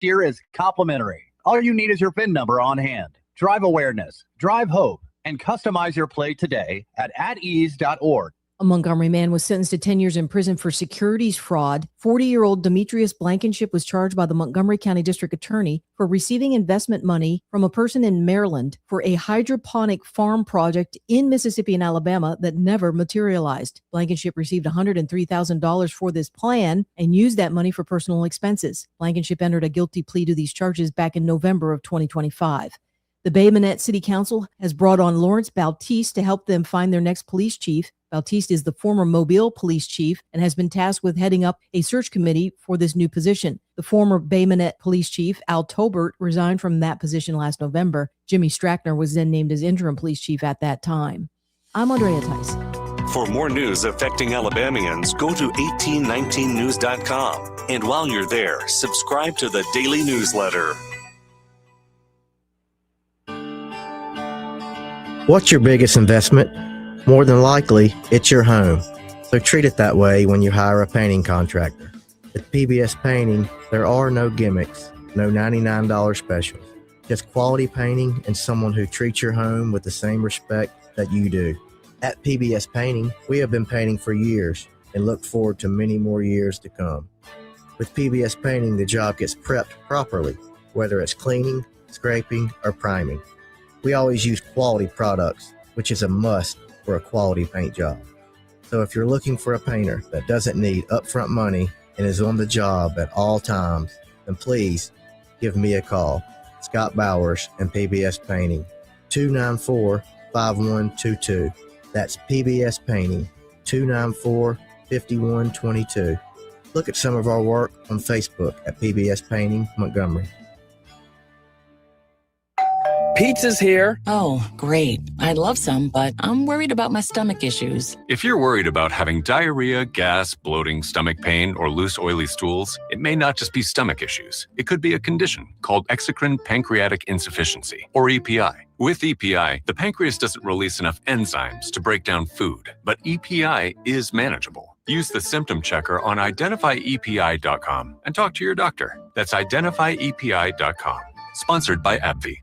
year is complimentary. All you need is your VIN number on hand. Drive awareness, drive hope, and customize your plate today at atease.org. A Montgomery man was sentenced to 10 years in prison for securities fraud. 40-year-old Demetrius Blankenship was charged by the Montgomery County District Attorney for receiving investment money from a person in Maryland for a hydroponic farm project in Mississippi and Alabama that never materialized. Blankenship received $103,000 for this plan and used that money for personal expenses. Blankenship entered a guilty plea to these charges back in November of 2025. The Bay Minette City Council has brought on Lawrence Bautiste to help them find their next police chief. Bautiste is the former Mobile police chief and has been tasked with heading up a search committee for this new position. The former Bay Minette police chief, Al Tobert, resigned from that position last November. Jimmy Strackner was then named as interim police chief at that time. I'm Andrea Tice. For more news affecting Alabamians, go to 1819news.com. And while you're there, subscribe to the daily newsletter. What's your biggest investment? More than likely, it's your home. So treat it that way when you hire a painting contractor. At PBS Painting, there are no gimmicks, no $99 specials. Just quality painting and someone who treats your home with the same respect that you do. At PBS Painting, we have been painting for years and look forward to many more years to come. With PBS Painting, the job gets prepped properly, whether it's cleaning, scraping, or priming. We always use quality products, which is a must for a quality paint job. So if you're looking for a painter that doesn't need upfront money and is on the job at all times, then please give me a call. Scott Bowers and PBS Painting, 294-5122. That's PBS Painting, 294-5122. Look at some of our work on Facebook at PBS Painting Montgomery. Pizza's here. Oh, great. I'd love some, but I'm worried about my stomach issues. If you're worried about having diarrhea, gas, bloating, stomach pain, or loose, oily stools, it may not just be stomach issues. It could be a condition called exocrine pancreatic insufficiency, or EPI. With EPI, the pancreas doesn't release enough enzymes to break down food, but EPI is manageable. Use the symptom checker on identifyepi.com and talk to your doctor. That's identifyepi.com. Sponsored by AbbVie.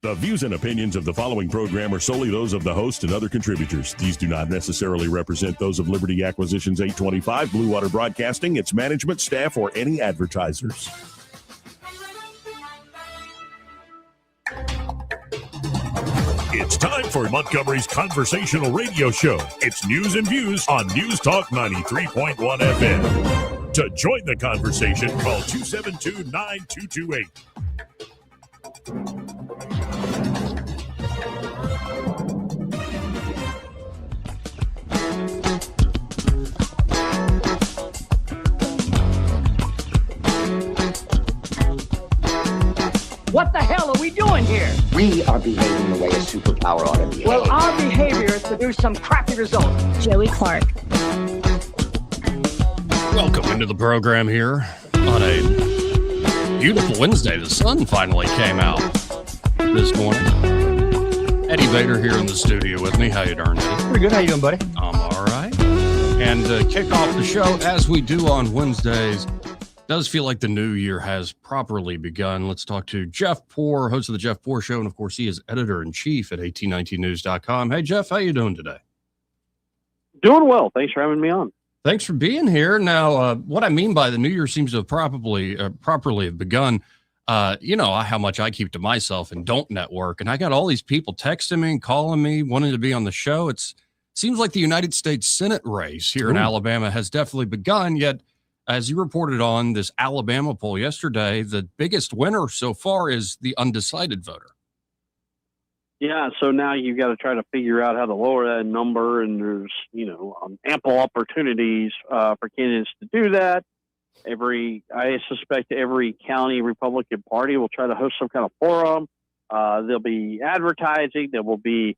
The views and opinions of the following program are solely those of the host and other contributors. These do not necessarily represent those of Liberty Acquisitions 825, Blue Water Broadcasting, its management, staff, or any advertisers. It's time for Montgomery's conversational radio show. It's News and Views on News Talk 93.1 FM. To join the conversation, call 272-9228. What the hell are we doing here? We are behaving the way a superpower ought to behave. Well, our behavior is to produce some crappy results. Joey Clark. Welcome into the program here on a beautiful Wednesday. The sun finally came out this morning. Eddie Vader here in the studio with me. How you doing, Eddie? Pretty good. How you doing, buddy? I'm all right. And kick off the show, as we do on Wednesdays, does feel like the new year has properly begun. Let's talk to Jeff Poor, host of the Jeff Poor Show, and of course, he is editor-in-chief at 1819news.com. Hey, Jeff, how you doing today? Doing well. Thanks for having me on. Thanks for being here. Now, what I mean by the new year seems to have properly have begun. You know how much I keep to myself and don't network, and I got all these people texting me and calling me, wanting to be on the show. It seems like the United States Senate race here in Alabama has definitely begun, yet as you reported on this Alabama poll yesterday, the biggest winner so far is the undecided voter. Yeah, so now you've got to try to figure out how to lower that number, and there's, ample opportunities for candidates to do that. I suspect every county Republican Party will try to host some kind of forum. There'll be advertising. There will be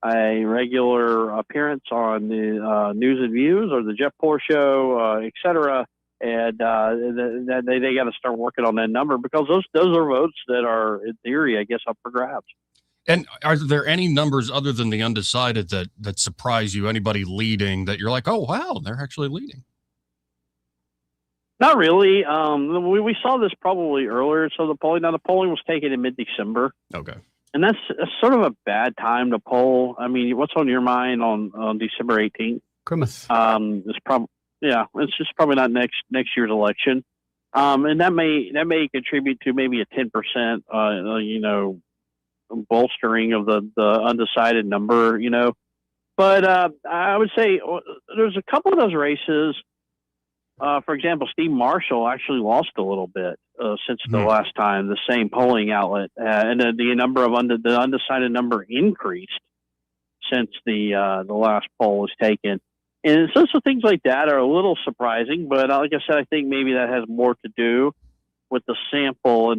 a regular appearance on the News and Views or the Jeff Poor Show, et cetera. And they got to start working on that number, because those are votes that are, in theory, I guess, up for grabs. And are there any numbers other than the undecided that surprise you? Anybody leading that you're like, oh, wow, they're actually leading? Not really. We saw this probably earlier. So the polling was taken in mid-December. Okay. And that's sort of a bad time to poll. I mean, what's on your mind on December 18th? Christmas. It's just probably not next year's election. And that may contribute to maybe a 10%, bolstering of the undecided number, But I would say there's a couple of those races. For example, Steve Marshall actually lost a little bit since the last time, the same polling outlet, and the number of the undecided number increased since the last poll was taken. And so things like that are a little surprising, but like I said, I think maybe that has more to do with the sample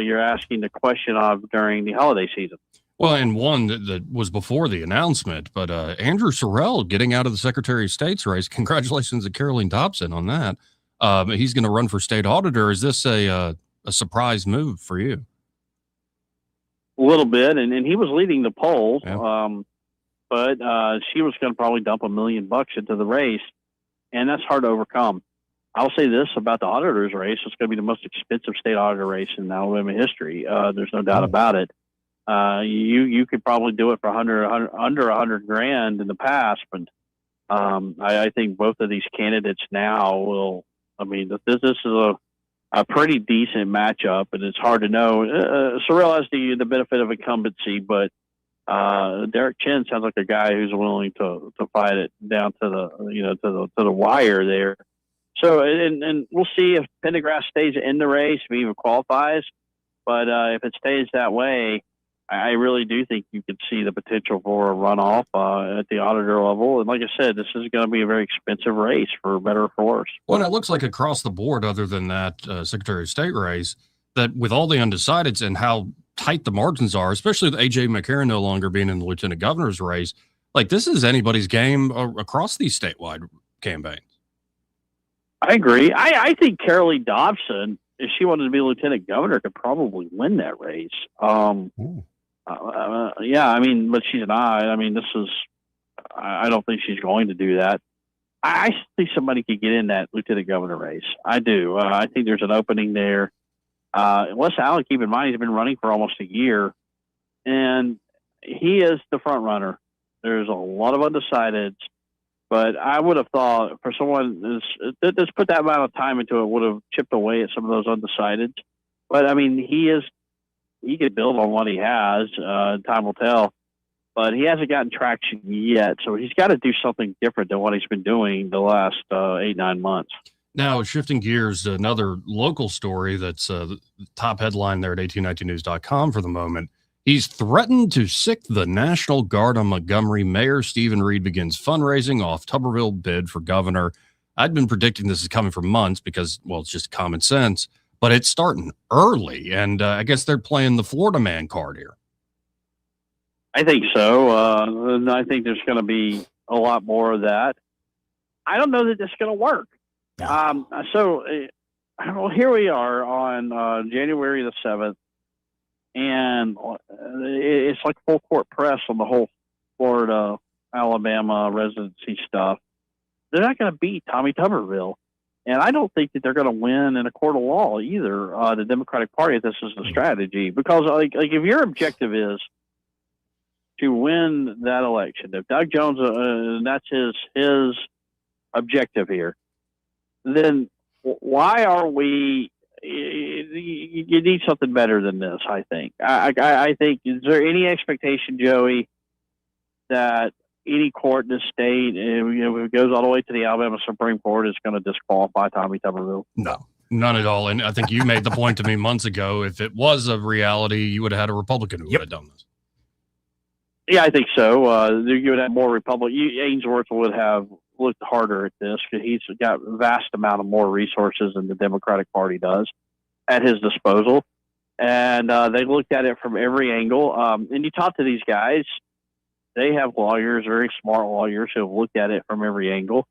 you're asking the question of during the holiday season. Well, and one that was before the announcement, but Andrew Sorrell getting out of the Secretary of State's race. Congratulations to Caroline Dobson on that. He's going to run for state auditor. Is this a surprise move for you? A little bit, and he was leading the poll, Yeah. but she was going to probably dump $1 million into the race, and that's hard to overcome. I'll say this about the auditor's race: it's going to be the most expensive state auditor race in Alabama history. There's no doubt about it. You could probably do it for under $100,000 in the past, but I think both of these candidates now will. I mean, this is a pretty decent matchup, and it's hard to know. Sorrell has the benefit of incumbency, but Derek Chin sounds like a guy who's willing to fight it down to the wire there. So, and we'll see if Pendergrass stays in the race, if he even qualifies. But if it stays that way, I really do think you could see the potential for a runoff at the auditor level. And like I said, this is going to be a very expensive race, for better or for worse. Well, it looks like across the board, other than that Secretary of State race, that with all the undecideds and how tight the margins are, especially with A.J. McCarron no longer being in the lieutenant governor's race, like this is anybody's game across these statewide campaigns. I agree. I think Caroline Dobson, if she wanted to be lieutenant governor, could probably win that race. I mean, but she's not. I mean, I don't think she's going to do that. I think somebody could get in that lieutenant governor race. I do. I think there's an opening there. Wes Allen, keep in mind, he's been running for almost a year, and he is the front runner. There's a lot of undecideds, but I would have thought for someone that's put that amount of time into it would have chipped away at some of those undecideds. But I mean, he could build on what he has. Time will tell, but he hasn't gotten traction yet. So he's got to do something different than what he's been doing the last 8-9 months. Now, shifting gears to another local story that's the top headline there at 1819news.com for the moment. He's threatened to sick the National Guard on Montgomery. Mayor Stephen Reed begins fundraising off Tuberville bid for governor. I'd been predicting this is coming for months because, well, it's just common sense, but it's starting early. And I guess they're playing the Florida man card here. I think so. And I think there's going to be a lot more of that. I don't know that it's going to work. So here we are on January the 7th, and it's like full court press on the whole Florida, Alabama residency stuff. They're not going to beat Tommy Tuberville. And I don't think that they're going to win in a court of law either, the Democratic Party, if this is the strategy. Because like if your objective is to win that election, if Doug Jones, that's his objective here, then why are we? You need something better than this. I think. I think. Is there any expectation, Joey, that any court in this state, if it goes all the way to the Alabama Supreme Court, is going to disqualify Tommy Tuberville? No, none at all. And I think you made the point to me months ago. If it was a reality, you would have had a Republican who would have done this. Yeah, I think so. You would have more Republican. Ainsworth would have looked harder at this because he's got a vast amount of more resources than the Democratic Party does at his disposal. And they looked at it from every angle. And you talk to these guys, they have lawyers, very smart lawyers, who have looked at it from every angle.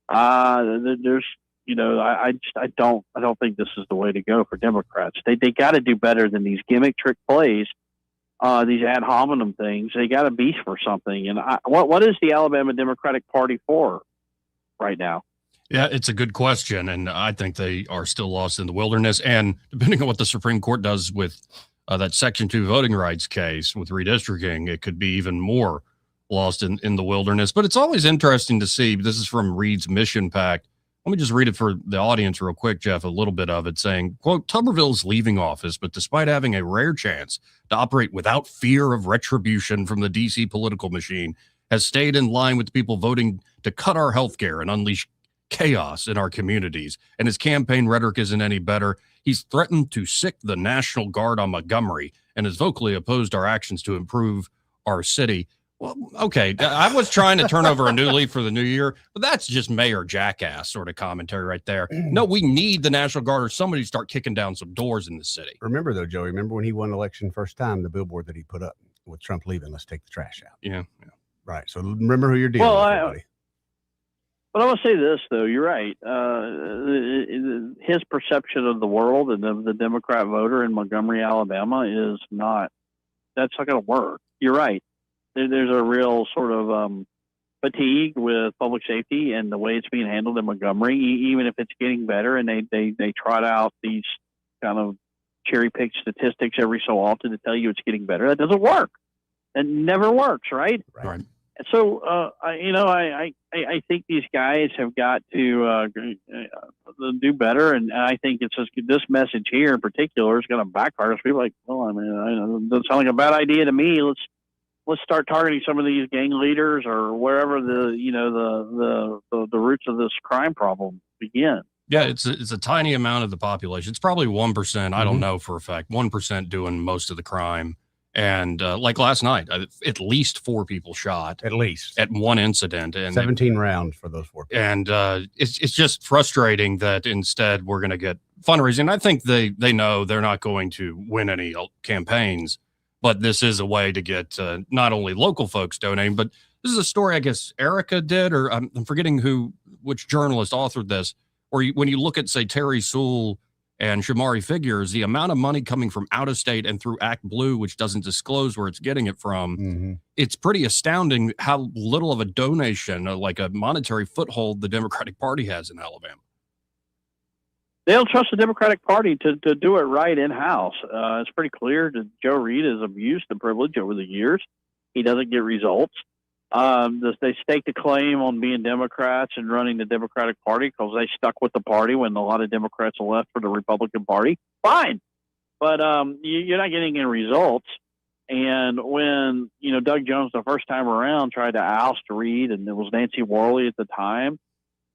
There's, I don't think this is the way to go for Democrats. They got to do better than these gimmick trick plays, these ad hominem things. They got to be for something. And what is the Alabama Democratic Party for right now? Yeah, it's a good question, and I think they are still lost in the wilderness. And depending on what the Supreme Court does with that Section 2 voting rights case with redistricting, it could be even more lost in the wilderness. But it's always interesting to see. This is from Reed's Mission Pact. Let me just read it for the audience real quick, Jeff, a little bit of it, saying, quote, Tuberville is leaving office, but despite having a rare chance to operate without fear of retribution from the D.C. political machine, has stayed in line with the people voting to cut our health care and unleash chaos in our communities, and his campaign rhetoric isn't any better. He's threatened to sic the National Guard on Montgomery and has vocally opposed our actions to improve our city. Well, okay, I was trying to turn over a new leaf for the new year, but that's just mayor jackass sort of commentary right there. No, we need the National Guard or somebody to start kicking down some doors in the city. Remember, though, Joey, remember when he won election first time, the billboard that he put up with Trump leaving, let's take the trash out. Yeah. Right, so remember who you're dealing with, everybody. But I want to say this, though. You're right. His perception of the world and of the Democrat voter in Montgomery, Alabama that's not going to work. You're right. There's a real sort of fatigue with public safety and the way it's being handled in Montgomery, even if it's getting better. And they trot out these kind of cherry-picked statistics every so often to tell you it's getting better. That doesn't work. It never works, right? Right. And so, I think these guys have got to do better, and I think it's just this message here in particular is going to backfire. People like, well, I mean, it doesn't sound like a bad idea to me. Let's start targeting some of these gang leaders or wherever the roots of this crime problem begin. Yeah, it's a tiny amount of the population. It's probably 1%. I don't know for a fact. 1% doing most of the crime. And like last night, at least 4 people shot. At least. At one incident. And 17 rounds for those 4 people. And it's just frustrating that instead we're going to get fundraising. I think they know they're not going to win any campaigns, but this is a way to get not only local folks donating, but this is a story I guess Erica did, or I'm forgetting which journalist authored this, or when you look at, say, Terry Sewell and Shamari Figures, the amount of money coming from out of state and through Act Blue, which doesn't disclose where it's getting it from, it's pretty astounding how little of a donation, like a monetary foothold, the Democratic Party has in Alabama. They don't trust the Democratic Party to do it right in-house. It's pretty clear that Joe Reed has abused the privilege over the years. He doesn't get results. They staked a claim on being Democrats and running the Democratic Party because they stuck with the party when a lot of Democrats left for the Republican Party. Fine. But you're not getting any results. And when, Doug Jones the first time around tried to oust Reed, and it was Nancy Worley at the time,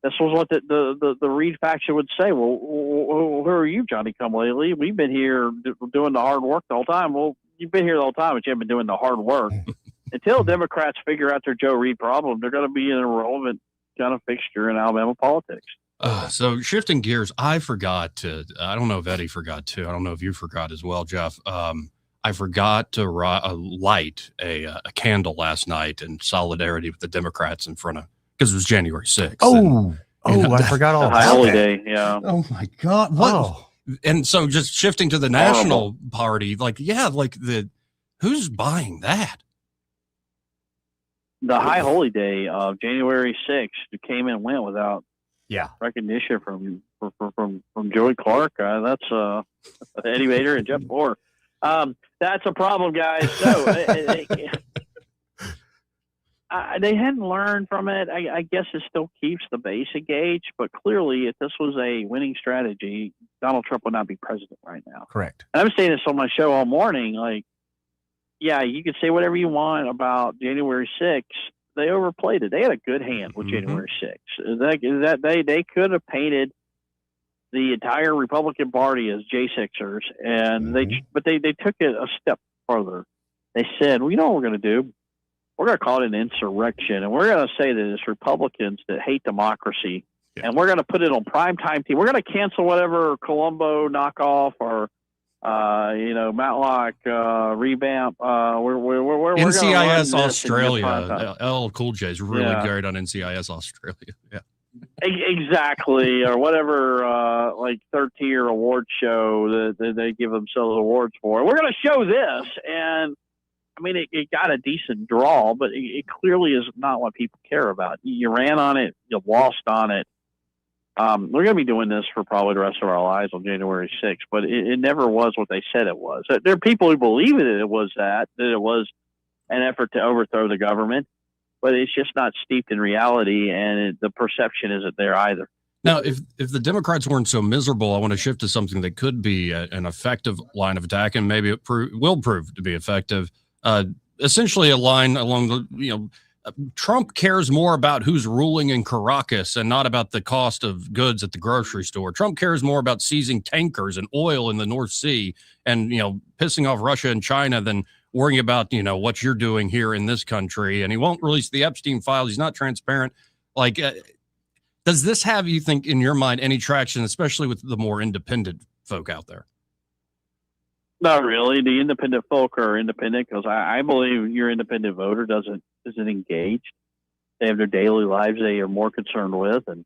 this was what the Reed faction would say. Well, who are you, Johnny Come Lately? We've been here doing the hard work the whole time. Well, you've been here the whole time, but you haven't been doing the hard work. Until Democrats figure out their Joe Reed problem, they're going to be an irrelevant kind of fixture in Alabama politics. So shifting gears, I don't know if Eddie forgot to. I don't know if you forgot as well, Jeff. I forgot to light a candle last night in solidarity with the Democrats because it was January 6th. I forgot all about that. Day, yeah. Oh, my God. What? Oh. And so just shifting to the National Party, who's buying that? The High Holy Day of January 6th came and went without recognition from Joey Clark. That's Eddie Vader and Jeff Moore. That's a problem, guys. So they hadn't learned from it. I guess it still keeps the base engaged, but clearly, if this was a winning strategy, Donald Trump would not be president right now. Correct. And I'm saying this on my show all morning, yeah, you can say whatever you want about January 6th. They overplayed it. They had a good hand with January 6th. They could have painted the entire Republican Party as J6ers, and they took it a step further. They said, well, you know what we're going to do? We're going to call it an insurrection, and we're going to say that it's Republicans that hate democracy, and we're going to put it on primetime TV. We're going to cancel whatever Colombo knockoff or Matlock revamp. We're NCIS Australia. LL Cool J is really great on NCIS Australia. Yeah, exactly. Or whatever, third tier award show that they give themselves awards for. We're going to show this, and I mean, it got a decent draw, but it clearly is not what people care about. You ran on it, you lost on it. We're going to be doing this for probably the rest of our lives on January 6th, but it never was what they said it was. There are people who believe it was that it was an effort to overthrow the government, but it's just not steeped in reality, and the perception isn't there either. Now, if the Democrats weren't so miserable, I want to shift to something that could be an effective line of attack, and maybe it will prove to be effective. Essentially, a line along the, Trump cares more about who's ruling in Caracas and not about the cost of goods at the grocery store. Trump cares more about seizing tankers and oil in the North Sea and, pissing off Russia and China than worrying about, what you're doing here in this country. And he won't release the Epstein files. He's not transparent. Like, does this have, you think, in your mind, any traction, especially with the more independent folk out there? Not really. The independent folk are independent because I believe your independent voter isn't engaged. They have their daily lives they are more concerned with, and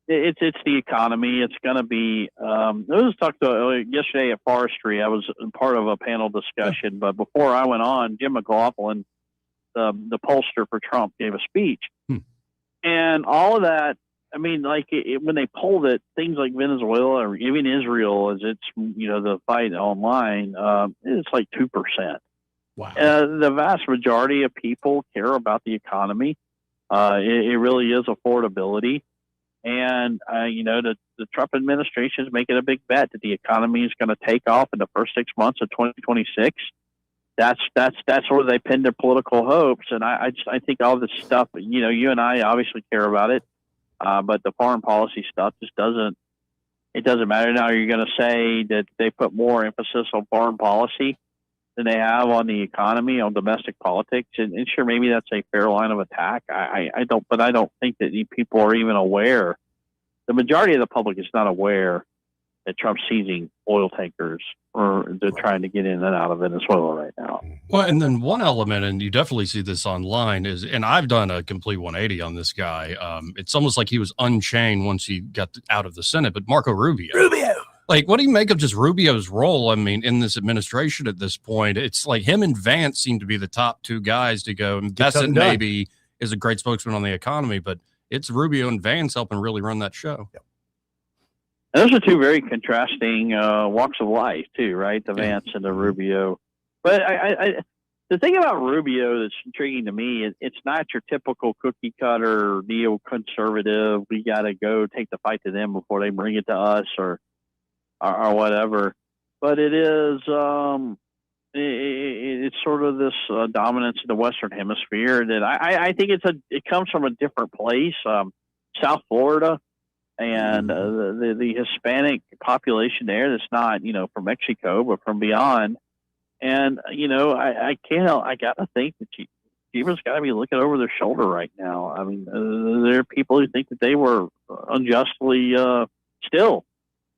it's the economy. It's going to be. I was talking yesterday at Forestry. I was part of a panel discussion, but before I went on, Jim McLaughlin, the pollster for Trump, gave a speech, and all of that. I mean, like when they polled it, things like Venezuela or even Israel, as it's the fight online, it's like 2%. Wow. The vast majority of people care about the economy. It really is affordability, and the Trump administration is making a big bet that the economy is going to take off in the first 6 months of 2026. That's where they pin their political hopes, and I think all this stuff. You and I obviously care about it. But the foreign policy stuff just doesn't matter. Now you're going to say that they put more emphasis on foreign policy than they have on the economy, on domestic politics. And sure, maybe that's a fair line of attack. I don't think that people are even aware. The majority of the public is not aware that Trump's seizing oil tankers or they're trying to get in and out of Venezuela right now. Well, and then one element, and you definitely see this online, is, and I've done a complete 180 on this guy. It's almost like he was unchained once he got out of the Senate, but Marco Rubio. Like, what do you make of just Rubio's role? I mean, in this administration at this point, it's like him and Vance seem to be the top two guys to go. And Bessent maybe is a great spokesman on the economy, but it's Rubio and Vance helping really run that show. Yep. Those are two very contrasting walks of life, too, right? The Vance and the Rubio. But the thing about Rubio that's intriguing to me is it's not your typical cookie cutter neoconservative. We got to go take the fight to them before they bring it to us or whatever. But it is it's sort of this dominance in the Western Hemisphere that I think it comes from a different place, South Florida. And the Hispanic population there that's not, from Mexico, but from beyond. And, I got to think that Cuba's got to be looking over their shoulder right now. I mean, there are people who think that they were unjustly still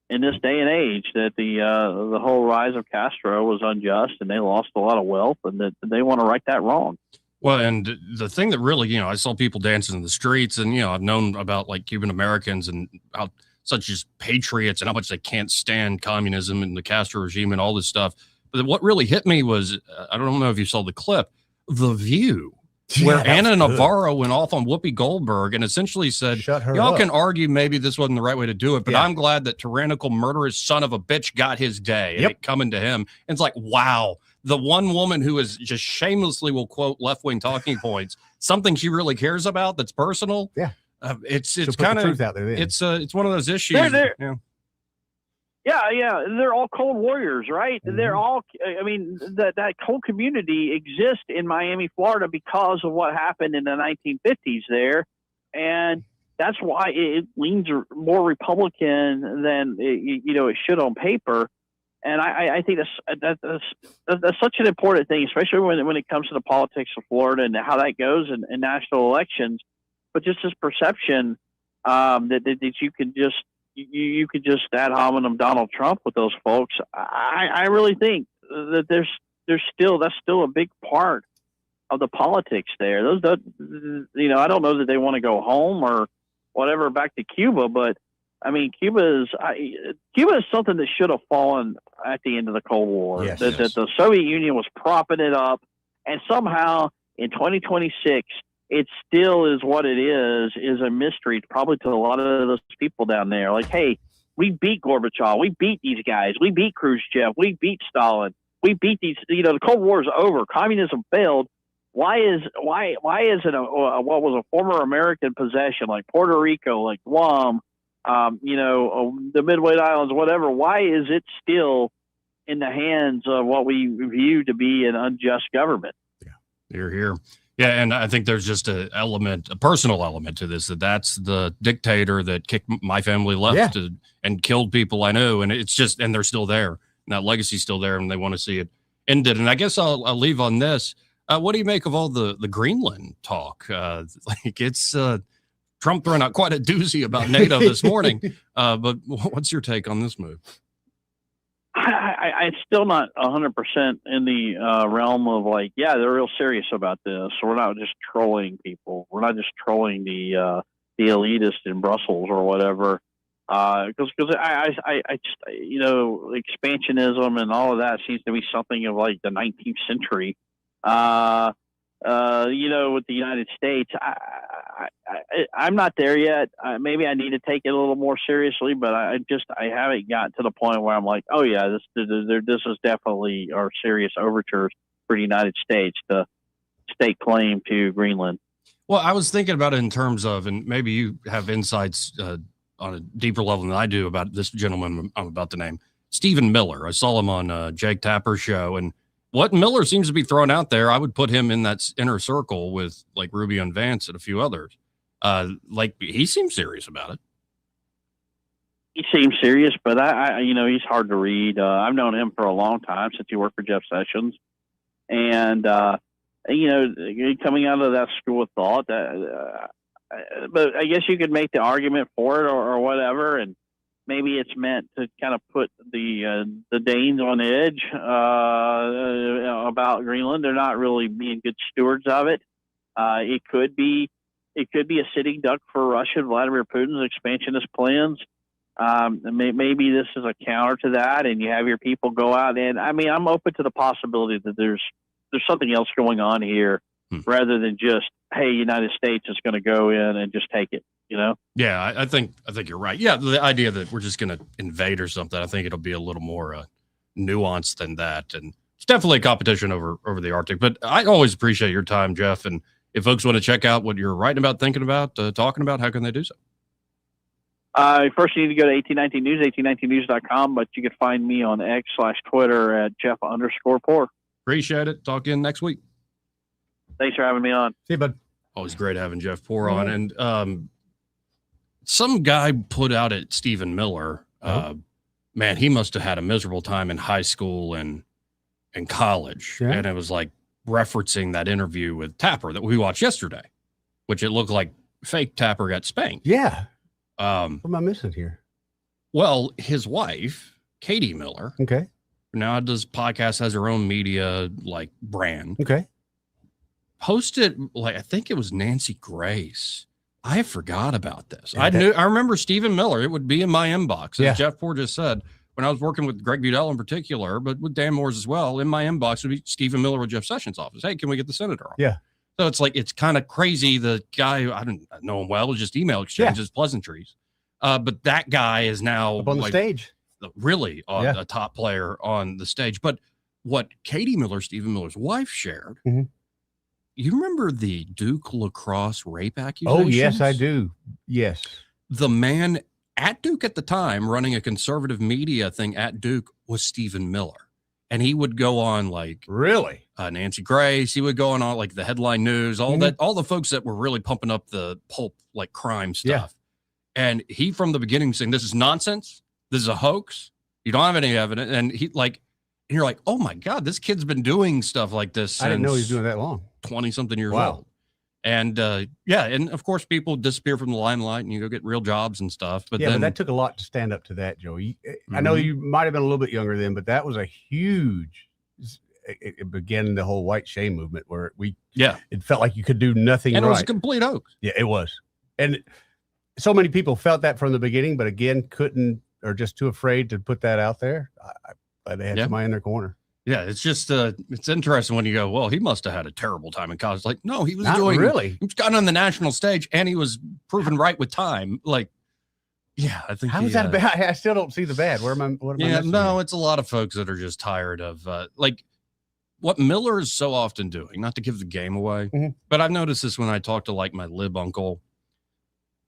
in this day and age, that the whole rise of Castro was unjust and they lost a lot of wealth and that they want to right that wrong. Well, and the thing that really, I saw people dancing in the streets and, I've known about like Cuban Americans and how such as patriots and how much they can't stand communism and the Castro regime and all this stuff. But what really hit me was, I don't know if you saw the clip, The View, where Anna Navarro went off on Whoopi Goldberg and essentially said, y'all can argue maybe this wasn't the right way to do it, but I'm glad that tyrannical, murderous son of a bitch got his day and it coming to him. And it's like, wow. The one woman who is just shamelessly will quote left-wing talking points, something she really cares about that's personal. Yeah. It's kind of, it's one of those issues. Yeah. They're all cold warriors, right? Mm-hmm. They're all, that whole community exists in Miami, Florida because of what happened in the 1950s there. And that's why it leans more Republican than, it should on paper. And I think that's such an important thing, especially when it comes to the politics of Florida and how that goes in national elections. But just this perception that you could just ad hominem Donald Trump with those folks. I really think that that's still a big part of the politics there. I don't know that they want to go home or whatever back to Cuba, but I mean, Cuba is something that should have fallen at the end of the Cold War. That the Soviet Union was propping it up, and somehow in 2026 it still is what it is a mystery probably to a lot of those people down there. Like, hey, we beat Gorbachev, we beat these guys, we beat Khrushchev, we beat Stalin, we beat these. The Cold War is over, communism failed. Why is it what was a former American possession like Puerto Rico, like Guam, the Midway Islands, whatever? Why is it still in the hands of what we view to be an unjust government? Yeah, you're here. Yeah, and I think there's just a personal element to this, that's the dictator that kicked my family left and killed people I know, and it's just, and they're still there, and that legacy's still there, and they want to see it ended. And I guess I'll leave on this. What do you make of all the Greenland talk? It's Trump throwing out quite a doozy about NATO this morning, but what's your take on this move? I'm still not 100% in the realm of like, yeah, they're real serious about this. So we're not just trolling people. We're not just trolling the elitist in Brussels or whatever. Because I expansionism and all of that seems to be something of like the 19th century. With the United States, I'm not there yet. Maybe I need to take it a little more seriously, but I haven't gotten to the point where I'm like, oh yeah, this is definitely our serious overtures for the United States to stake claim to Greenland. Well, I was thinking about it in terms of, and maybe you have insights on a deeper level than I do about this gentleman I'm about to name, Stephen Miller. I saw him on Jake Tapper's show, and what Miller seems to be throwing out there, I would put him in that inner circle with like Rubio and Vance and a few others. He seems serious about it. He seems serious, but he's hard to read. I've known him for a long time, since he worked for Jeff Sessions, and coming out of that school of thought, but I guess you could make the argument for it or whatever, and maybe it's meant to kind of put the Danes on edge about Greenland. They're not really being good stewards of it. It could be a sitting duck for Russia and Vladimir Putin's expansionist plans. Maybe this is a counter to that, and you have your people go out. And I mean, I'm open to the possibility that there's something else going on here, rather than just, hey, United States is going to go in and just take it. Yeah, I think you're right. Yeah, the idea that we're just going to invade or something, I think it'll be a little more nuanced than that. And it's definitely a competition over the Arctic. But I always appreciate your time, Jeff. And if folks want to check out what you're writing about, thinking about, talking about, how can they do so? First, you need to go to 1819 News, 1819news.com. But you can find me on X/Twitter at Jeff_Poor. Appreciate it. Talk again next week. Thanks for having me on. See you, bud. Always great having Jeff Poor on. And some guy put out at Stephen Miller, man, he must have had a miserable time in high school and college. Yeah. And it was like referencing that interview with Tapper that we watched yesterday, which it looked like fake Tapper got spanked. Yeah. What am I missing here? Well, his wife, Katie Miller. Okay. Now does podcast, has her own media like brand. Okay. Posted, like, I think it was Nancy Grace. I forgot about this. I remember Stephen Miller. It would be in my inbox, as Jeff Poor just said, when I was working with Greg Budell in particular, but with Dan Moores as well. In my inbox would be Stephen Miller with Jeff Sessions' office. Hey, can we get the senator on? Yeah. So it's like, it's kind of crazy. The guy, I don't know him well, it was just email exchanges, pleasantries. But that guy is now up on the stage, really on a top player on the stage. But what Katie Miller, Stephen Miller's wife, shared. Mm-hmm. You remember the Duke lacrosse rape accusations? Oh, yes, I do. Yes. The man at Duke at the time running a conservative media thing at Duke was Stephen Miller. And he would go on like Nancy Grace. He would go on like the headline news, all that, all the folks that were really pumping up the pulp, like crime stuff. Yeah. And he, from the beginning, saying, this is nonsense. This is a hoax. You don't have any evidence. And he like, and you're like, oh my God, this kid's been doing stuff like this since I didn't know he was doing that long. 20 something years old. And and of course people disappear from the limelight and you go get real jobs and stuff. But but that took a lot to stand up to that, Joey. I know you might have been a little bit younger then, but that was a huge, it began the whole white shame movement where it felt like you could do nothing and right. It was a complete hoax. Yeah, it was. And so many people felt that from the beginning, but again, couldn't, or just too afraid to put that out there. They had somebody in their corner. Yeah, it's just it's interesting when you go, well, he must have had a terrible time in college. Like, no, he was Not doing really. He was gotten on the national stage and he was proven right with time. Like, yeah, I think how is that bad? I still don't see the bad. What am I missing no, here? it's a lot of folks that are just tired of like what Miller is so often doing, not to give the game away, but I've noticed this when I talk to like my lib uncle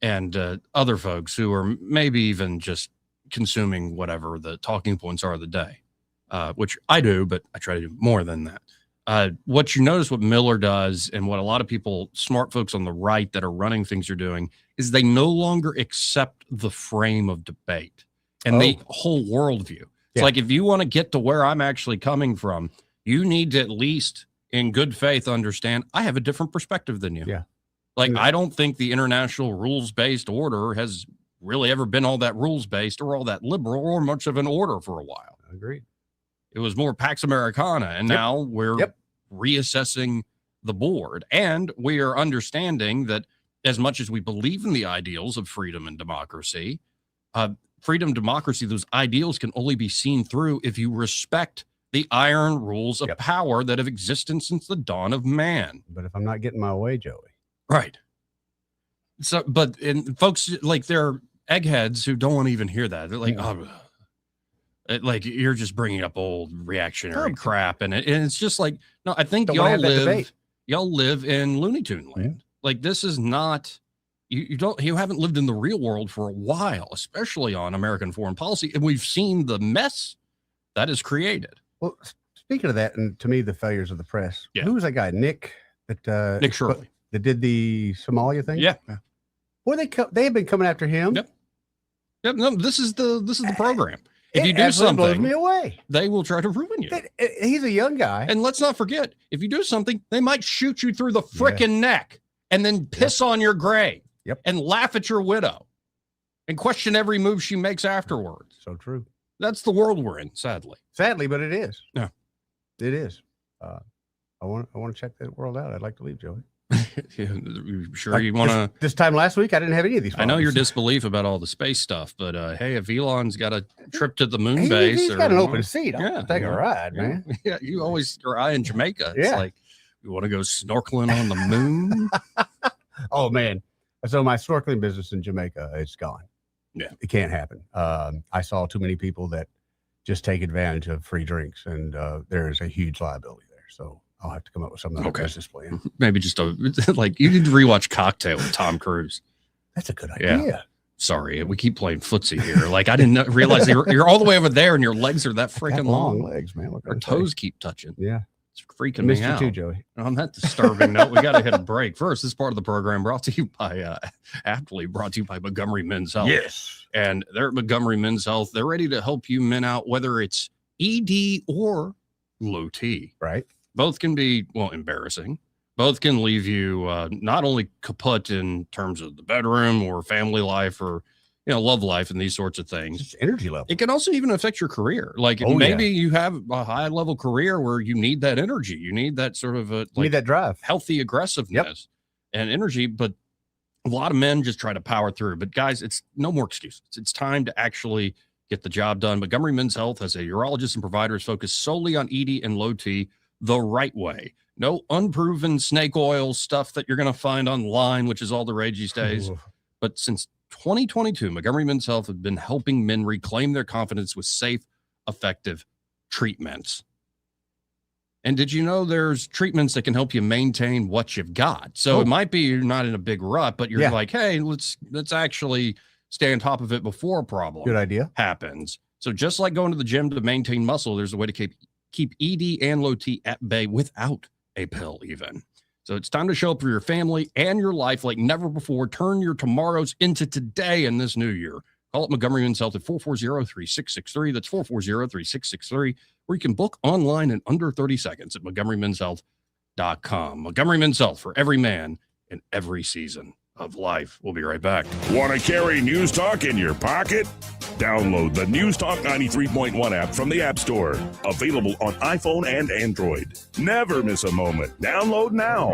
and other folks who are maybe even just consuming whatever the talking points are of the day, which I do, but I try to do more than that. What you notice what Miller does and what a lot of people, smart folks on the right that are running things are doing is they no longer accept the frame of debate and the whole worldview. It's like, if you want to get to where I'm actually coming from, you need to at least in good faith understand I have a different perspective than you. Yeah. Like, I don't think the international rules-based order has really ever been all that rules-based or all that liberal or much of an order for a while. Agreed. It was more Pax Americana, and now we're reassessing the board. And we are understanding that as much as we believe in the ideals of freedom and democracy, those ideals can only be seen through if you respect the iron rules of power that have existed since the dawn of man. But if I'm not getting my way, Joey. Right. So, but and folks, like, they're eggheads who don't want to even hear that. They're like, like, you're just bringing up old reactionary crap. And it's just like, no, I think y'all live in Looney Tune land. Like, this is not, you haven't lived in the real world for a while, especially on American foreign policy. And we've seen the mess that is created. Well, speaking of that, and to me, the failures of the press, who was that guy? Nick Shirley. That did the Somalia thing? Yeah. Well, they have been coming after him. Yep. No, this is the program. If you do blows something, me away. They will try to ruin you. He's a young guy. And let's not forget, if you do something, they might shoot you through the frickin' neck and then piss on your grave and laugh at your widow and question every move she makes afterwards. So true. That's the world we're in, sadly. Sadly, but it is. Yeah. It is. I want to check that world out. I'd like to leave, Joey. Sure, you want to? This time last week, I didn't have any of these problems. I know your disbelief about all the space stuff, but hey, if Elon's got a trip to the moon base, he's got an open seat. I'll take a ride, man. Yeah, you always your eye in Jamaica. It's like, you want to go snorkeling on the moon? Oh man! So my snorkeling business in Jamaica, it's gone. Yeah, it can't happen. I saw too many people that just take advantage of free drinks, and there is a huge liability there. So I'll have to come up with some business plan. Maybe just like you need to rewatch Cocktail with Tom Cruise. That's a good idea. Yeah. Sorry, we keep playing footsie here. Like, I didn't realize you're all the way over there and your legs are that freaking long. Legs, man. Our toes keep touching. Yeah. It's freaking me out. You too, Joey. On that disturbing note, we got to hit a break. First, this part of the program brought to you by Montgomery Men's Health. Yes. And they're at Montgomery Men's Health. They're ready to help you men out, whether it's ED or low T. Right. Both can be, embarrassing. Both can leave you not only kaput in terms of the bedroom or family life or, love life and these sorts of things. It's energy level. It can also even affect your career. Like, maybe you have a high level career where you need that energy. You need that sort of need that drive, healthy aggressiveness and energy. But a lot of men just try to power through. But guys, it's no more excuses. It's time to actually get the job done. Montgomery Men's Health has a urologist and providers focused solely on ED and low T the right way. No unproven snake oil stuff that you're going to find online, which is all the rage these days. But since 2022, Montgomery Men's Health have been helping men reclaim their confidence with safe, effective treatments. And did you know there's treatments that can help you maintain what you've got? So it might be you're not in a big rut, but you're like, hey, let's actually stay on top of it before a problem happens. So just like going to the gym to maintain muscle, there's a way to keep ED and low T at bay without a pill even. So it's time to show up for your family and your life like never before. Turn your tomorrows into today in this new year. Call up Montgomery Men's Health at 440-3663. That's 440-3663. Or you can book online in under 30 seconds at MontgomeryMen'sHealth.com. Montgomery Men's Health for every man in every season of life. We'll be right back. Want to carry News Talk in your pocket? Download the News Talk 93.1 app from the App Store. Available on iPhone and Android. Never miss a moment. Download now.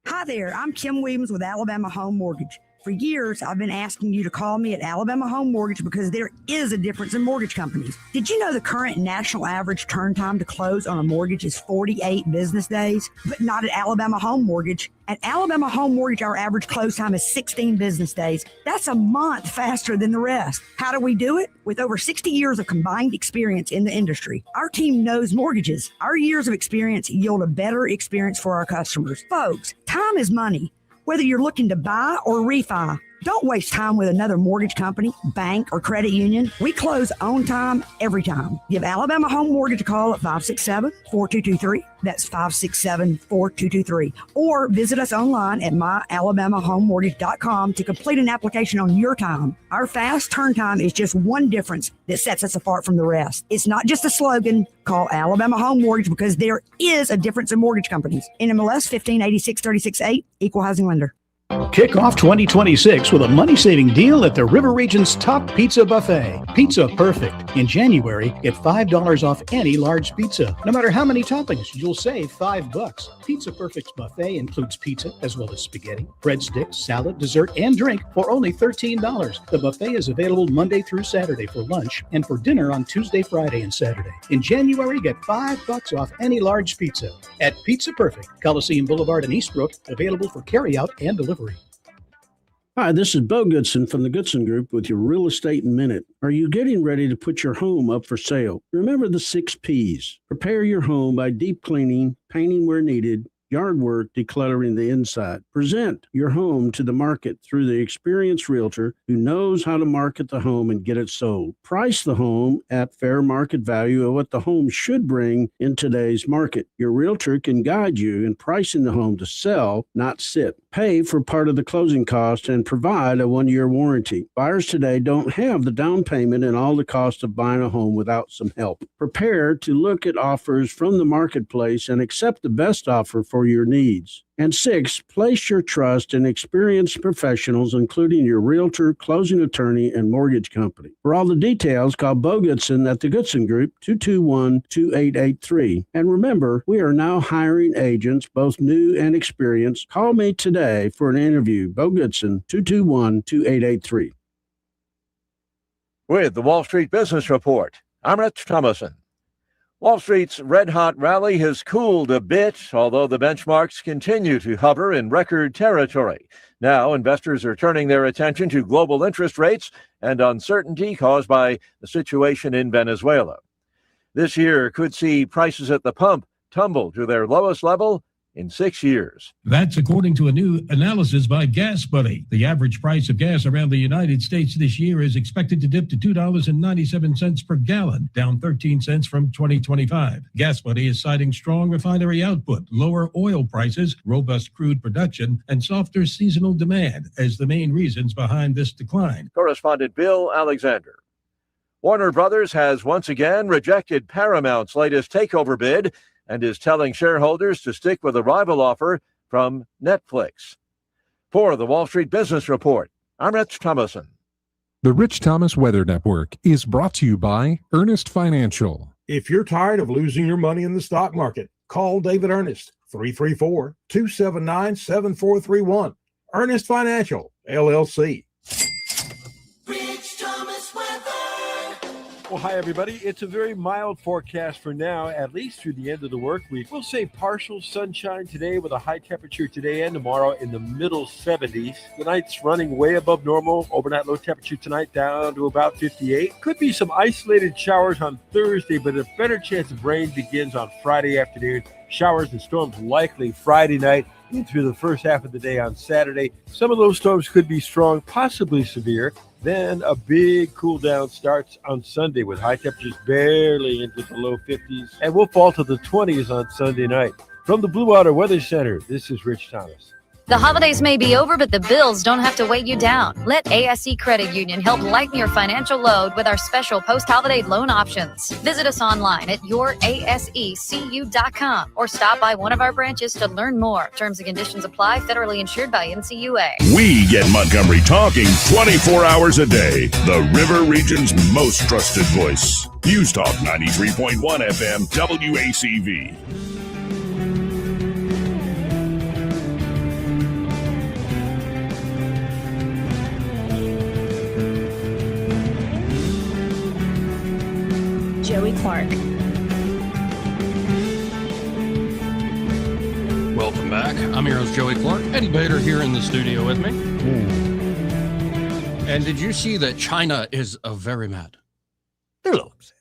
Hi there, I'm Kim Williams with Alabama Home Mortgage. For years, I've been asking you to call me at Alabama Home Mortgage because there is a difference in mortgage companies. Did you know the current national average turn time to close on a mortgage is 48 business days? But not at Alabama Home Mortgage. At Alabama Home Mortgage, our average close time is 16 business days. That's a month faster than the rest. How do we do it? With over 60 years of combined experience in the industry. Our team knows mortgages. Our years of experience yield a better experience for our customers. Folks, time is money. Whether you're looking to buy or refi, don't waste time with another mortgage company, bank, or credit union. We close on time every time. Give Alabama Home Mortgage a call at 567-4223. That's 567-4223. Or visit us online at myalabamahomemortgage.com to complete an application on your time. Our fast turn time is just one difference that sets us apart from the rest. It's not just a slogan. Call Alabama Home Mortgage because there is a difference in mortgage companies. NMLS 1586-36-8, Equal Housing Lender. Kick off 2026 with a money-saving deal at the River Region's top pizza buffet. Pizza Perfect. In January, get $5 off any large pizza. No matter how many toppings, you'll save $5. Pizza Perfect's buffet includes pizza as well as spaghetti, breadsticks, salad, dessert, and drink for only $13. The buffet is available Monday through Saturday for lunch and for dinner on Tuesday, Friday, and Saturday. In January, get $5 off any large pizza at Pizza Perfect, Coliseum Boulevard in Eastbrook, available for carryout and delivery. Hi, this is Bo Goodson from the Goodson Group with your Real Estate Minute. Are you getting ready to put your home up for sale? Remember the 6 Ps. Prepare your home by deep cleaning, painting where needed, yard work, decluttering the inside. Present your home to the market through the experienced realtor who knows how to market the home and get it sold. Price the home at fair market value of what the home should bring in today's market. Your realtor can guide you in pricing the home to sell, not sit. Pay for part of the closing cost and provide a 1-year warranty. Buyers today don't have the down payment and all the cost of buying a home without some help. Prepare to look at offers from the marketplace and accept the best offer for your needs. And 6, place your trust in experienced professionals, including your realtor, closing attorney, and mortgage company. For all the details, call Bo Goodson at the Goodson Group, 221-2883. And remember, we are now hiring agents, both new and experienced. Call me today for an interview. Bo Goodson, 221-2883. With the Wall Street Business Report, I'm Rich Thomason. Wall Street's red-hot rally has cooled a bit, although the benchmarks continue to hover in record territory. Now, investors are turning their attention to global interest rates and uncertainty caused by the situation in Venezuela. This year could see prices at the pump tumble to their lowest level in 6 years. That's according to a new analysis by Gas Buddy. The average price of gas around the United States this year is expected to dip to $2.97 per gallon, down 13 cents from 2025. Gas Buddy is citing strong refinery output, lower oil prices, robust crude production, and softer seasonal demand as the main reasons behind this decline. Correspondent Bill Alexander. Warner Brothers has once again rejected Paramount's latest takeover bid and is telling shareholders to stick with a rival offer from Netflix. For the Wall Street Business Report, I'm Rich Thomason. The Rich Thomas Weather Network is brought to you by Earnest Financial. If you're tired of losing your money in the stock market, call David Earnest, 334-279-7431. Earnest Financial, LLC. Well, hi, everybody. It's a very mild forecast for now, at least through the end of the work week. We'll say partial sunshine today with a high temperature today and tomorrow in the middle 70s. The night's running way above normal. Overnight low temperature tonight down to about 58. Could be some isolated showers on Thursday, but a better chance of rain begins on Friday afternoon. Showers and storms likely Friday night and through the first half of the day on Saturday. Some of those storms could be strong, possibly severe. Then a big cool down starts on Sunday with high temperatures barely into the low 50s. And we'll fall to the 20s on Sunday night. From the Blue Water Weather Center, this is Rich Thomas. The holidays may be over, but the bills don't have to weigh you down. Let ASE Credit Union help lighten your financial load with our special post-holiday loan options. Visit us online at yourasecu.com or stop by one of our branches to learn more. Terms and conditions apply. Federally insured by NCUA. We get Montgomery talking 24 hours a day. The River Region's most trusted voice. News Talk 93.1 FM WACV. Welcome back. I'm your host, Joey Clark. Eddie Bader here in the studio with me. And did you see that China is very mad? They're a little upset.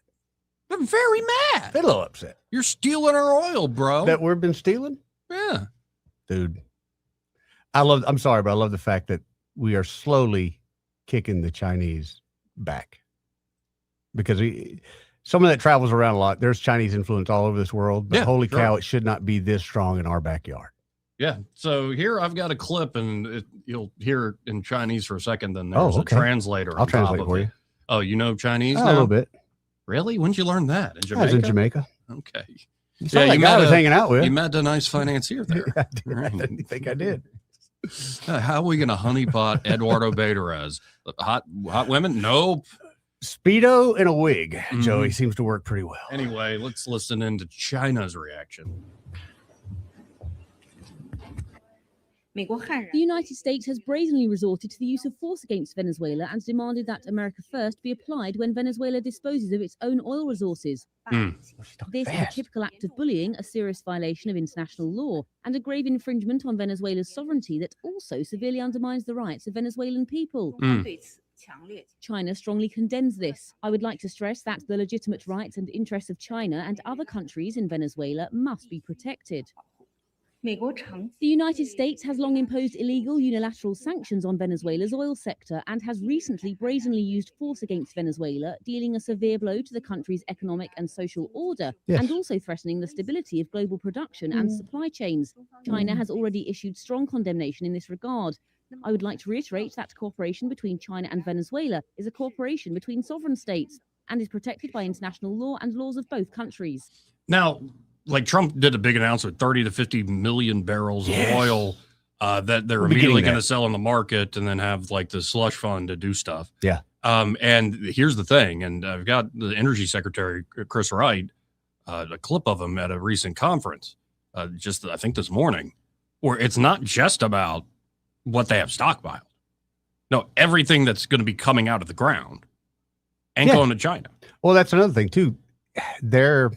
They're very mad. They're a little upset. You're stealing our oil, bro. That we've been stealing? Yeah. Dude. I'm sorry, but I love the fact that we are slowly kicking the Chinese back. Because someone that travels around a lot, there's Chinese influence all over this world, but holy cow, it should not be this strong in our backyard. Yeah. So here I've got a clip, and you'll hear it in Chinese for a second. Then there's a translator. I'll translate for you. Oh, you know Chinese now? A little bit. Really? When did you learn that? In Jamaica? I was in Jamaica. Okay. You saw that guy I was hanging out with. You met a nice financier there. I didn't think I did. How are we going to honeypot Eduardo Baderez? Hot women? Nope. Speedo and a wig, Joey, seems to work pretty well. Anyway, let's listen into China's reaction. The United States has brazenly resorted to the use of force against Venezuela and demanded that America First be applied when Venezuela disposes of its own oil resources. This is a typical act of bullying, a serious violation of international law, and a grave infringement on Venezuela's sovereignty that also severely undermines the rights of Venezuelan people. China strongly condemns this. I would like to stress that the legitimate rights and interests of China and other countries in Venezuela must be protected. The United States has long imposed illegal unilateral sanctions on Venezuela's oil sector and has recently brazenly used force against Venezuela, dealing a severe blow to the country's economic and social order, and also threatening the stability of global production and supply chains. China has already issued strong condemnation in this regard. I would like to reiterate that cooperation between China and Venezuela is a cooperation between sovereign states and is protected by international law and laws of both countries. Now, like Trump did a big announcement, 30 to 50 million barrels of oil that they're immediately going to sell on the market and then have like the slush fund to do stuff. Yeah. And here's the thing, and I've got the Energy Secretary, Chris Wright, a clip of him at a recent conference, just I think this morning, where it's not just about what they have stockpiled. No, everything that's going to be coming out of the ground and going to China. Well, that's another thing too. Their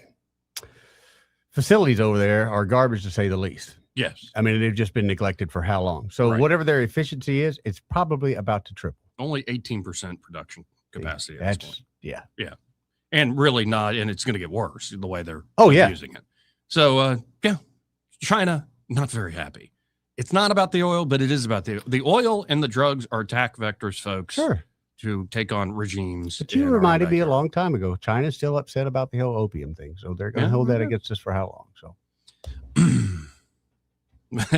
facilities over there are garbage, to say the least. Yes. I mean, they've just been neglected for how long? So whatever their efficiency is, it's probably about to triple. Only 18% production capacity. That's, at this point. Yeah. Yeah. And really not, and it's going to get worse the way they're using it. So, China, not very happy. It's not about the oil, but it is about the oil, and the drugs are attack vectors, folks. Sure. To take on regimes. But you reminded me a long time ago, China's still upset about the whole opium thing. So they're going to hold that against us for how long? So,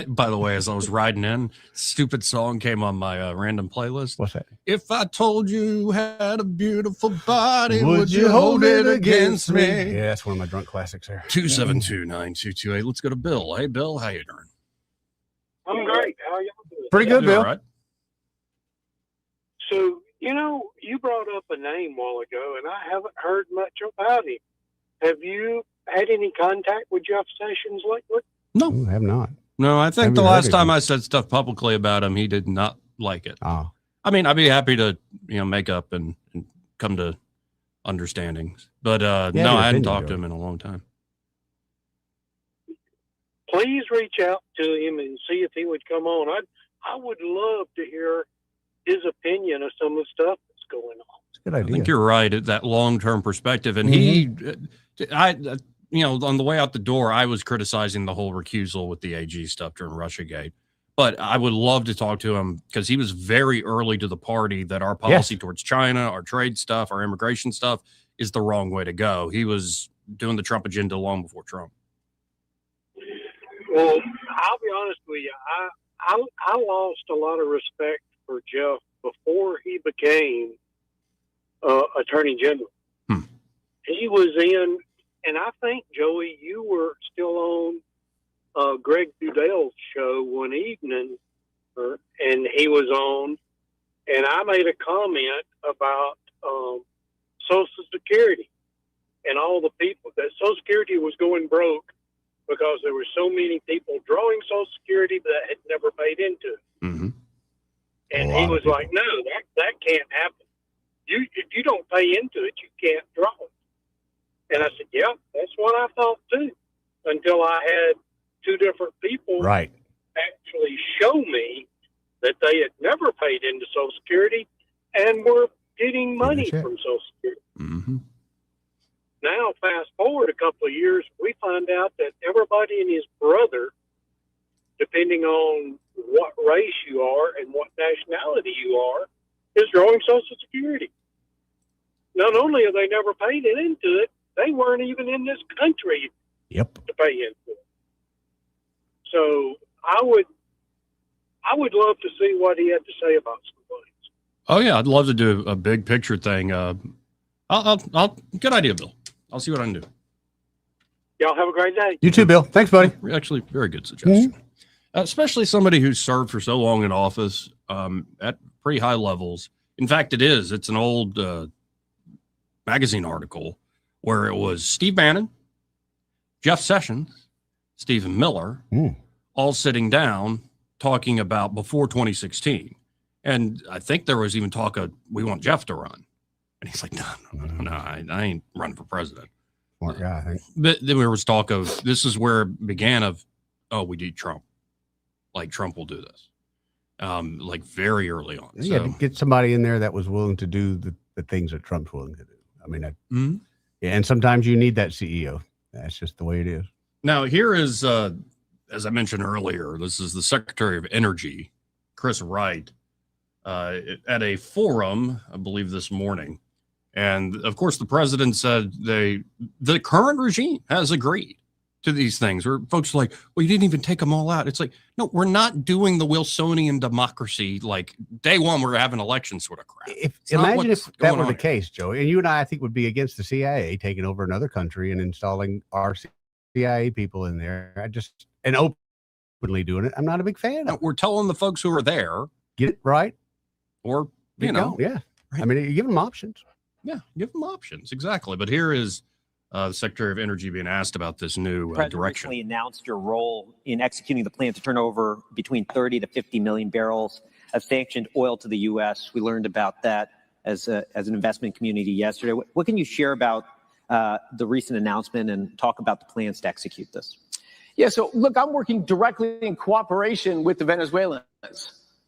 by the way, as I was riding in, stupid song came on my random playlist. What's that? If I told you had a beautiful body, would you hold it against me? Yeah, that's one of my drunk classics there. 272-9228. Let's go to Bill. Hey, Bill, how you doing? I'm great. How y'all doing? Pretty good, Bill. Right. So, you brought up a name a while ago, and I haven't heard much about him. Have you had any contact with Jeff Sessions lately? No, I have not. No, I think the last time I said stuff publicly about him, he did not like it. Oh. I mean, I'd be happy to, make up and come to understandings. But no, I hadn't talked to him in a long time. Please reach out to him and see if he would come on. I would love to hear his opinion of some of the stuff that's going on. Good idea. I think you're right at that long-term perspective. And on the way out the door, I was criticizing the whole recusal with the AG stuff during Russiagate. But I would love to talk to him because he was very early to the party that our policy towards China, our trade stuff, our immigration stuff is the wrong way to go. He was doing the Trump agenda long before Trump. Well, I'll be honest with you. I lost a lot of respect for Jeff before he became Attorney General. He was in, and I think, Joey, you were still on Greg Goodell's show one evening, and he was on, and I made a comment about Social Security and all the people that Social Security was going broke because there were so many people drawing Social Security that had never paid into it. Mm-hmm. And he was like, no, that can't happen. If you don't pay into it, you can't draw it. And I said, yeah, that's what I thought too, until I had two different people Right. actually show me that they had never paid into Social Security and were getting money from Social Security. Mm-hmm. Now, fast forward a couple of years, we find out that everybody and his brother, depending on what race you are and what nationality you are, is drawing Social Security. Not only have they never paid into it, they weren't even in this country to pay into it. So I would love to see what he had to say about some things. Oh yeah, I'd love to do a big picture thing. I'll good idea, Bill. I'll see what I can do. Y'all have a great day. You too, Bill. Thanks, buddy. Actually, very good suggestion. Especially somebody who's served for so long in office at pretty high levels. In fact, it's an old magazine article where it was Steve Bannon, Jeff Sessions, Stephen Miller, all sitting down talking about before 2016. And I think there was even talk of, we want Jeff to run. And he's like, no, I ain't running for president. Smart guy, I think. But then there was talk of, this is where it began of, oh, we need Trump. Like Trump will do this. Like very early on. You had to get somebody in there that was willing to do the things that Trump's willing to do. I mean, yeah, and sometimes you need that CEO. That's just the way it is. Now, here is, as I mentioned earlier, this is the Secretary of Energy, Chris Wright, at a forum, I believe this morning. And of course, the president said the current regime has agreed to these things, where folks are like, well, you didn't even take them all out. It's like, no, we're not doing the Wilsonian democracy, like day one, we're having elections sort of crap. Imagine if that were the case, Joey, and you and I think, would be against the CIA taking over another country and installing our CIA people in there. And openly doing it. I'm not a big fan of. We're telling the folks who are there, get it right. Or, you know. Yeah. Right. I mean, you give them options. Yeah, give them options. Exactly. But here is the Secretary of Energy being asked about this new direction. Recently announced your role in executing the plan to turn over between 30 to 50 million barrels of sanctioned oil to the U.S. We learned about that as an investment community yesterday. What can you share about the recent announcement and talk about the plans to execute this? Yeah, so look, I'm working directly in cooperation with the Venezuelans,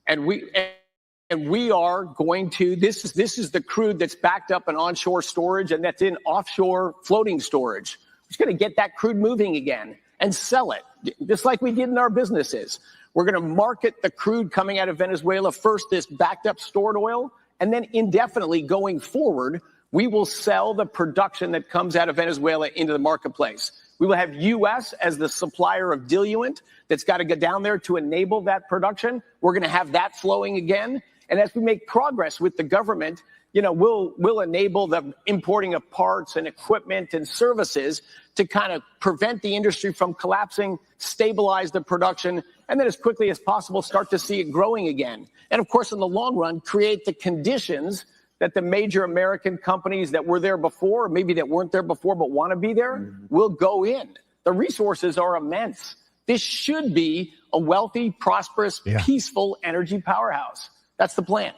and we are going to, this is the crude that's backed up in onshore storage and that's in offshore floating storage. We're just going to get that crude moving again and sell it, just like we did in our businesses. We're going to market the crude coming out of Venezuela first, this backed up stored oil, and then indefinitely going forward, we will sell the production that comes out of Venezuela into the marketplace. We will have U.S. as the supplier of diluent that's got to go down there to enable that production. We're going to have that flowing again. And as we make progress with the government, you know, we'll enable the importing of parts and equipment and services to kind of prevent the industry from collapsing, stabilize the production, and then as quickly as possible start to see it growing again. And of course, in the long run, create the conditions that the major American companies that were there before, or maybe that weren't there before but want to be there, will go in. The resources are immense. This should be a wealthy, prosperous, peaceful energy powerhouse. That's the plan.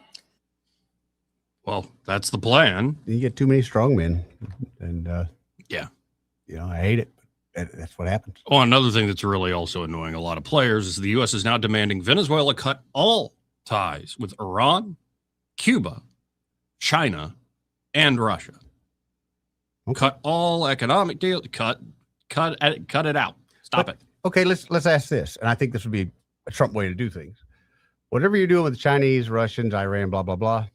Well, that's the plan. You get too many strongmen, and yeah, you know, I hate it. That's what happens. Oh, another thing that's really also annoying a lot of players is the U.S. is now demanding Venezuela cut all ties with Iran, Cuba, China, and Russia. Okay. Cut all economic deals. Cut it out. Stop it. Okay, let's ask this, and I think this would be a Trump way to do things. Whatever you're doing with the Chinese, Russians, Iran, blah, blah, blah,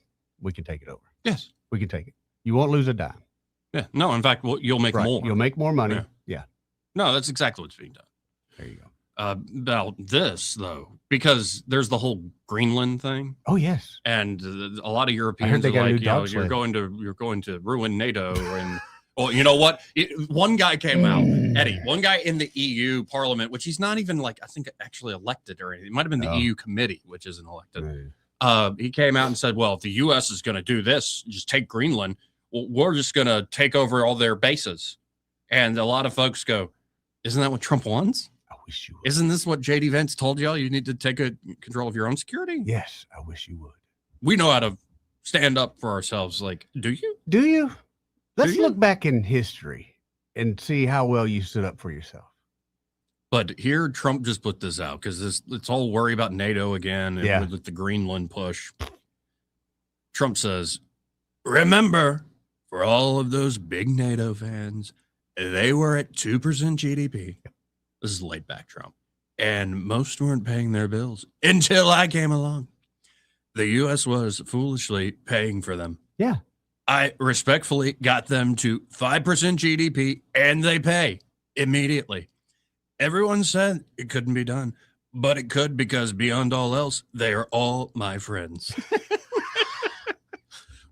we can take it over. Yes. We can take it. You won't lose a dime. Yeah. No, in fact, you'll make more. You'll make more money. Yeah. No, that's exactly what's being done. There you go. About this, though, because there's the whole Greenland thing. Oh, yes. And a lot of Europeans are like, you're going to ruin NATO. And, well, you know what? One guy came out, Eddie, one guy in the EU Parliament, which he's not even like, I think, actually elected or anything. It might have been the EU Committee, which isn't elected. He came out and said, well, if the U.S. is going to do this, just take Greenland, well, we're just going to take over all their bases. And a lot of folks go, isn't that what Trump wants? I wish you would. Isn't this what J.D. Vance told y'all? You need to take control of your own security? Yes, I wish you would. We know how to stand up for ourselves. Like, do you? Do you? Let's look back in history and see how well you stood up for yourself. But here, Trump just put this out because it's all worry about NATO again and with the Greenland push. Trump says, remember, for all of those big NATO fans, they were at 2% GDP. This is laid back Trump. And most weren't paying their bills until I came along. The U.S. was foolishly paying for them. Yeah. I respectfully got them to 5% GDP, and they pay immediately. Everyone said it couldn't be done, but it could because beyond all else, they are all my friends.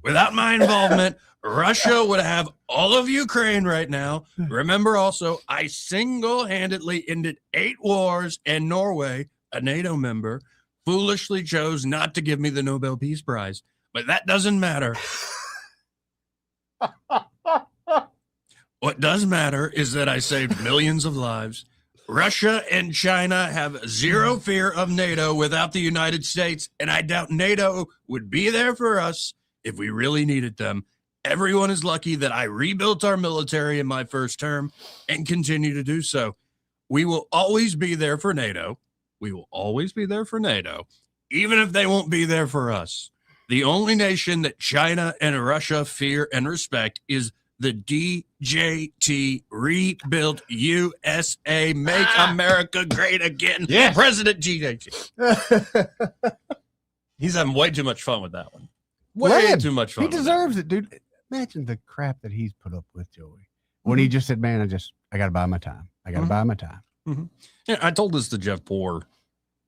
Without my involvement, Russia would have all of Ukraine right now. Remember also, I single-handedly ended 8 wars, and Norway, a NATO member, foolishly chose not to give me the Nobel Peace Prize. But that doesn't matter. What does matter is that I saved millions of lives. Russia and China have zero fear of NATO without the United States, and I doubt NATO would be there for us if we really needed them. Everyone is lucky that I rebuilt our military in my first term and continue to do so. We will always be there for NATO. We will always be there for NATO, even if they won't be there for us. The only nation that China and Russia fear and respect is the DJT, Rebuilt USA, Make America Great Again. Yes. President DJT. He's having way too much fun with that one. Way Let him. too much fun. He deserves it, dude. Imagine the crap that he's put up with, Joey. When he just said, man, I got to buy my time. I got to buy my time. Yeah, I told this to Jeff Poore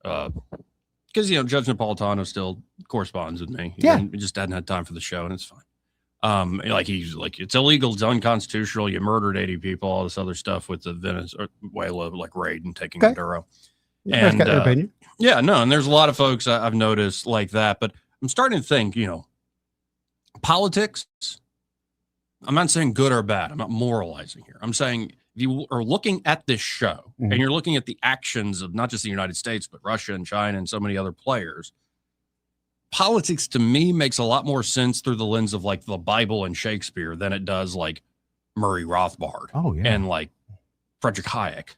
because, Judge Napolitano still corresponds with me. He just hadn't had time for the show, and it's fine. He's like, it's illegal, it's unconstitutional. You murdered 80 people, all this other stuff with the Venezuela raid and taking Maduro. And and there's a lot of folks I've noticed like that, but I'm starting to think, politics. I'm not saying good or bad. I'm not moralizing here. I'm saying if you are looking at this show and you're looking at the actions of not just the United States, but Russia and China and so many other players, politics to me makes a lot more sense through the lens of the Bible and Shakespeare than it does Murray Rothbard and Friedrich Hayek.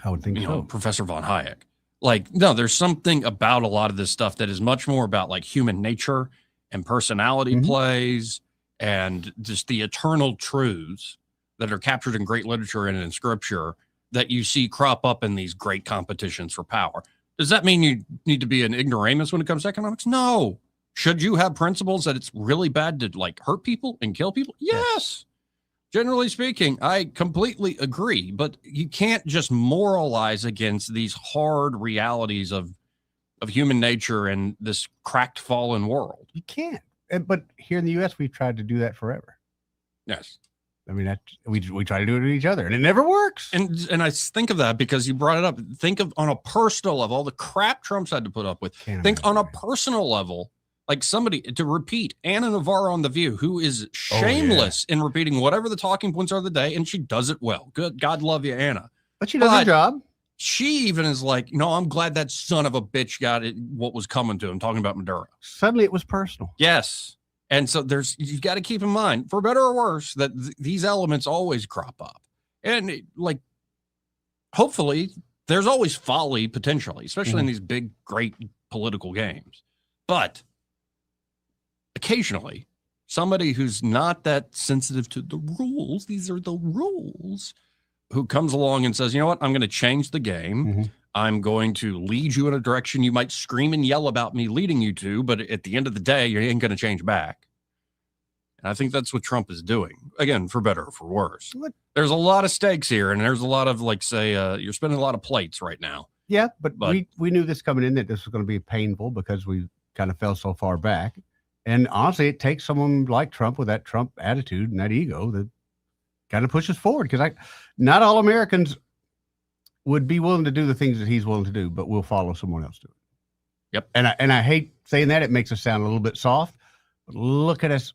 I would think so. Professor von Hayek. No, there's something about a lot of this stuff that is much more about human nature and personality plays and just the eternal truths that are captured in great literature and in scripture that you see crop up in these great competitions for power. Does that mean you need to be an ignoramus when it comes to economics? No. Should you have principles that it's really bad to hurt people and kill people? Yes. Generally speaking, I completely agree, but you can't just moralize against these hard realities of human nature and this cracked, fallen world. You can't. But here in the U.S., we've tried to do that forever. Yes. I mean, we try to do it to each other, and it never works. And I think of that because you brought it up. Think of on a personal level, all the crap Trump's had to put up with. Think on a personal level, somebody to repeat Anna Navarro on The View, who is shameless in repeating whatever the talking points are of the day, and she does it well. Good. God love you, Anna. But she does her job. She even is I'm glad that son of a bitch got it, what was coming to him, talking about Maduro. Suddenly it was personal. Yes. And so you've got to keep in mind, for better or worse, that these elements always crop up. And hopefully there's always folly potentially, especially in these big, great political games. But occasionally somebody who's not that sensitive to the rules, these are the rules, who comes along and says, you know what, I'm going to change the game. I'm going to lead you in a direction you might scream and yell about me leading you to, but at the end of the day, you ain't going to change back. And I think that's what Trump is doing. Again, for better or for worse. There's a lot of stakes here, and there's a lot of you're spinning a lot of plates right now. Yeah, but we knew this coming in that this was going to be painful because we kind of fell so far back. And honestly, it takes someone like Trump with that Trump attitude and that ego that kind of pushes forward, because not all Americans would be willing to do the things that he's willing to do, but we'll follow someone else do it. Yep. And I hate saying that. It makes us sound a little bit soft, but look at us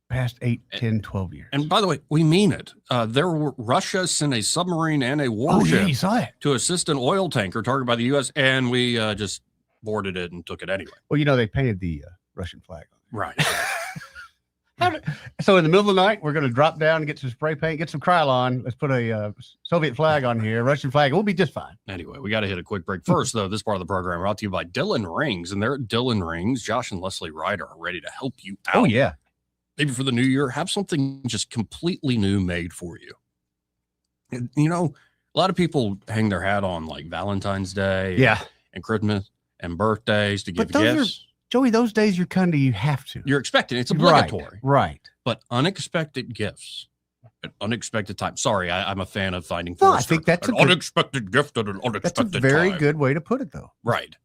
past 8, 10, 12 years. And by the way, we mean it. Russia sent a submarine and a warship to assist an oil tanker targeted by the U.S., and we just boarded it and took it anyway. Well, they painted the Russian flag on it. Right. So in the middle of the night, we're going to drop down and get some spray paint, get some Krylon. Let's put a Soviet flag on here, Russian flag. We'll be just fine. Anyway, we got to hit a quick break. First, though, this part of the program brought to you by Dylan Rings. And they're at Dylan Rings. Josh and Leslie Ryder are ready to help you out. Oh, yeah. Maybe for the new year, have something just completely new made for you. You know, a lot of people hang their hat on like Valentine's Day and Christmas and birthdays to give gifts. Joey, those days you have to. You're expecting. It's obligatory. Right. But unexpected gifts at unexpected time. Sorry, I'm a fan of finding I think that's an unexpected gift at an unexpected That's a very time. good way to put it, though. Right.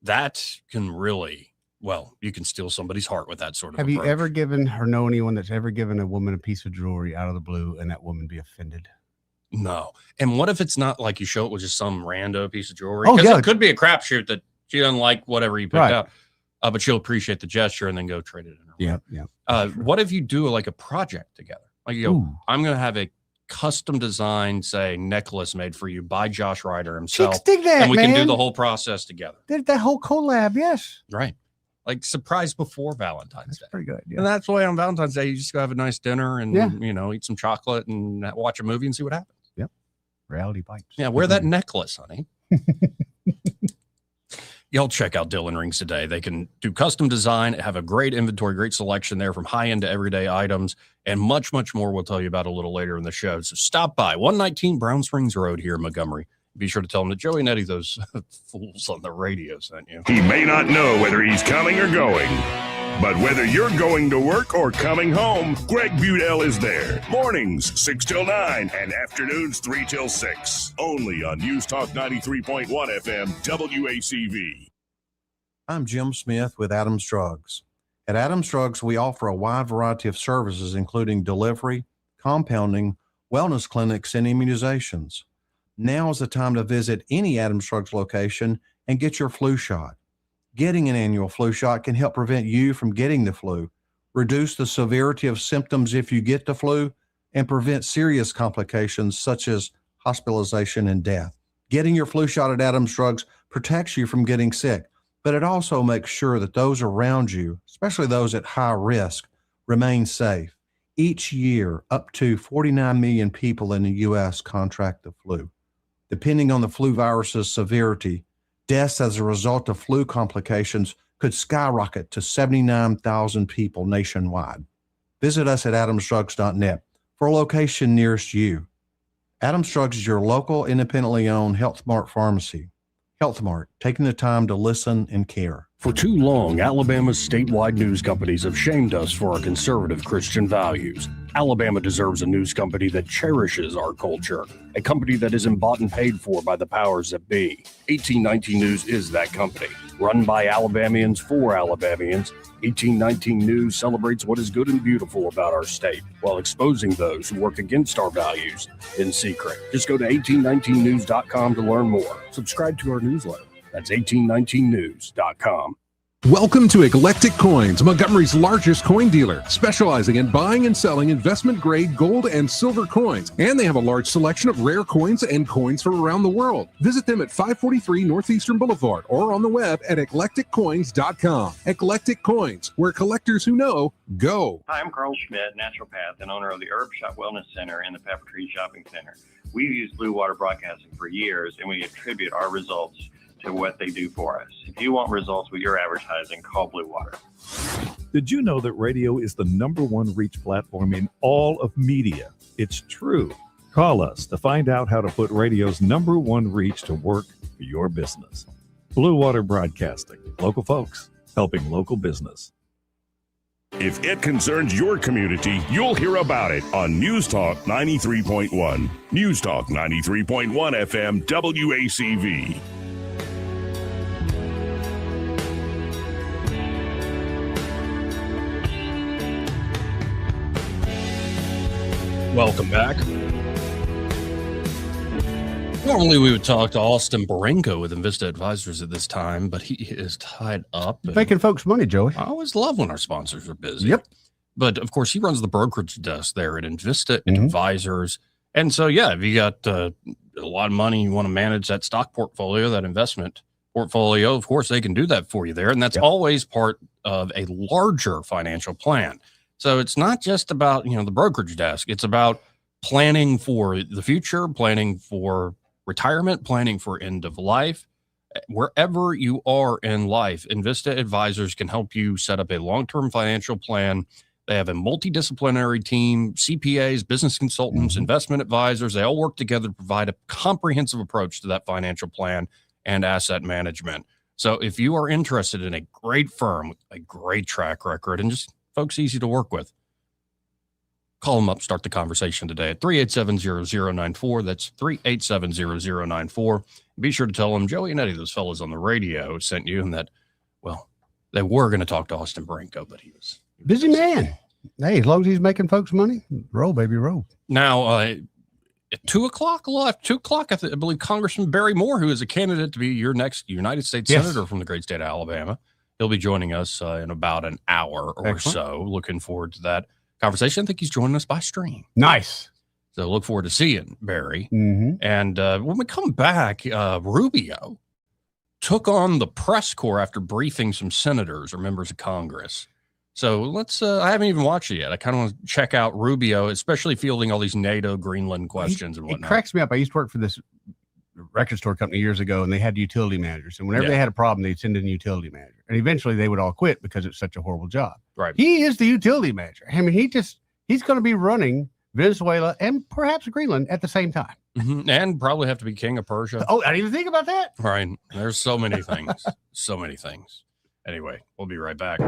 That can really, you can steal somebody's heart with that sort of Have approach. you ever given or know anyone that's ever given a woman a piece of jewelry out of the blue and that woman be offended? No. And what if it's not like you show it with just some rando piece of jewelry? Oh, yeah. It could be a crapshoot that she doesn't like whatever you picked out. But she'll appreciate the gesture and then go trade it in. Yeah. What if you do like a project together? Like you go, I'm going to have a custom design, say, necklace made for you by Josh Ryder himself. Chicks dig that, and we can do man. the whole process together. That whole collab, yes. Right. Like surprise before Valentine's Day. Pretty good. Yeah. And that's why on Valentine's Day, you just go have a nice dinner and, eat some chocolate and watch a movie and see what happens. Yep. Reality bites. Yeah. Wear that necklace, honey. Y'all check out Dylan Rings today. They can do custom design, have a great inventory, great selection there from high-end to everyday items, and much, much more we'll tell you about a little later in the show. So stop by 119 Brown Springs Road here in Montgomery. Be sure to tell them that Joey and Eddie, those fools on the radio, sent you. He may not know whether he's coming or going, but whether you're going to work or coming home, Greg Budell is there. Mornings 6 till 9 and afternoons 3 till 6. Only on News Talk 93.1 FM WACV. I'm Jim Smith with Adams Drugs. At Adams Drugs, we offer a wide variety of services, including delivery, compounding, wellness clinics, and immunizations. Now is the time to visit any Adams Drugs location and get your flu shot. Getting an annual flu shot can help prevent you from getting the flu, reduce the severity of symptoms if you get the flu, and prevent serious complications such as hospitalization and death. Getting your flu shot at Adams Drugs protects you from getting sick, but it also makes sure that those around you, especially those at high risk, remain safe. Each year, up to 49 million people in the U.S. contract the flu. Depending on the flu virus's severity, deaths as a result of flu complications could skyrocket to 79,000 people nationwide. Visit us at adamsdrugs.net for a location nearest you. Adams Drugs is your local, independently owned Health Mart pharmacy. Health Mart, taking the time to listen and care. For too long, Alabama's statewide news companies have shamed us for our conservative Christian values. Alabama deserves a news company that cherishes our culture, a company that isn't bought and paid for by the powers that be. 1819 News is that company. Run by Alabamians for Alabamians, 1819 News celebrates what is good and beautiful about our state, while exposing those who work against our values in secret. Just go to 1819news.com to learn more. Subscribe to our newsletter. That's 1819news.com. Welcome to Eclectic Coins, Montgomery's largest coin dealer, specializing in buying and selling investment-grade gold and silver coins. And they have a large selection of rare coins and coins from around the world. Visit them at 543 Northeastern Boulevard or on the web at eclecticcoins.com. Eclectic Coins, where collectors who know go. Hi, I'm Carl Schmidt, naturopath and owner of the Herb Shop Wellness Center and the Pepper Tree Shopping Center. We've used Blue Water Broadcasting for years, and we attribute our results to what they do for us. If you want results with your advertising, call Blue Water. Did you know that radio is the #1 reach platform in all of media? It's true. Call us to find out how to put radio's #1 reach to work for your business. Blue Water Broadcasting. Local folks helping local business. If it concerns your community, you'll hear about it on News Talk 93.1. News Talk 93.1 FM WACV. Welcome back. Normally we would talk to Austin Barenko with Invista Advisors at this time, but he is tied up. Making folks money, Joey. I always love when our sponsors are busy. Yep. But of course, he runs the brokerage desk there at Invista Advisors. And so, yeah, if you got a lot of money, you want to manage that stock portfolio, that investment portfolio, of course, they can do that for you there. And that's always part of a larger financial plan. So it's not just about, the brokerage desk. It's about planning for the future, planning for retirement, planning for end of life. Wherever you are in life, Invista Advisors can help you set up a long-term financial plan. They have a multidisciplinary team, CPAs, business consultants, investment advisors. They all work together to provide a comprehensive approach to that financial plan and asset management. So if you are interested in a great firm with a great track record and just folks easy to work with, call them up, start the conversation today at 387-0094. That's 387-0094. Be sure to tell them Joey and Eddie, those fellas on the radio, sent you, and that, well, they were going to talk to Austin Branco, but he was busy man. Hey, as long as he's making folks money, roll, baby, roll. Now, at 2 o'clock, I believe Congressman Barry Moore, who is a candidate to be your next United States Senator from the great state of Alabama, he'll be joining us in about an hour or so. Looking forward to that conversation. I think he's joining us by stream. Nice. So look forward to seeing Barry. Mm-hmm. And when we come back, Rubio took on the press corps after briefing some senators or members of Congress. So let's, I haven't even watched it yet. I kind of want to check out Rubio, especially fielding all these NATO Greenland questions and whatnot. It cracks me up. I used to work for this record store company years ago, and they had utility managers. And whenever they had a problem, they'd send in a utility manager. And eventually they would all quit because it's such a horrible job. Right. He is the utility manager. I mean, he's going to be running Venezuela and perhaps Greenland at the same time. Mm-hmm. And probably have to be king of Persia. Oh, I didn't even think about that. Right. There's so many things. So many things. Anyway, we'll be right back.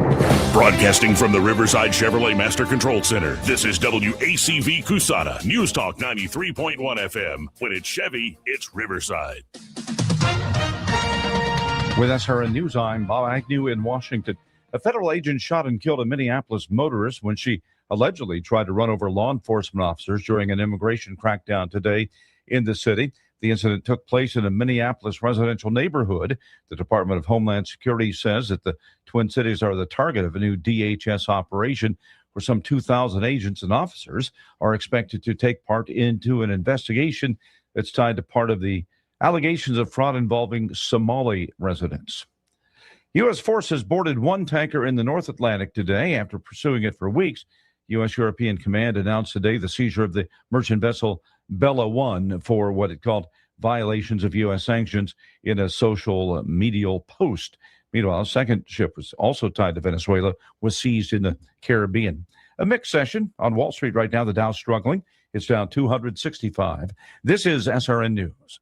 Broadcasting from the Riverside Chevrolet Master Control Center, this is WACV Cusana, News Talk 93.1 FM. When it's Chevy, it's Riverside. With SRN News, I'm Bob Agnew in Washington. A federal agent shot and killed a Minneapolis motorist when she allegedly tried to run over law enforcement officers during an immigration crackdown today in the city. The incident took place in a Minneapolis residential neighborhood. The Department of Homeland Security says that the Twin Cities are the target of a new DHS operation where some 2,000 agents and officers are expected to take part into an investigation that's tied to part of the allegations of fraud involving Somali residents. U.S. forces boarded one tanker in the North Atlantic today after pursuing it for weeks. U.S. European Command announced today the seizure of the merchant vessel Bella One for what it called violations of U.S. sanctions in a social medial post. Meanwhile, a second ship was also tied to Venezuela, was seized in the Caribbean. A mixed session on Wall Street right now. The Dow's struggling. It's down 265. This is SRN News.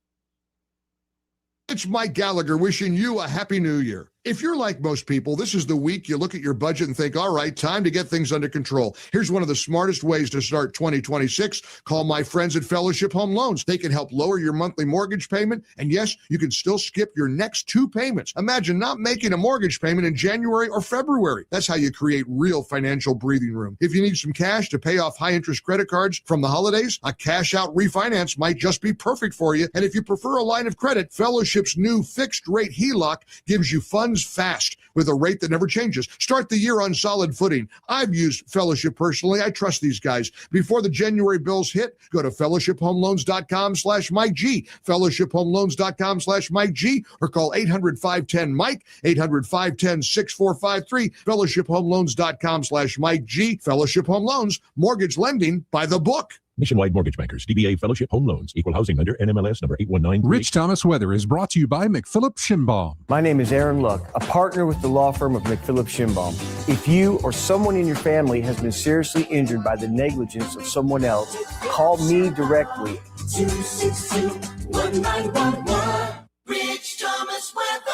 It's Mike Gallagher wishing you a happy new year. If you're like most people, this is the week you look at your budget and think, all right, time to get things under control. Here's one of the smartest ways to start 2026. Call my friends at Fellowship Home Loans. They can help lower your monthly mortgage payment. And yes, you can still skip your next 2 payments. Imagine not making a mortgage payment in January or February. That's how you create real financial breathing room. If you need some cash to pay off high interest credit cards from the holidays, a cash out refinance might just be perfect for you. And if you prefer a line of credit, Fellowship's new fixed rate HELOC gives you funds fast with a rate that never changes. Start the year on solid footing. I've used Fellowship personally. I trust these guys. Before the January bills hit, go to fellowshiphomeloans.com/Mike G, fellowshiphomeloans.com/Mike G, or call 800-510-MIKE, 800-510-6453, fellowshiphomeloans.com/Mike G. Fellowship Home Loans, mortgage lending by the book. Nationwide Mortgage Bankers, DBA Fellowship Home Loans, Equal Housing Lender, NMLS number 819. Rich Thomas Weather is brought to you by McPhillips Shinbaum. My name is Aaron Luck, a partner with the law firm of McPhillips Shinbaum. If you or someone in your family has been seriously injured by the negligence of someone else, call me directly. 262-1911. Rich Thomas Weather.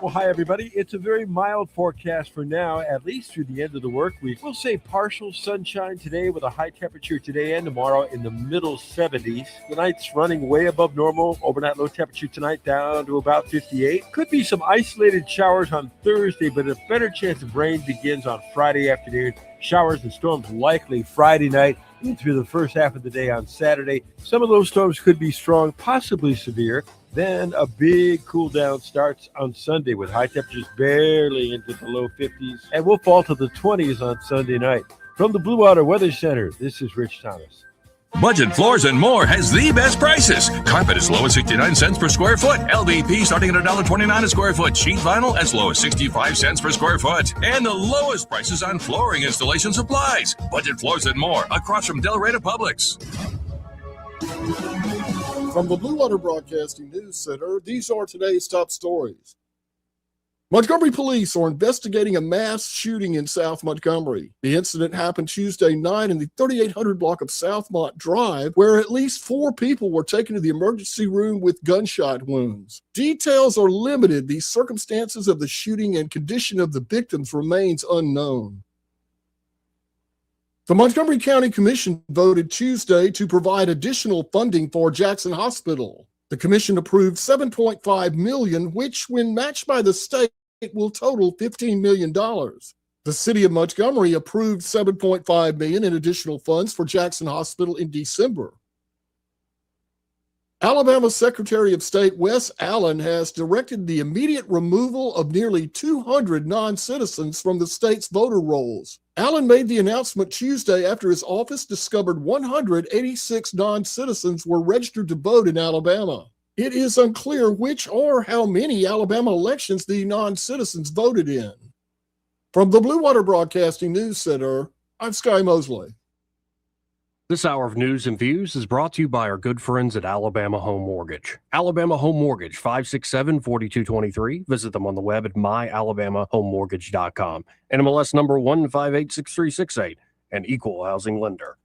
Well, hi, everybody. It's a very mild forecast for now, at least through the end of the work week. We'll say partial sunshine today with a high temperature today and tomorrow in the middle 70s. The night's running way above normal. Overnight low temperature tonight down to about 58. Could be some isolated showers on Thursday, but a better chance of rain begins on Friday afternoon. Showers and storms likely Friday night through the first half of the day on Saturday. Some of those storms could be strong, possibly severe. Then a big cool down starts on Sunday with high temperatures barely into the low 50s, and we'll fall to the 20s on Sunday night. From the Blue Water Weather Center, this is Rich Thomas. Budget Floors and More has the best prices. Carpet as low as 69 cents per square foot. LVP starting at $1.29 a square foot. Sheet vinyl as low as 65 cents per square foot. And the lowest prices on flooring installation supplies. Budget Floors and More across from Delray Publix. From the Blue Water Broadcasting News Center, these are today's top stories. Montgomery police are investigating a mass shooting in South Montgomery. The incident happened Tuesday night in the 3800 block of Southmont Drive, where at least 4 people were taken to the emergency room with gunshot wounds. Details are limited. The circumstances of the shooting and condition of the victims remains unknown. The Montgomery County Commission voted Tuesday to provide additional funding for Jackson Hospital. The commission approved $7.5 million, which, when matched by the state, will total $15 million. The city of Montgomery approved $7.5 million in additional funds for Jackson Hospital in December. Alabama Secretary of State Wes Allen has directed the immediate removal of nearly 200 non-citizens from the state's voter rolls. Allen made the announcement Tuesday after his office discovered 186 non-citizens were registered to vote in Alabama. It is unclear which or how many Alabama elections the non-citizens voted in. From the Blue Water Broadcasting News Center, I'm Sky Mosley. This hour of news and views is brought to you by our good friends at Alabama Home Mortgage. Alabama Home Mortgage, 567-4223. Visit them on the web at myalabamahomemortgage.com. NMLS number 1586368, an equal housing lender.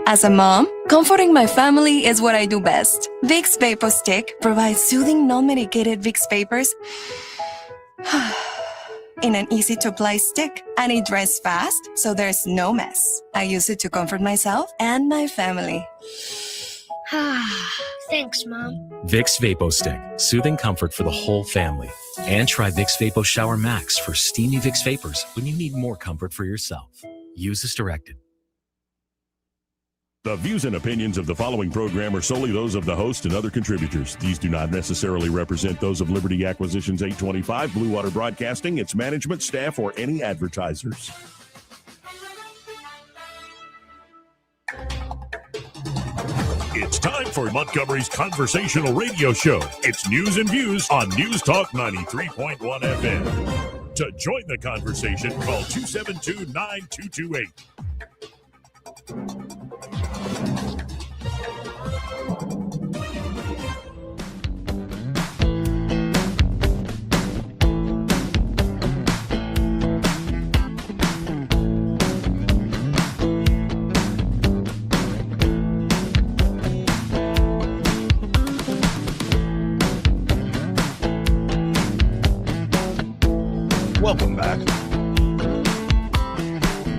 As a mom, comforting my family is what I do best. Vicks Vapor Stick provides soothing, non-medicated Vicks vapors in an easy-to-apply stick, and it dries fast, so there's no mess. I use it to comfort myself and my family. Thanks, Mom. Vicks Vapo Stick, soothing comfort for the whole family. And try Vicks Vapo Shower Max for steamy Vicks vapors when you need more comfort for yourself. Use as directed. The views and opinions of the following program are solely those of the host and other contributors. These do not necessarily represent those of Liberty Acquisitions 825, Blue Water Broadcasting, its management, staff, or any advertisers. It's time for Montgomery's conversational radio show. It's news and views on News Talk 93.1 FM. To join the conversation, call 272-9228. Welcome back.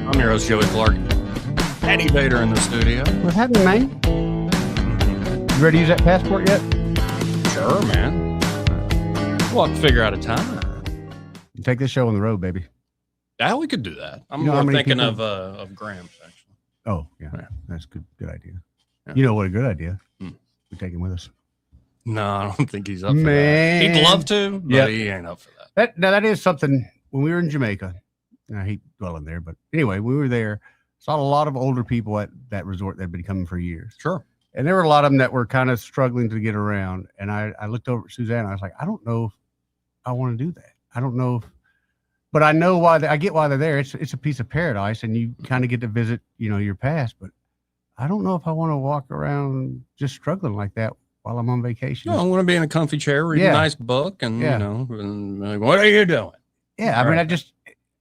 I'm your host, Joey Clark. Eddie Vader in the studio. What's happening, man? You ready to use that passport yet? Sure, man. We'll have to figure out a time. You take this show on the road, baby. Yeah, we could do that. I'm You know how more many thinking people- of Gramps, actually. Oh, yeah. That's good idea. You know what a good idea? We take him with us. No, I don't think he's up for Man. that. He'd love to, but Yep. he ain't up for that. That is something. When we were in Jamaica, I hate dwelling there, but anyway, we were there. Saw a lot of older people at that resort that had been coming for years. Sure. And there were a lot of them that were kind of struggling to get around. And I looked over at Suzanne. I was like, I don't know if I want to do that. I don't know but I know why. I get why they're there. It's a piece of paradise, and you kind of get to visit, your past. But I don't know if I want to walk around just struggling like that while I'm on vacation. No, I want to be in a comfy chair, read a nice book, and and like, what are you doing? Yeah, I mean,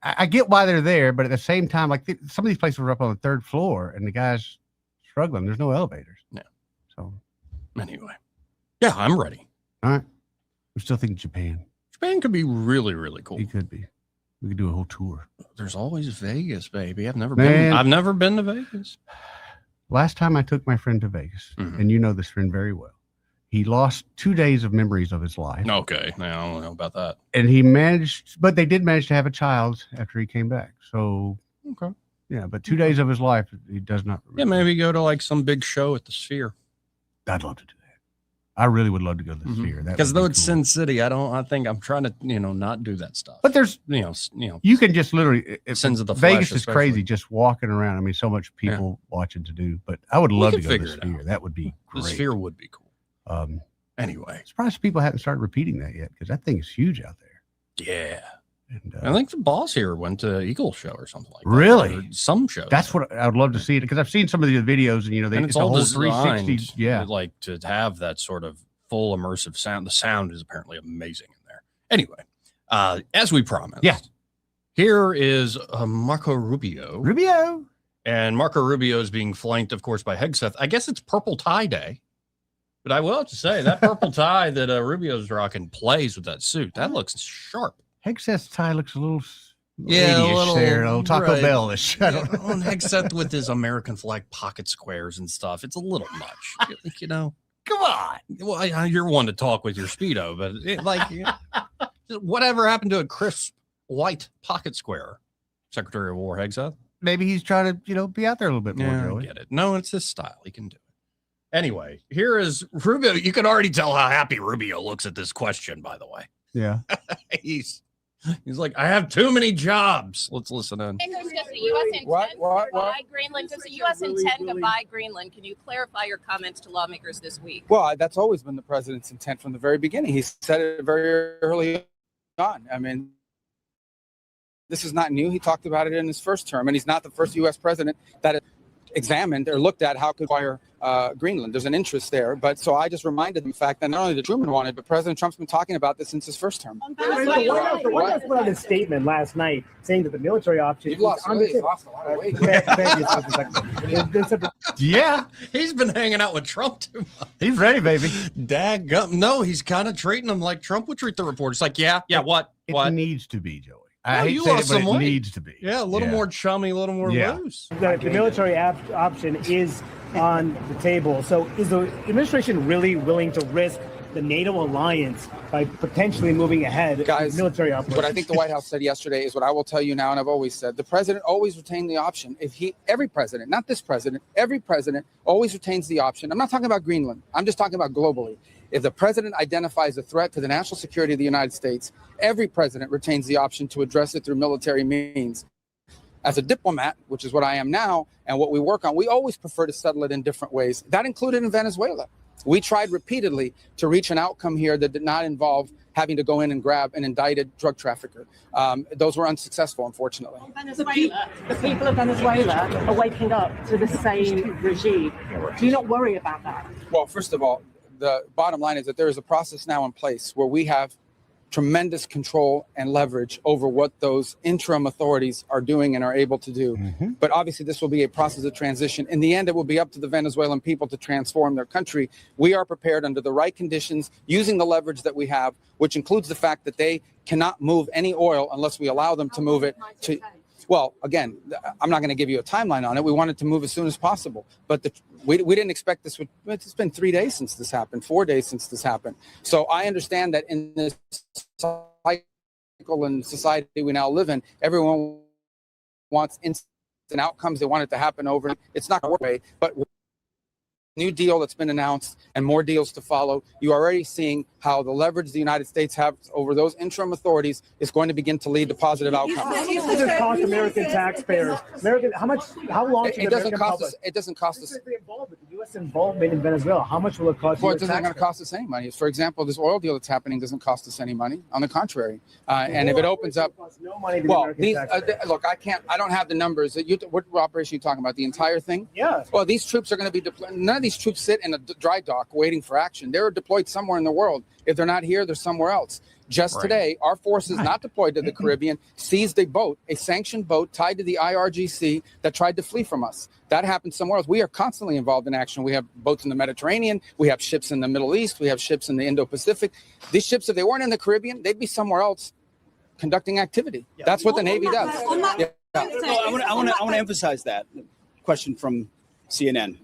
I get why they're there, but at the same time, like some of these places were up on the 3rd floor, and the guy's struggling. There's no elevators. Yeah. So anyway, yeah, I'm ready. All right. I'm still thinking Japan. Japan could be really, really cool. It could be. We could do a whole tour. There's always Vegas, baby. I've never Man. been to Vegas. Last time I took my friend to Vegas, and you know this friend very well. He lost 2 days of memories of his life. Okay, now I don't know about that. And but they did manage to have a child after he came back. So, okay. Yeah, but 2 days of his life, he does not remember. Yeah, maybe go to like some big show at the Sphere. I'd love to do I really would love to go to the Sphere. Because though it's Sin City, I think I'm trying to, not do that stuff. But there's, you can just literally, Sins of the Vegas Flesh, is crazy just walking around. I mean, so much people watching to do, but I would love to go to the Sphere. That would be great. The Sphere would be cool. Anyway. Surprised people haven't started repeating that yet, because that thing is huge out there. Yeah. And, I think the boss here went to Eagle Show or something like that. Really? Or some show. That's what I would love to see it, because I've seen some of the videos, and and it's a all whole designed, 360. Yeah. Like to have that sort of full immersive sound. The sound is apparently amazing in there. Anyway, as we promised. Yeah. Here is Marco Rubio. And Marco Rubio is being flanked, of course, by Hegseth. I guess it's Purple Tie Day. But I will have to say, that purple tie that Rubio's rocking plays with that suit. That looks sharp. Hegseth's tie looks a little, a little Taco right. Bell-ish. I don't know. On Hegseth with his American flag pocket squares and stuff. It's a little much, Come on. Well, you're one to talk with your Speedo, but whatever happened to a crisp white pocket square? Secretary of War Hegseth? Maybe he's trying to, be out there a little bit more, Joey. I get it. No, it's his style. He can do it. Anyway, here is Rubio. You can already tell how happy Rubio looks at this question, by the way. Yeah. He's like, I have too many jobs. Let's listen in. Does the U.S. intend to buy Greenland? Does the U.S. intend to buy Greenland? Can you clarify your comments to lawmakers this week? Well, that's always been the president's intent from the very beginning. He said it very early on. I mean, this is not new. He talked about it in his first term, and he's not the first U.S. president that examined or looked at how could acquire Greenland. There's an interest there. But so I just reminded them, in fact, that not only the Truman wanted, but President Trump's been talking about this since his first term. The White House put out a statement last night saying that the military option. You've lost a lot of weight. Yeah, he's been hanging out with Trump too much. He's ready, baby. Daggum. No, he's kind of treating him like Trump would treat the reporters. Like, what? It needs to be, Joey. I hate to say it, but it needs to be. Yeah, a little more chummy, a little more loose. The military option is on the table. So is the administration really willing to risk the NATO alliance by potentially moving ahead with military operations? What I think the White House said yesterday is what I will tell you now, and I've always said. The president always retained the option. Every president, not this president, every president always retains the option. I'm not talking about Greenland. I'm just talking about globally. If the president identifies a threat to the national security of the United States, every president retains the option to address it through military means. As a diplomat, which is what I am now, and what we work on, we always prefer to settle it in different ways. That included in Venezuela. We tried repeatedly to reach an outcome here that did not involve having to go in and grab an indicted drug trafficker. Those were unsuccessful, unfortunately. The people of Venezuela are waking up to the same regime. Do you not worry about that? Well, first of all, the bottom line is that there is a process now in place where we have tremendous control and leverage over what those interim authorities are doing and are able to do. But obviously, this will be a process of transition. In the end, it will be up to the Venezuelan people to transform their country. We are prepared under the right conditions, using the leverage that we have, which includes the fact that they cannot move any oil unless we allow them to move it to. Well, again, I'm not going to give you a timeline on it. We wanted to move as soon as possible, but we didn't expect this would. It's been 3 days since this happened, 4 days since this happened. So I understand that in this cycle and society we now live in, everyone wants instant outcomes. They want it to happen over. It's not going to work away, but new deal that's been announced and more deals to follow. You are already seeing how the leverage the United States have over those interim authorities is going to begin to lead to positive outcomes. How much does it cost American taxpayers? How long? It doesn't cost us. It doesn't cost us. The U.S. involvement in Venezuela. How much will it cost? Well, it isn't going to cost us any money. For example, this oil deal that's happening doesn't cost us any money. On the contrary, and if it opens up, no money to well, the look, I don't have the numbers. What operation are you talking about? The entire thing? Yeah. Well, these troops are going to be deployed. None of these troops sit in a dry dock waiting for action. They're deployed somewhere in the world. If they're not here, they're somewhere else. Just today, our forces not deployed to the Caribbean seized a boat, a sanctioned boat tied to the IRGC that tried to flee from us. That happened somewhere else. We are constantly involved in action. We have boats in the Mediterranean. We have ships in the Middle East. We have ships in the Indo-Pacific. These ships, if they weren't in the Caribbean, they'd be somewhere else conducting activity. Yeah. That's what the Navy does. I want to emphasize that question from CNN.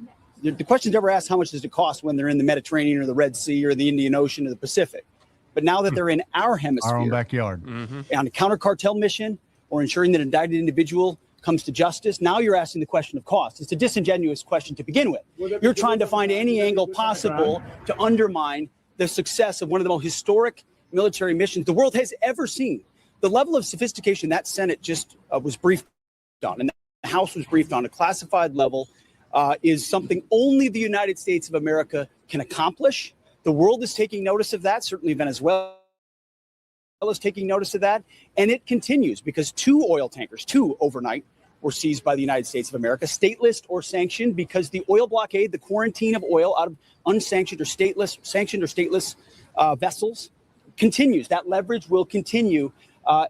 The question's never asked how much does it cost when they're in the Mediterranean or the Red Sea or the Indian Ocean or the Pacific. But now that they're in our hemisphere, our own backyard, on a counter cartel mission or ensuring that an indicted individual comes to justice. Now you're asking the question of cost. It's a disingenuous question to begin with. You're trying to find any angle possible to undermine the success of one of the most historic military missions the world has ever seen. The level of sophistication that Senate just was briefed on, and the House was briefed on, a classified level, is something only the United States of America can accomplish. The world is taking notice of that. Certainly Venezuela is taking notice of that. And it continues because 2 oil tankers, 2 overnight, were seized by the United States of America, stateless or sanctioned, because the oil blockade, the quarantine of oil out of unsanctioned or sanctioned or stateless vessels continues. That leverage will continue,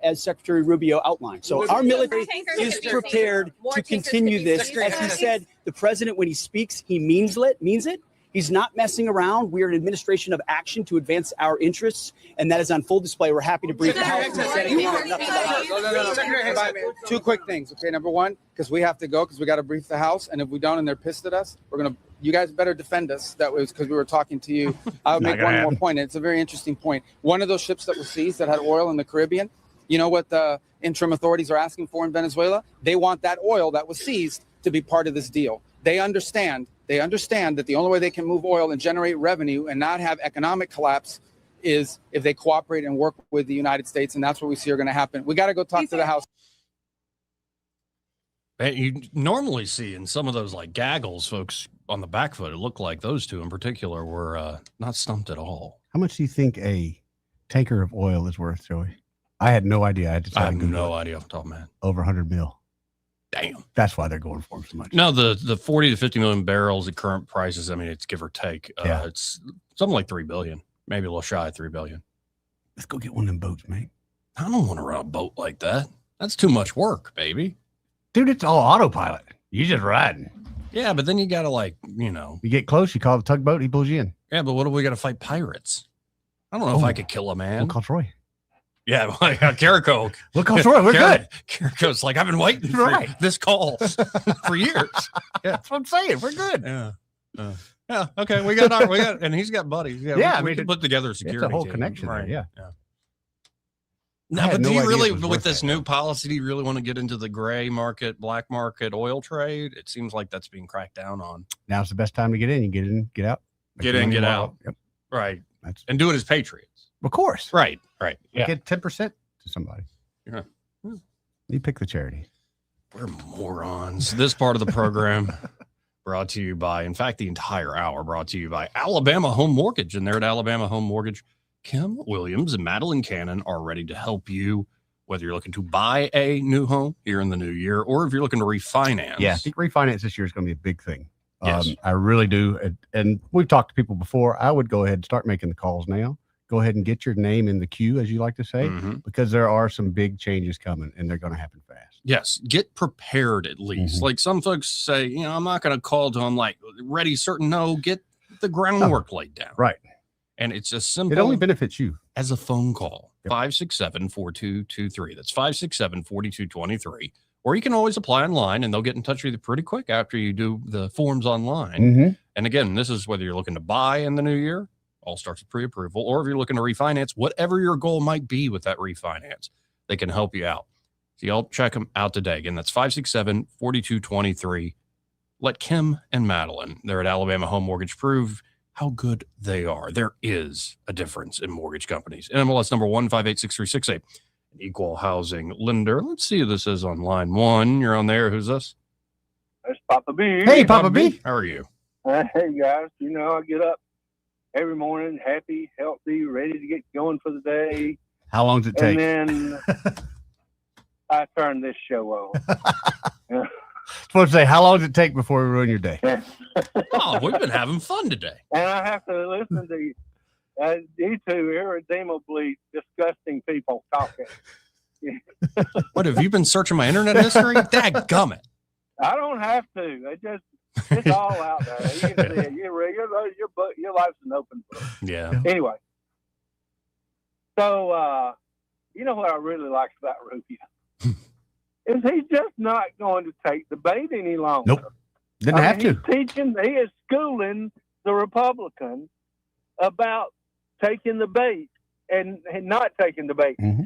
as Secretary Rubio outlined. So our military is prepared to continue this. As he said, the president, when he speaks, he means it. He's not messing around. We are an administration of action to advance our interests, and that is on full display. We're happy to brief the House and the Senate. No. 2 quick things. Okay, number one, because we have to go, because we got to brief the House, and if we don't and they're pissed at us, you guys better defend us. That was because we were talking to you. I'll make one more point. It's a very interesting point. One of those ships that was seized that had oil in the Caribbean, you know what the interim authorities are asking for in Venezuela? They want that oil that was seized to be part of this deal. They understand that the only way they can move oil and generate revenue and not have economic collapse is if they cooperate and work with the United States, and that's what we see are going to happen. We got to go talk to the House. You normally see in some of those like gaggles, folks on the back foot, it looked like those 2 in particular were not stumped at all. How much do you think a tanker of oil is worth, Joey? I had no idea. I have no idea off the top of my head. Over 100 mil. Damn. That's why they're going for them so much. No, the 40 to 50 million barrels at current prices, I mean, it's give or take. It's something like $3 billion, maybe a little shy of $3 billion. Let's go get one of them boats, mate. I don't want to run a boat like that. That's too much work, baby. Dude, it's all autopilot. You just riding. Yeah, but then you got to You get close, you call the tugboat, he pulls you in. Yeah, but what if we got to fight pirates? I don't know if I could kill a man. We'll call Troy. Yeah, like Carrico. We'll call Troy. We're good. Carrico's like, I've been waiting for this call for years. Yeah, that's what I'm saying. We're good. Yeah. Okay. We got, and he's got buddies. Yeah. We can put together a security. It's a whole team. connection. Right. Yeah. No, but do you really, with this new policy, do you really want to get into the gray market, black market oil trade? It seems like that's being cracked down on. Now's the best time to get in. You get in, get out. Get in, get out. Yep. Right. And do it as patriots. Of course. Right. Yeah. Get 10% to somebody. Yeah. You pick the charity. We're morons. This part of the program brought to you by, in fact, the entire hour brought to you by Alabama Home Mortgage. And there at Alabama Home Mortgage, Kim Williams and Madeline Cannon are ready to help you, whether you're looking to buy a new home here in the new year or if you're looking to refinance. Yeah, I think refinance this year is going to be a big thing. Yes. I really do. And we've talked to people before. I would go ahead and start making the calls now. Go ahead and get your name in the queue, as you like to say, because there are some big changes coming and they're going to happen fast. Yes. Get prepared at least. Like some folks say, I'm not going to call to them like ready, certain. No, get the groundwork laid down. Right. And it's as simple. It only benefits you. As a phone call. 567-4223. That's 567-4223. Or you can always apply online and they'll get in touch with you pretty quick after you do the forms online. And again, this is whether you're looking to buy in the new year, all starts with pre-approval, or if you're looking to refinance, whatever your goal might be with that refinance, they can help you out. So y'all check them out today. Again, that's 567-4223. Let Kim and Madeline, they're at Alabama Home Mortgage, prove how good they are. There is a difference in mortgage companies. NMLS number 1586368, an equal housing lender. Let's see who this is on line 1. You're on there. Who's this? That's Papa B. Hey, Papa B. How are you? Hey, guys. I get up every morning happy, healthy, ready to get going for the day. How long does it take? And then I turn this show on. Supposed to say, how long does it take before we ruin your day? Oh, we've been having fun today. And I have to listen to you two irredeemably disgusting people talking. What, have you been searching my internet history? Dadgummit. I don't have to. It's all out there. You can see it. Your life's an open book. Yeah. Anyway, so you know what I really like about Rubio is he's just not going to take the bait any longer. Nope. Didn't have to. He is schooling the Republicans about taking the bait and not taking the bait. Mm-hmm.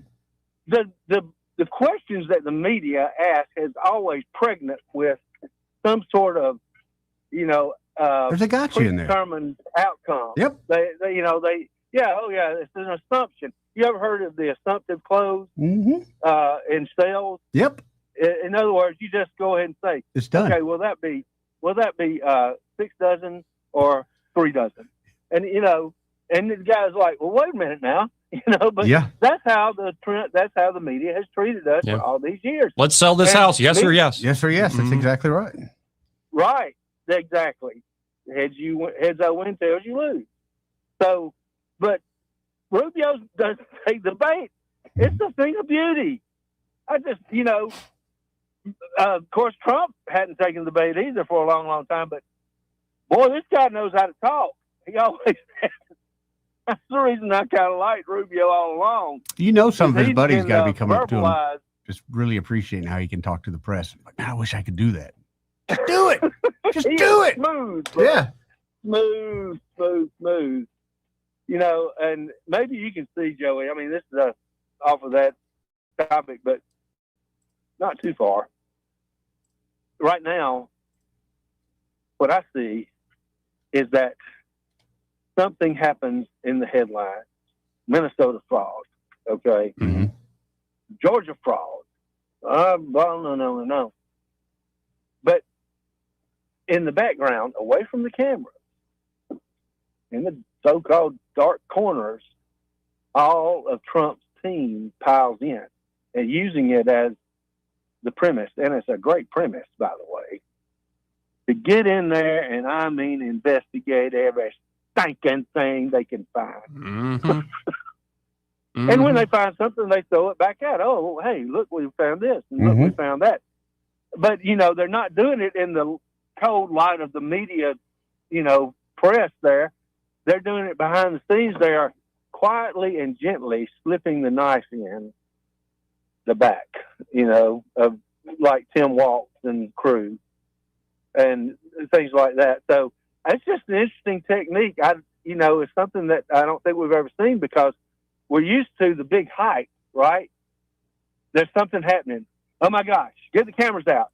The the questions that the media asks is always pregnant with some sort of, there's a gotcha in there. Predetermined outcome. Yep. It's an assumption. You ever heard of the assumptive clause in sales? Yep. In other words, you just go ahead and say, it's done. Okay, will that be 6 dozen or 3 dozen? And and the guy's like, well, wait a minute now, but that's how the media has treated us for all these years. Let's sell this house, yes or yes. Yes or yes. That's exactly right. Right, exactly. Heads I win, tails you lose. So, but Rubio doesn't take the bait. It's a thing of beauty. I just, of course, Trump hadn't taken the bait either for a long, long time. But boy, this guy knows how to talk. He always has. That's the reason I kind of liked Rubio all along. Some of his buddies got to be coming up to him, just really appreciating how he can talk to the press. Like, man, I wish I could do that. Just do it. Just do it. Smooth. Bro. Yeah. Smooth. And maybe you can see, Joey. I mean, this is off of that topic, but not too far. Right now, what I see is that something happens in the headlines. Minnesota fraud, okay? Mm-hmm. Georgia fraud. No. But in the background, away from the camera, in the so-called dark corners, all of Trump's team piles in and using it as the premise. And it's a great premise, by the way, to get in there and, investigate every stinking thing they can find. Mm-hmm. And when they find something, they throw it back out. Oh, hey, look, we found this, and look, we found that. But, they're not doing it in the cold light of the media, press there. They're doing it behind the scenes. They are quietly and gently slipping the knife in the back, of like Tim Waltz and crew and things like that. So it's just an interesting technique. It's something that I don't think we've ever seen because we're used to the big hype, right? There's something happening. Oh my gosh, get the cameras out.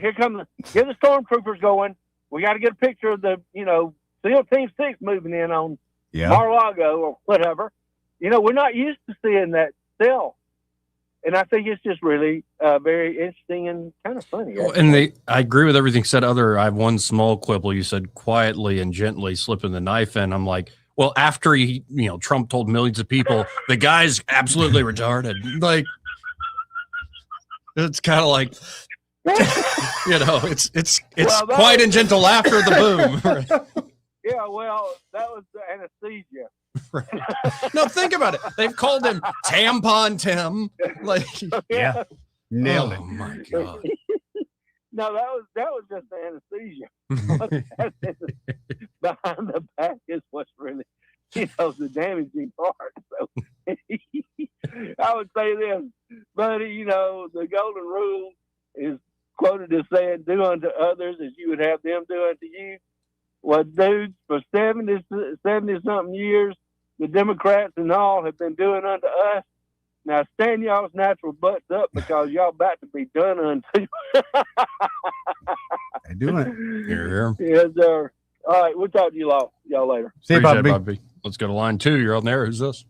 Here come get the stormtroopers going. We got to get a picture of the, SEAL Team 6 moving in on Mar-a-Lago or whatever. We're not used to seeing that still. And I think it's just really very interesting and kind of funny. Well, and I agree with everything said. I have one small quibble. You said quietly and gently slipping the knife in. I'm like, well, after Trump told millions of people the guy's absolutely retarded. Like, it's kind of like, it's quiet and gentle after the boom. Yeah, well, that was the anesthesia. No, think about it. They've called him Tampon Tim. Like, nailed it. Oh my god. No, that was just the anesthesia. Behind the back is what's really, the damaging part. So I would say this, buddy. The golden rule is quoted as saying, "Do unto others as you would have them do unto you." Well, dudes, for 70 something years, the Democrats and all have been doing unto us. Now stand y'all's natural butts up because y'all about to be done unto. They're doing it. Here. Yes, sir. All right, we'll talk to y'all later. See you, Bobby. Let's go to line 2. You're on there. Who's this?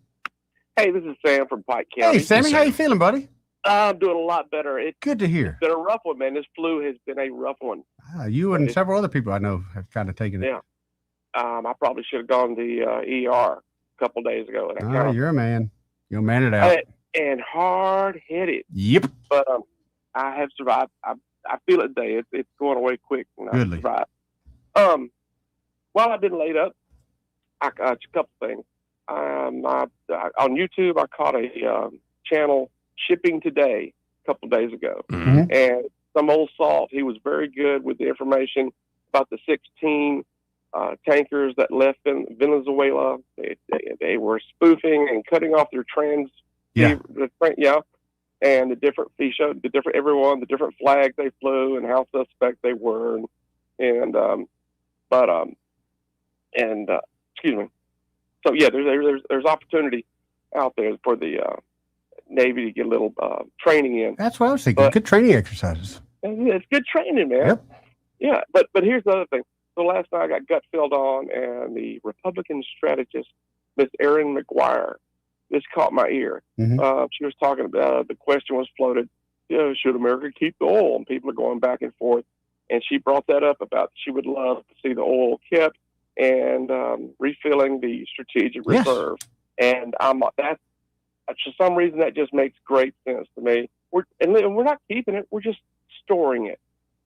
Hey, this is Sam from Pike County. Hey, Sammy, how you feeling, buddy? I'm doing a lot better. Good to hear. It's been a rough one, man. This flu has been a rough one. You and several other people I know have kind of taken it. Yeah. I probably should have gone to the ER a couple days ago. And you're a man. You'll man it out. And hard-headed. Yep. But I have survived. I feel it today. It's going away quick. And I survived. While I've been laid up, a couple things. On YouTube, I caught a channel, Shipping Today, a couple days ago. Mm-hmm. And some old salt, he was very good with the information about the 16 tankers that left in Venezuela. They were spoofing and cutting off their and the different, he showed the different flags they flew and how suspect they were. Excuse me. So yeah, there's opportunity out there for the Navy to get a little training in. That's what I was thinking. Good training exercises. It's good training, man. Yep. Yeah, but here's the other thing. So last night I got gut filled on, and the Republican strategist, Miss Erin McGuire, this caught my ear. She was talking about, the question was floated, should America keep the oil? And people are going back and forth. And she brought that up about she would love to see the oil kept and refilling the strategic reserve. And that's for some reason that just makes great sense to me. We're not keeping it; we're just storing it.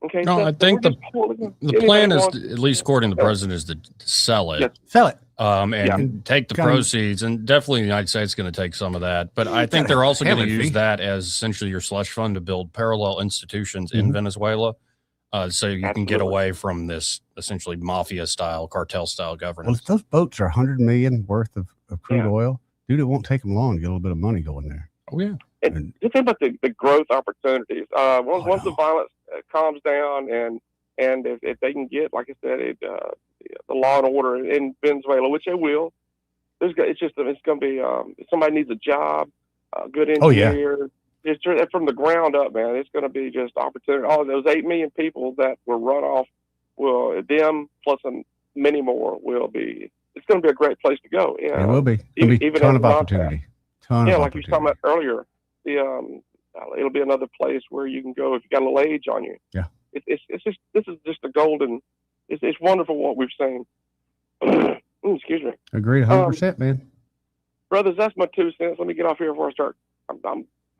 Okay. No, so I think the plan is, at least according to the president, is to sell it. Sell it. And take the proceeds, and definitely the United States is going to take some of that. But I think they're also going to use that as essentially your slush fund to build parallel institutions in Venezuela, so you can get away from this essentially mafia-style, cartel-style governance. Well, if those boats are $100 million worth of crude oil, dude, it won't take them long to get a little bit of money going there. Oh, yeah. And just think about the growth opportunities. Once the violence calms down, and if they can get, like I said, the law and order in Venezuela, which they will, it's going to be if somebody needs a job, good engineer. It's from the ground up, man. It's going to be just opportunity. All of those 8 million people that were run off, them plus many more will be. It's going to be a great place to go. Yeah, it will be. It'll be a ton of opportunity. Like you were talking about earlier. It'll be another place where you can go if you got a little age on you. Yeah. This is just a golden. It's wonderful what we've seen. Excuse me. Agreed, 100%, man. Brothers, that's my 2 cents. Let me get off here before I start. I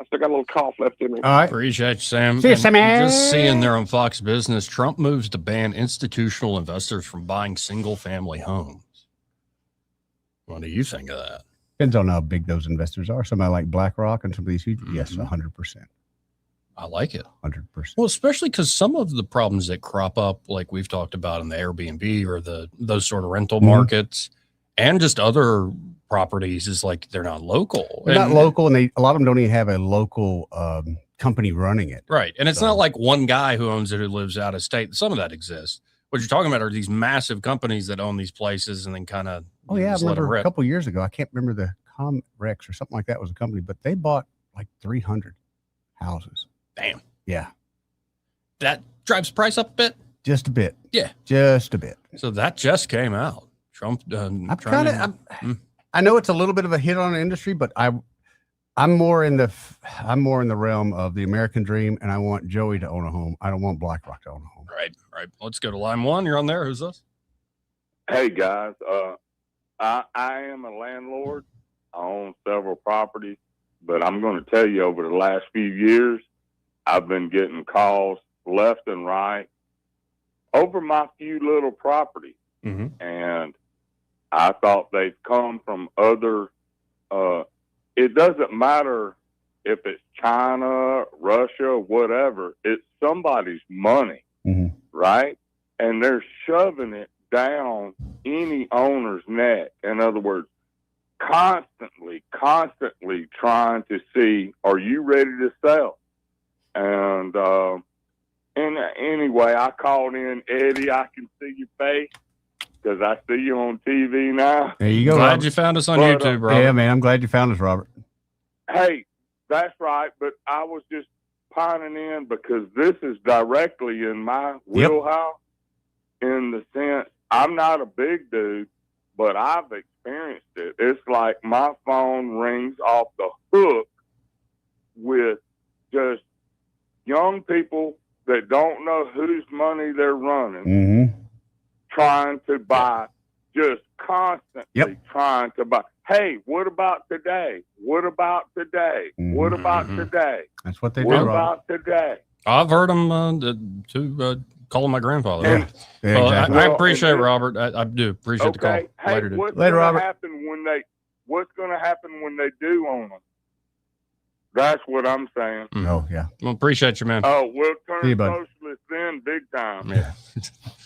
still got a little cough left in me. All right. Appreciate you, Sam. See you, Sam. Just seeing there on Fox Business, Trump moves to ban institutional investors from buying single-family homes. What do you think of that? Depends on how big those investors are. Somebody like BlackRock and some of these huge, yes, 100%. I like it. 100%. Well, especially because some of the problems that crop up, like we've talked about in the Airbnb or those sort of rental markets, and just other properties, is like they're not local. They're not local, and a lot of them don't even have a local company running it. Right, and it's not like one guy who owns it who lives out of state. Some of that exists. What you're talking about are these massive companies that own these places and then kind of I remember a couple years ago. I can't remember the Comrex or something like that was a company, but they bought like 300 houses. Damn. Yeah. That drives the price up a bit? Just a bit. Yeah. Just a bit. So that just came out. Trump I know it's a little bit of a hit on the industry, but I'm more in the realm of the American dream, and I want Joey to own a home. I don't want BlackRock to own a home. Right. Let's go to line 1. You're on there. Who's this? Hey guys, I am a landlord. I own several properties, but I'm going to tell you, over the last few years, I've been getting calls left and right over my few little properties. And I thought they'd come from other, it doesn't matter if it's China, Russia, whatever, it's somebody's money, right? And they're shoving it down any owner's neck. In other words, constantly trying to see, are you ready to sell? And anyway, I called in Eddie. I can see your face because I see you on TV now. There you go. Glad Robert. you found us on YouTube, Robert. Yeah, man. I'm glad you found us, Robert. Hey, that's right. But I was just pining in because this is directly in my wheelhouse, in the sense I'm not a big dude, but I've experienced it. It's like my phone rings off the hook with just young people that don't know whose money they're running, trying to buy, just constantly trying to buy. Hey, what about today? What about today? What about today? That's what they do. What about today? I've heard them calling my grandfather. Yeah, well, exactly. I appreciate it, Robert. I do appreciate the call. Hey, Later, dude. what's Later, gonna Robert. happen what's going to happen when they do own them? That's what I'm saying. Oh, yeah. Well, appreciate you, man. Oh, we'll See you, turn bud. socialist then big time. Yeah.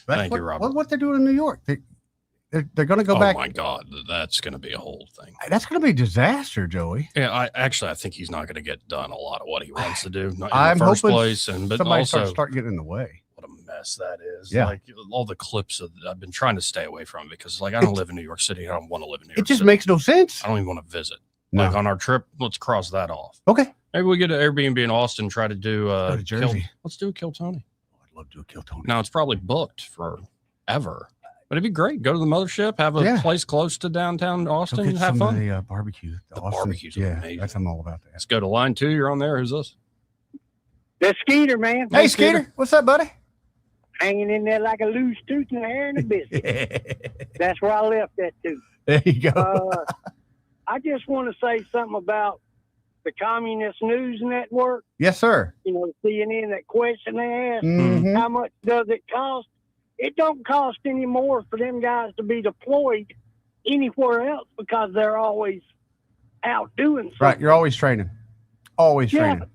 Thank you, Robert. What they're doing in New York? They're going to go back. Oh my God, that's going to be a whole thing. That's going to be a disaster, Joey. Yeah, I think he's not going to get done a lot of what he wants to do in I'm the first hoping place, but somebody also start getting in the way. what a mess that is. Yeah. Like all the clips of I've been trying to stay away from because like I don't live in New York City. I don't want to live in New York. It just City. makes no sense. I don't even want to visit. Like on our trip, let's cross that off. Okay. Maybe we get an Airbnb in Austin, try to do Go to Jersey. let's do a Kill Tony. I'd love to do a Kill Tony. Now it's probably booked forever. But it'd be great. Go to the mothership, have a place close to downtown Austin, and have fun. The barbecue. The barbecues are amazing. I'm all about that. Let's go to line 2. You're on there. Who's this? That's Skeeter, man. Hey, Skeeter. What's up, buddy? Hanging in there like a loose tooth in the hair and a biscuit. That's where I left that too. There you go. I just want to say something about the Communist News Network. Yes, sir. You know, CNN, that question they asked, Mhm. how much does it cost? It don't cost any more for them guys to be deployed anywhere else because they're always out doing something. Right. You're always training. Always Yeah. training.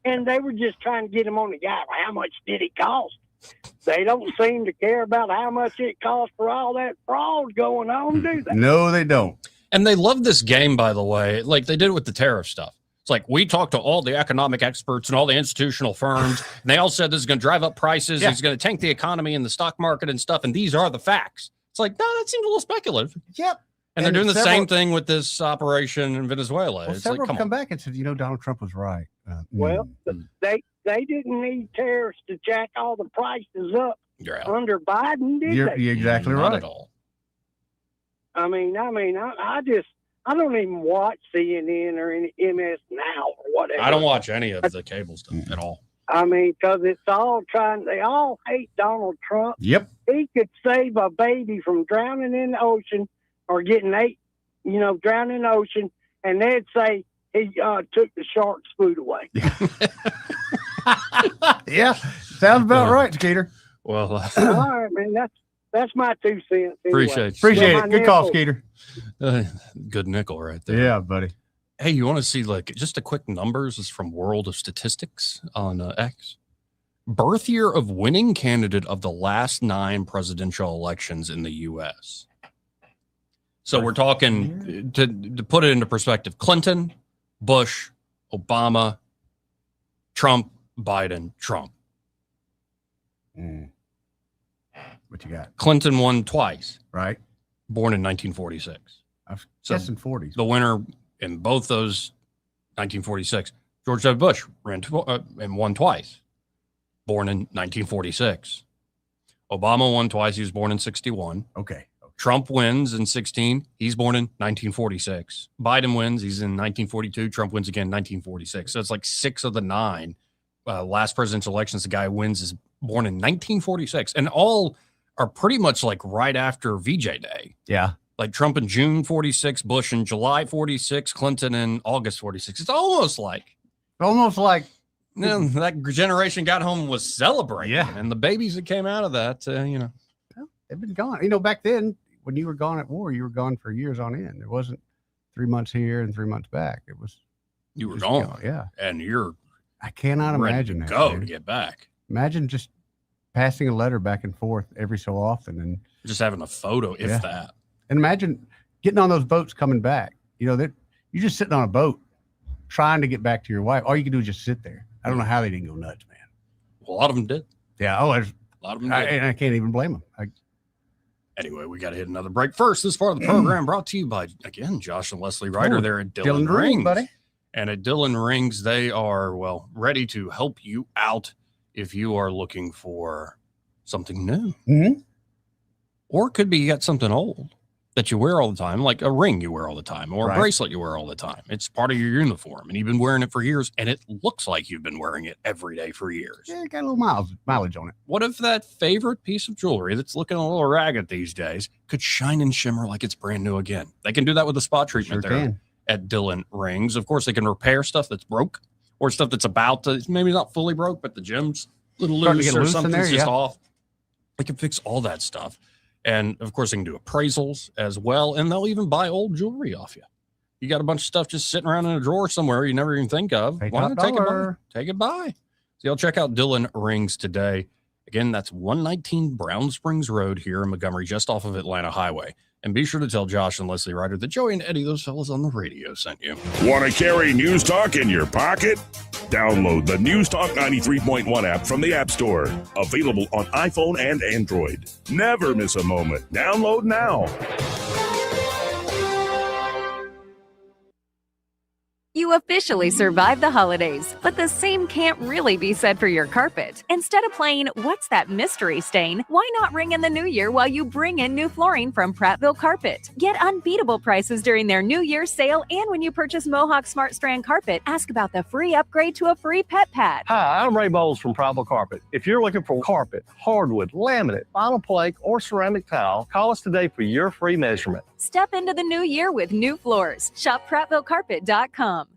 And they were just trying to get them on the guy. How much did it cost? They don't seem to care about how much it costs for all that fraud going on, do they? No, they don't. And they love this game, by the way, like they did it with the tariff stuff. It's like we talked to all the economic experts and all the institutional firms, and they all said this is going to drive up prices. Yeah. It's going to tank the economy and the stock market and stuff. And these are the facts. It's like, no, that seems a little speculative. Yep. And they're doing the same thing with this operation in Venezuela. Well, It's several like, come back and said, Donald Trump was right. Well, they didn't need tariffs to jack all the prices up under Biden, did You're they? exactly Not right. at all. I don't even watch CNN or any MS Now or whatever. I don't watch any of the cable stuff at all. I mean, because it's all they all hate Donald Trump. Yep. He could save a baby from drowning in the ocean or getting drowning in the ocean, and they'd say he took the shark's food away. Yeah. Sounds about right, Skeeter. Well, All right, man. That's my 2 cents. Anyway. Appreciate it. Good call, Skeeter. Good nickel right there. Yeah, buddy. Hey, you want to see like just a quick numbers? This is from World of Statistics on X. Birth year of winning candidate of the last 9 presidential elections in the U.S. So we're talking to put it into perspective: Clinton, Bush, Obama, Trump, Biden, Trump. What you got? Clinton won twice. Right. Born in 1946. I'm guessing 40s. The winner in both those 1946. George W. Bush ran and won twice. Born in 1946. Obama won twice. He was born in 61. Okay. Trump wins in 16. He's born in 1946. Biden wins. He's in 1942. Trump wins again in 1946. So it's like 6 of the 9 last presidential elections. The guy who wins is born in 1946. And all are pretty much like right after VJ Day. Yeah. Like Trump in June 46, Bush in July 46, Clinton in August 46. It's almost like that generation got home and was celebrating. Yeah. And the babies that came out of that, They've been gone. Back then, when you were gone at war, you were gone for years on end. It wasn't 3 months here and 3 months back. It was you were gone. Yeah. And you're I cannot ready imagine to that. go dude. to get back. Imagine just passing a letter back and forth every so often and just having a photo, if that. And imagine getting on those boats coming back. That you're just sitting on a boat trying to get back to your wife. All you can do is just sit there. I don't know how they didn't go nuts, man. Well, a lot of them did. Yeah. Oh, there's A lot of them did. and I can't even blame them. Anyway, we got to hit another break. First, this part of the program brought to you by, again, Josh and Leslie Ryder. They're at Dillon Rings, buddy. And at Dillon Rings, they are, ready to help you out if you are looking for something new. Mm-hmm. Or it could be you got something old that you wear all the time, like a ring you wear all the time or a bracelet you wear all the time. It's part of your uniform, and you've been wearing it for years, and it looks like you've been wearing it every day for years. Yeah, got a little mileage on it. What if that favorite piece of jewelry that's looking a little ragged these days could shine and shimmer like it's brand new again? They can do that with a spa treatment there at Dillon Rings. Of course, they can repair stuff that's broke or stuff that's about to, maybe not fully broke, but the gem's a little loose or something's just off. They can fix all that stuff. And of course, they can do appraisals as well. And they'll even buy old jewelry off you. You got a bunch of stuff just sitting around in a drawer somewhere you never even think of. Why not take it by? Take it by. So y'all check out Dillon Rings today. Again, that's 119 Brown Springs Road here in Montgomery, just off of Atlanta Highway. And be sure to tell Josh and Leslie Ryder that Joey and Eddie, those fellas on the radio, sent you. Want to carry News Talk in your pocket? Download the News Talk 93.1 app from the App Store. Available on iPhone and Android. Never miss a moment. Download now. You officially survived the holidays, but the same can't really be said for your carpet. Instead of playing What's That Mystery Stain, why not ring in the new year while you bring in new flooring from Prattville Carpet? Get unbeatable prices during their New Year's sale, and when you purchase Mohawk Smart Strand Carpet, ask about the free upgrade to a free pet pad. Hi, I'm Ray Bowles from Prattville Carpet. If you're looking for carpet, hardwood, laminate, vinyl plank, or ceramic tile, call us today for your free measurement. Step into the new year with new floors. Shop PrattvilleCarpet.com.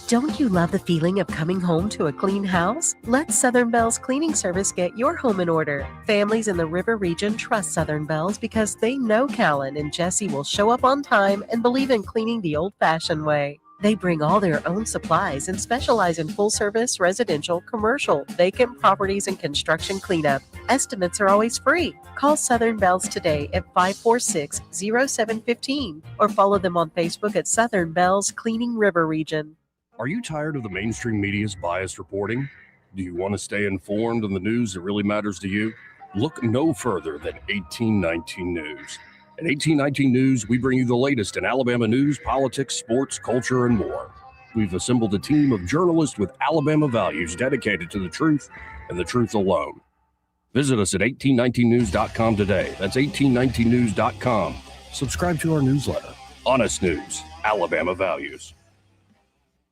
Don't you love the feeling of coming home to a clean house? Let Southern Bell's Cleaning Service get your home in order. Families in the River region trust Southern Bell's because they know Callan and Jesse will show up on time and believe in cleaning the old-fashioned way. They bring all their own supplies and specialize in full-service, residential, commercial, vacant properties, and construction cleanup. Estimates are always free. Call Southern Bells today at 546-0715 or follow them on Facebook at Southern Bells Cleaning River Region. Are you tired of the mainstream media's biased reporting? Do you want to stay informed on the news that really matters to you? Look no further than 1819 News. At 1819 News, we bring you the latest in Alabama news, politics, sports, culture, and more. We've assembled a team of journalists with Alabama values dedicated to the truth and the truth alone. Visit us at 1819news.com today. That's 1819news.com. Subscribe to our newsletter. Honest News, Alabama Values.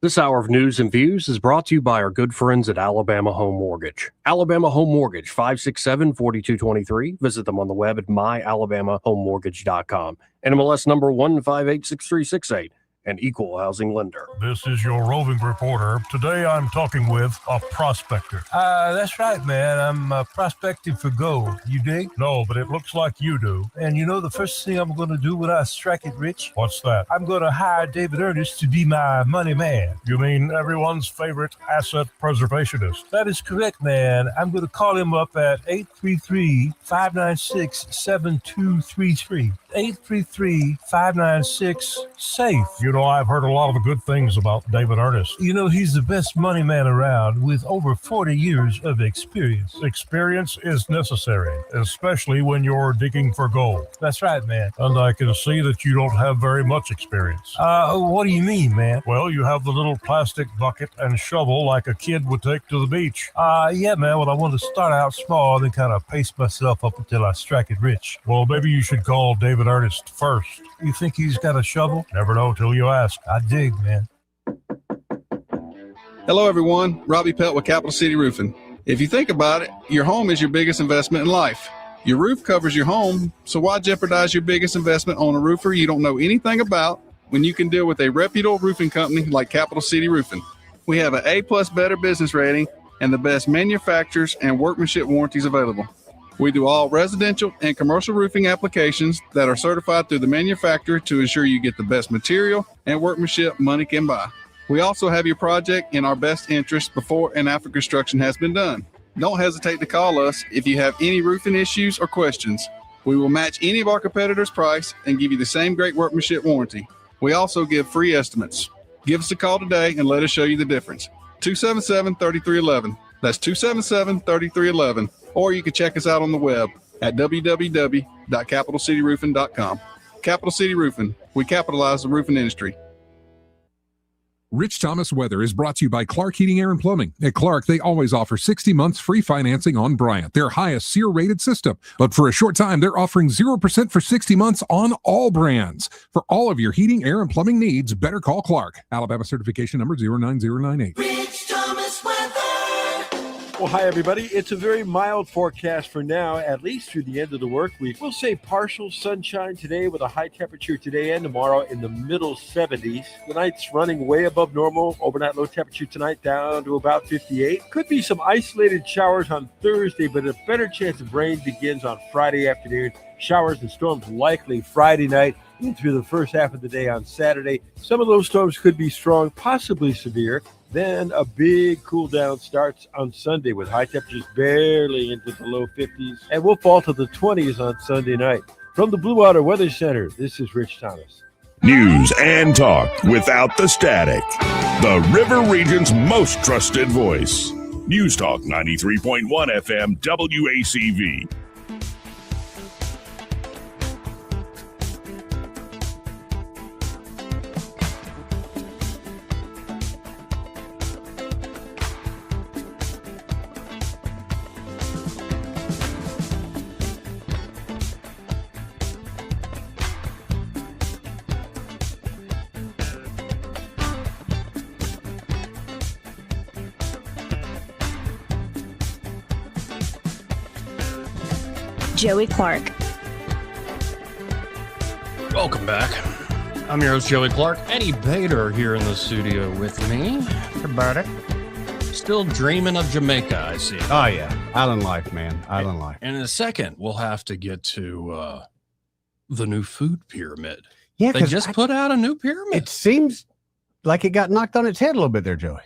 This hour of news and views is brought to you by our good friends at Alabama Home Mortgage. Alabama Home Mortgage, 567-4223. Visit them on the web at myalabamahomemortgage.com. NMLS number 1586368. An equal housing lender. This is your roving reporter. Today I'm talking with a prospector. That's right, man. I'm prospecting for gold. You dig? No, but it looks like you do. And you know the first thing I'm going to do when I strike it rich? What's that? I'm going to hire David Ernest to be my money man. You mean everyone's favorite asset preservationist? That is correct, man. I'm going to call him up at 833-596-7233. 833-596-SAFE. You know, I've heard a lot of good things about David Ernest. You know, he's the best money man around with over 40 years of experience. Experience is necessary, especially when you're digging for gold. That's right, man. And I can see that you don't have very much experience. What do you mean, man? Well, you have the little plastic bucket and shovel like a kid would take to the beach. Yeah, man, well, I want to start out small and then kind of pace myself up until I strike it rich. Well, maybe you should call David Ernest first. You think he's got a shovel? Never know till you ask. I dig, man. Hello, everyone. Robbie Pelt with Capital City Roofing. If you think about it, your home is your biggest investment in life. Your roof covers your home, so why jeopardize your biggest investment on a roofer you don't know anything about when you can deal with a reputable roofing company like Capital City Roofing? We have an A+ Better business rating and the best manufacturers and workmanship warranties available. We do all residential and commercial roofing applications that are certified through the manufacturer to ensure you get the best material and workmanship money can buy. We also have your project in our best interest before and after construction has been done. Don't hesitate to call us if you have any roofing issues or questions. We will match any of our competitors' price and give you the same great workmanship warranty. We also give free estimates. Give us a call today and let us show you the difference. 277-3311. That's 277-3311. Or you can check us out on the web at www.capitalcityroofing.com. Capital City Roofing. We capitalize the roofing industry. Rich Thomas Weather is brought to you by Clark Heating, Air, and Plumbing. At Clark, they always offer 60 months free financing on Bryant, their highest SEER-rated system. But for a short time, they're offering 0% for 60 months on all brands. For all of your heating, air, and plumbing needs, better call Clark. Alabama certification number 09098. Rich Thomas Weather. Well, hi, everybody. It's a very mild forecast for now, at least through the end of the work week. We'll say partial sunshine today with a high temperature today and tomorrow in the middle 70s. The night's running way above normal. Overnight low temperature tonight down to about 58. Could be some isolated showers on Thursday, but a better chance of rain begins on Friday afternoon. Showers and storms likely Friday night and through the first half of the day on Saturday. Some of those storms could be strong, possibly severe. Then a big cool down starts on Sunday with high temperatures barely into the low 50s, and we'll fall to the 20s on Sunday night. From the Blue Water Weather Center, this is Rich Thomas. News and talk without the static. The River Region's most trusted voice. News Talk 93.1 FM WACV. Joey Clark. Welcome back. I'm your host, Joey Clark. Eddie Bader here in the studio with me. About it. Still dreaming of Jamaica, I see. Oh, yeah. Island life, man. Island life. And in a second, we'll have to get to the new food pyramid. Yeah, they just put out a new pyramid. It seems like it got knocked on its head a little bit there, Joey.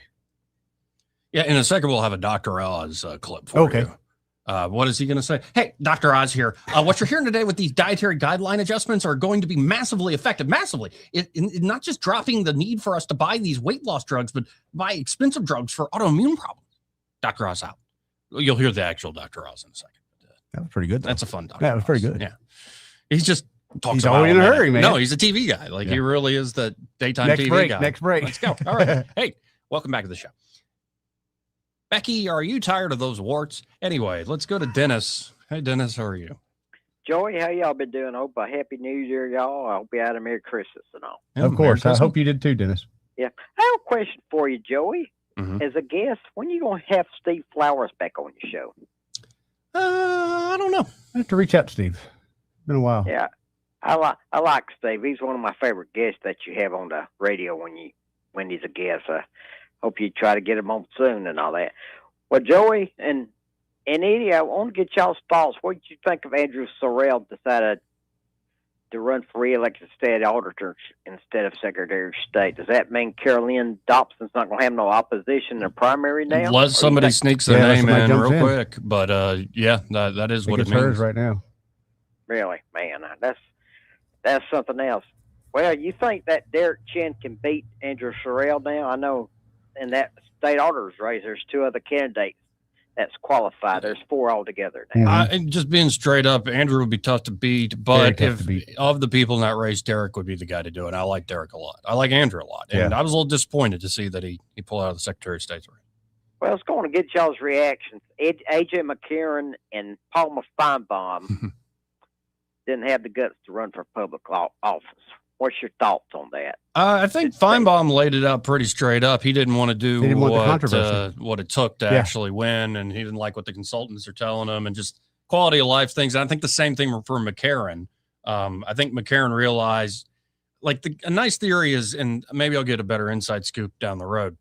Yeah, in a second, we'll have a Dr. Oz clip for you. What is he going to say? Hey, Dr. Oz here. What you're hearing today with these dietary guideline adjustments are going to be massively effective. Massively. Not just dropping the need for us to buy these weight loss drugs, but buy expensive drugs for autoimmune problems. Dr. Oz out. You'll hear the actual Dr. Oz in a second. That was pretty good, though. That's a fun Dr. That was pretty good. Yeah. He's just talks He's about always in a hurry, man. No, he's a TV guy. Like he really is the daytime TV guy. Next break. Let's go. All right. Hey, welcome back to the show. Becky, are you tired of those warts? Anyway, let's go to Dennis. Hey, Dennis, how are you? Joey, how y'all been doing? I hope a happy new year, y'all. I hope you had a Merry Christmas and all. Of course. I hope you did too, Dennis. Yeah. I have a question for you, Joey. As a guest, when you going to have Steve Flowers back on your show? I don't know. I have to reach out to Steve. Been a while. Yeah. I like Steve. He's one of my favorite guests that you have on the radio when he's a guest. Hope you try to get him on soon and all that. Well, Joey and Eddie, I want to get y'all's thoughts. What did you think of Andrew Sorrell decided to run for re-election state auditor instead of Secretary of State? Does that mean Carolyn Dobson's not going to have no opposition in the primary now? Unless somebody sneaks their name in real quick. But yeah, that is what it means. Hers right now. Really, man, that's something else. Well, you think that Derek Chin can beat Andrew Sorrell now? I know in that state auditor's race, there's 2 other candidates that's qualified. There's 4 altogether now. And just being straight up, Andrew would be tough to beat, but of the people in that race, Derek would be the guy to do it. I like Derek a lot. I like Andrew a lot. And I was a little disappointed to see that he pulled out of the Secretary of State's race. Well, it's going to get y'all's reactions. A.J. McCarron and Palmer Feinbaum didn't have the guts to run for public office. What's your thoughts on that? I think Feinbaum laid it out pretty straight up. He didn't want to do what it took to actually win, and he didn't like what the consultants are telling him, and just quality of life things. And I think the same thing for McCarron. I think McCarron realized, like, a nice theory is, and maybe I'll get a better inside scoop down the road,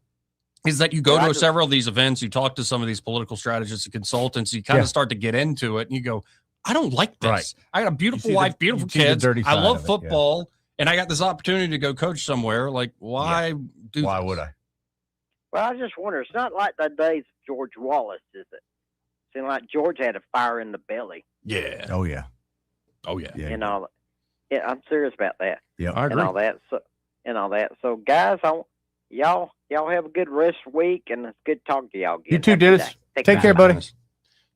is that you go to several of these events, you talk to some of these political strategists and consultants, you kind of start to get into it, and you go, I don't like this. Right. I got a beautiful wife, beautiful kids. I love football. And I got this opportunity to go coach somewhere. Like, why would I? Well, I just wonder. It's not like the days of George Wallace, is it? Seemed like George had a fire in the belly. Yeah. Oh, yeah. Oh, yeah. You know, I'm serious about that. Yeah, I agree. And all that. So, guys, y'all have a good rest of the week, and it's good talking to y'all again. You too, Dennis. Take care, buddy.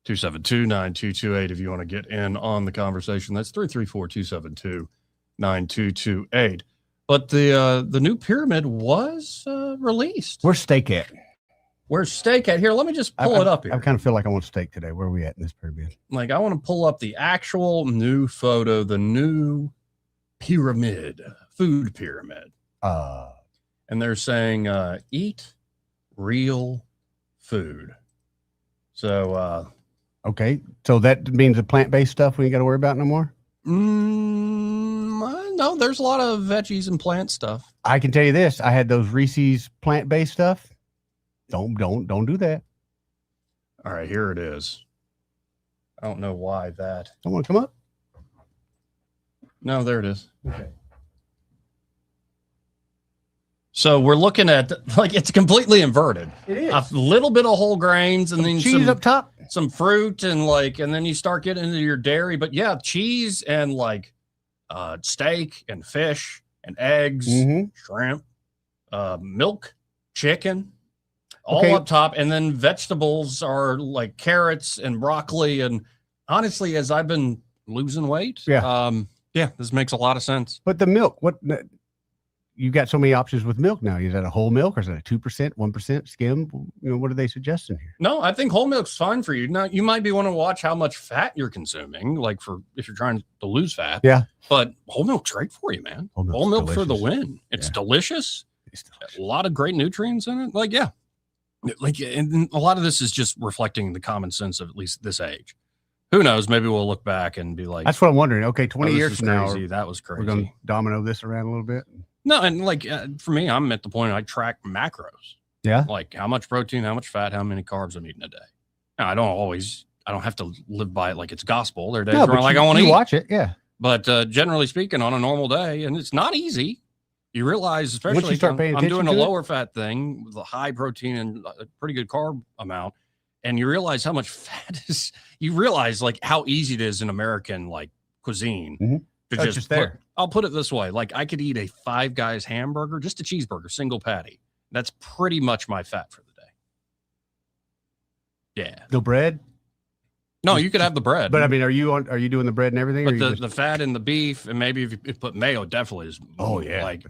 272-9228 if you want to get in on the conversation. That's 334-272-9228. But the new pyramid was released. Where's steak at? Where's steak at? Here, let me just pull it up here. I kind of feel like I want steak today. Where are we at in this pyramid? Like, I want to pull up the actual new photo, the new pyramid, food pyramid. And they're saying eat real food. So okay, so that means the plant-based stuff we ain't got to worry about no more? No, there's a lot of veggies and plant stuff. I can tell you this. I had those Reese's plant-based stuff. Don't do that. All right, here it is. I don't know why that. Don't want to come up? No, there it is. Okay. So we're looking at, like, it's completely inverted. It is. A little bit of whole grains and then cheese up top, some fruit, and then you start getting into your dairy. But yeah, cheese and like steak and fish and eggs, shrimp, milk, chicken, all up top. And then vegetables are like carrots and broccoli. And honestly, as I've been losing weight, this makes a lot of sense. But the milk, you got so many options with milk now. Is that a whole milk or is that a 2%, 1% skim? What are they suggesting here? No, I think whole milk's fine for you. Now, you might be wanting to watch how much fat you're consuming, like if you're trying to lose fat. Yeah. But whole milk's great for you, man. Whole milk for the win. It's delicious. A lot of great nutrients in it. Like, yeah. Like, and a lot of this is just reflecting the common sense of at least this age. who knows? Maybe we'll look back and be like, that's what I'm wondering. Okay, 20 oh, this years is from now, crazy. That was crazy. we're going to domino this around a little bit. No, and like for me, I'm at the point I track macros. Yeah. Like how much protein, how much fat, how many carbs I'm eating a day. Now, I don't have to live by it like it's gospel. There are days where I'm like, I want to eat. Watch it, yeah. But generally speaking, on a normal day, and it's not easy. You realize, especially once you start paying I'm attention doing a to it? lower fat thing with a high protein and a pretty good carb amount, and you realize how much fat is. You realize like how easy it is in American like cuisine to Oh, just there. I'll put it this way: like I could eat a Five Guys hamburger, just a cheeseburger, single patty. That's pretty much my fat for the day. Yeah. No bread? No, you could have the bread. But I mean, are you doing the bread and everything? But or you just, the fat and the beef, and maybe if you put mayo, definitely is. Oh, yeah. Like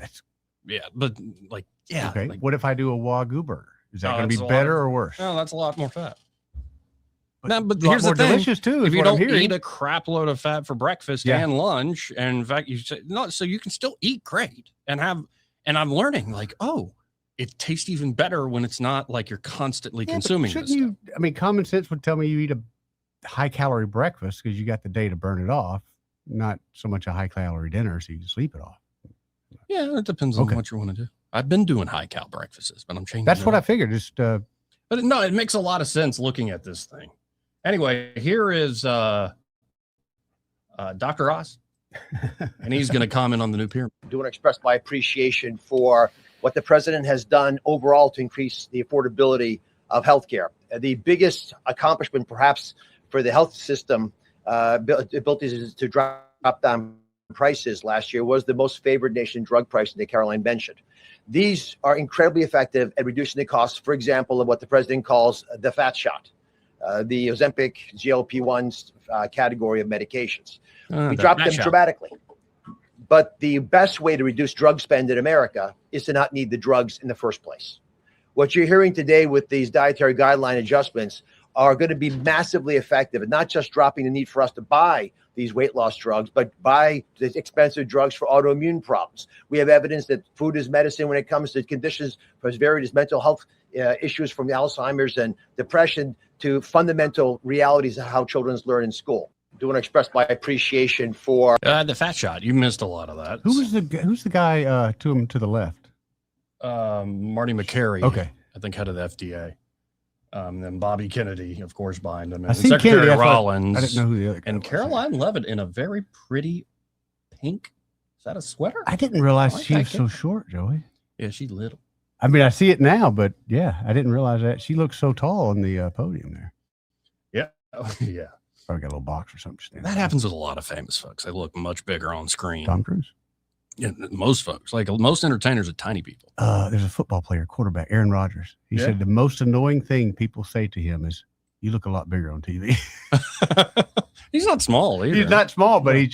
yeah, but like yeah. okay. Like, What if I do a Wagyu burger? Is that no, going to that's be a better lot- or worse? No, that's a lot more fat. But No, but a lot here's the more thing. delicious too. Is If you what I'm don't hearing. eat a crap load of fat for breakfast Yeah. and lunch, and in fact, you say no, so you can still eat great and have. And I'm learning like, oh, it tastes even better when it's not like you're constantly Yeah, but consuming shouldn't this. you? I mean, common sense would tell me you eat a high calorie breakfast because you got the day to burn it off, not so much a high calorie dinner so you can sleep it off. Yeah, it depends on Okay. what you want to do. I've been doing high cal breakfasts, but I'm changing. That's it what up. I figured. Just But no, it makes a lot of sense looking at this thing. Anyway, here is Dr. Oz, and he's going to comment on the new pyramid. Do want to express my appreciation for what the president has done overall to increase the affordability of healthcare. The biggest accomplishment, perhaps, for the health system ability to drop down prices last year was the most favored nation drug pricing that Caroline mentioned. These are incredibly effective at reducing the costs, for example, of what the president calls the fat shot, the Ozempic GLP-1s category of medications. We dropped them dramatically. But the best way to reduce drug spend in America is to not need the drugs in the first place. What you're hearing today with these dietary guideline adjustments are going to be massively effective, and not just dropping the need for us to buy these weight loss drugs, but buy the expensive drugs for autoimmune problems. We have evidence that food is medicine when it comes to conditions for various mental health issues, from Alzheimer's and depression to fundamental realities of how children learn in school. I do want to express my appreciation for the fat shot. You missed a lot of that. who's the guy to the left? Marty McCary. Okay. I think head of the FDA. Then Bobby Kennedy, of course, behind him. I And seen Secretary Kennedy, I thought- Rollins. I didn't know who the other guy And was. Caroline Leavitt in a very pretty pink. Is that a sweater? I didn't realize like she that was so kid. short, Joey. Yeah, she's little. I mean, I see it now, but yeah, I didn't realize that. She looks so tall on the podium there. Yeah. Yeah. Probably got a little box or something. standing That there. happens with a lot of famous folks. They look much bigger on screen. Tom Cruise. Yeah, most folks, like most entertainers, are tiny people. There's a football player, quarterback, Aaron Rodgers. He Yeah. said the most annoying thing people say to him is, "You look a lot bigger on TV." He's not small either. He's not small, but he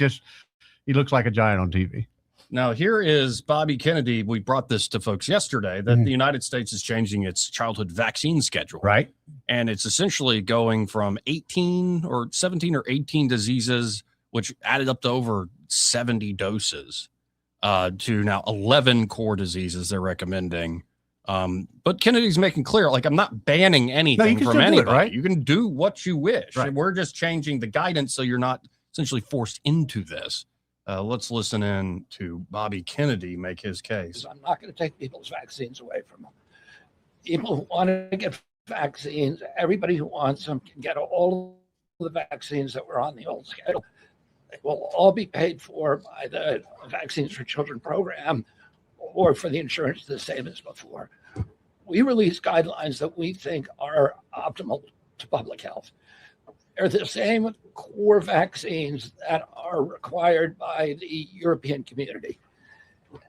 looks like a giant on TV. Now, here is Bobby Kennedy. We brought this to folks yesterday that the United States is changing its childhood vaccine schedule. Right. And it's essentially going from 18 or 17 or 18 diseases, which added up to over 70 doses, to now 11 core diseases they're recommending. But Kennedy's making clear, like, I'm not banning anything can from still do it, anybody. right? You can do what you wish. Right. We're just changing the guidance so you're not essentially forced into this. Let's listen in to Bobby Kennedy make his case. I'm not going to take people's vaccines away from them. People who want to get vaccines, everybody who wants them can get all of the vaccines that were on the old schedule. They will all be paid for by the Vaccines for Children program or for the insurance the same as before. We release guidelines that we think are optimal to public health. They're the same core vaccines that are required by the European community.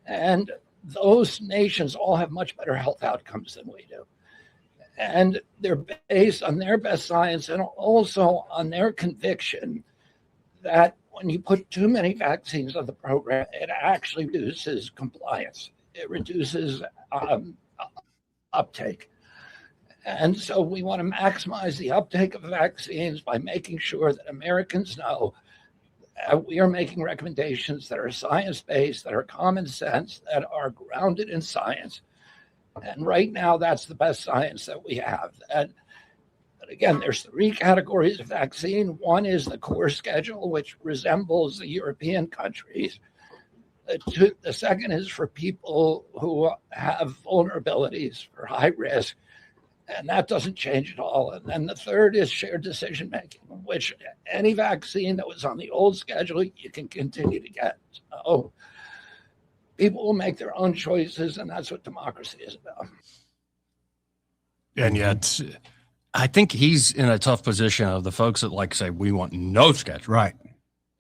And those nations all have much better health outcomes than we do. And they're based on their best science and also on their conviction that when you put too many vaccines on the program, it actually reduces compliance. It reduces uptake. And so we want to maximize the uptake of vaccines by making sure that Americans know that we are making recommendations that are science-based, that are common sense, that are grounded in science. And right now, that's the best science that we have. And But again, there's 3 categories of vaccine. One is the core schedule, which resembles the European countries. The second is for people who have vulnerabilities for high risk, and that doesn't change at all. And then the third is shared decision making, which any vaccine that was on the old schedule, you can continue to get. So people will make their own choices, and that's what democracy is about. And yet, I think he's in a tough position of the folks that like say, we want no schedule. Right.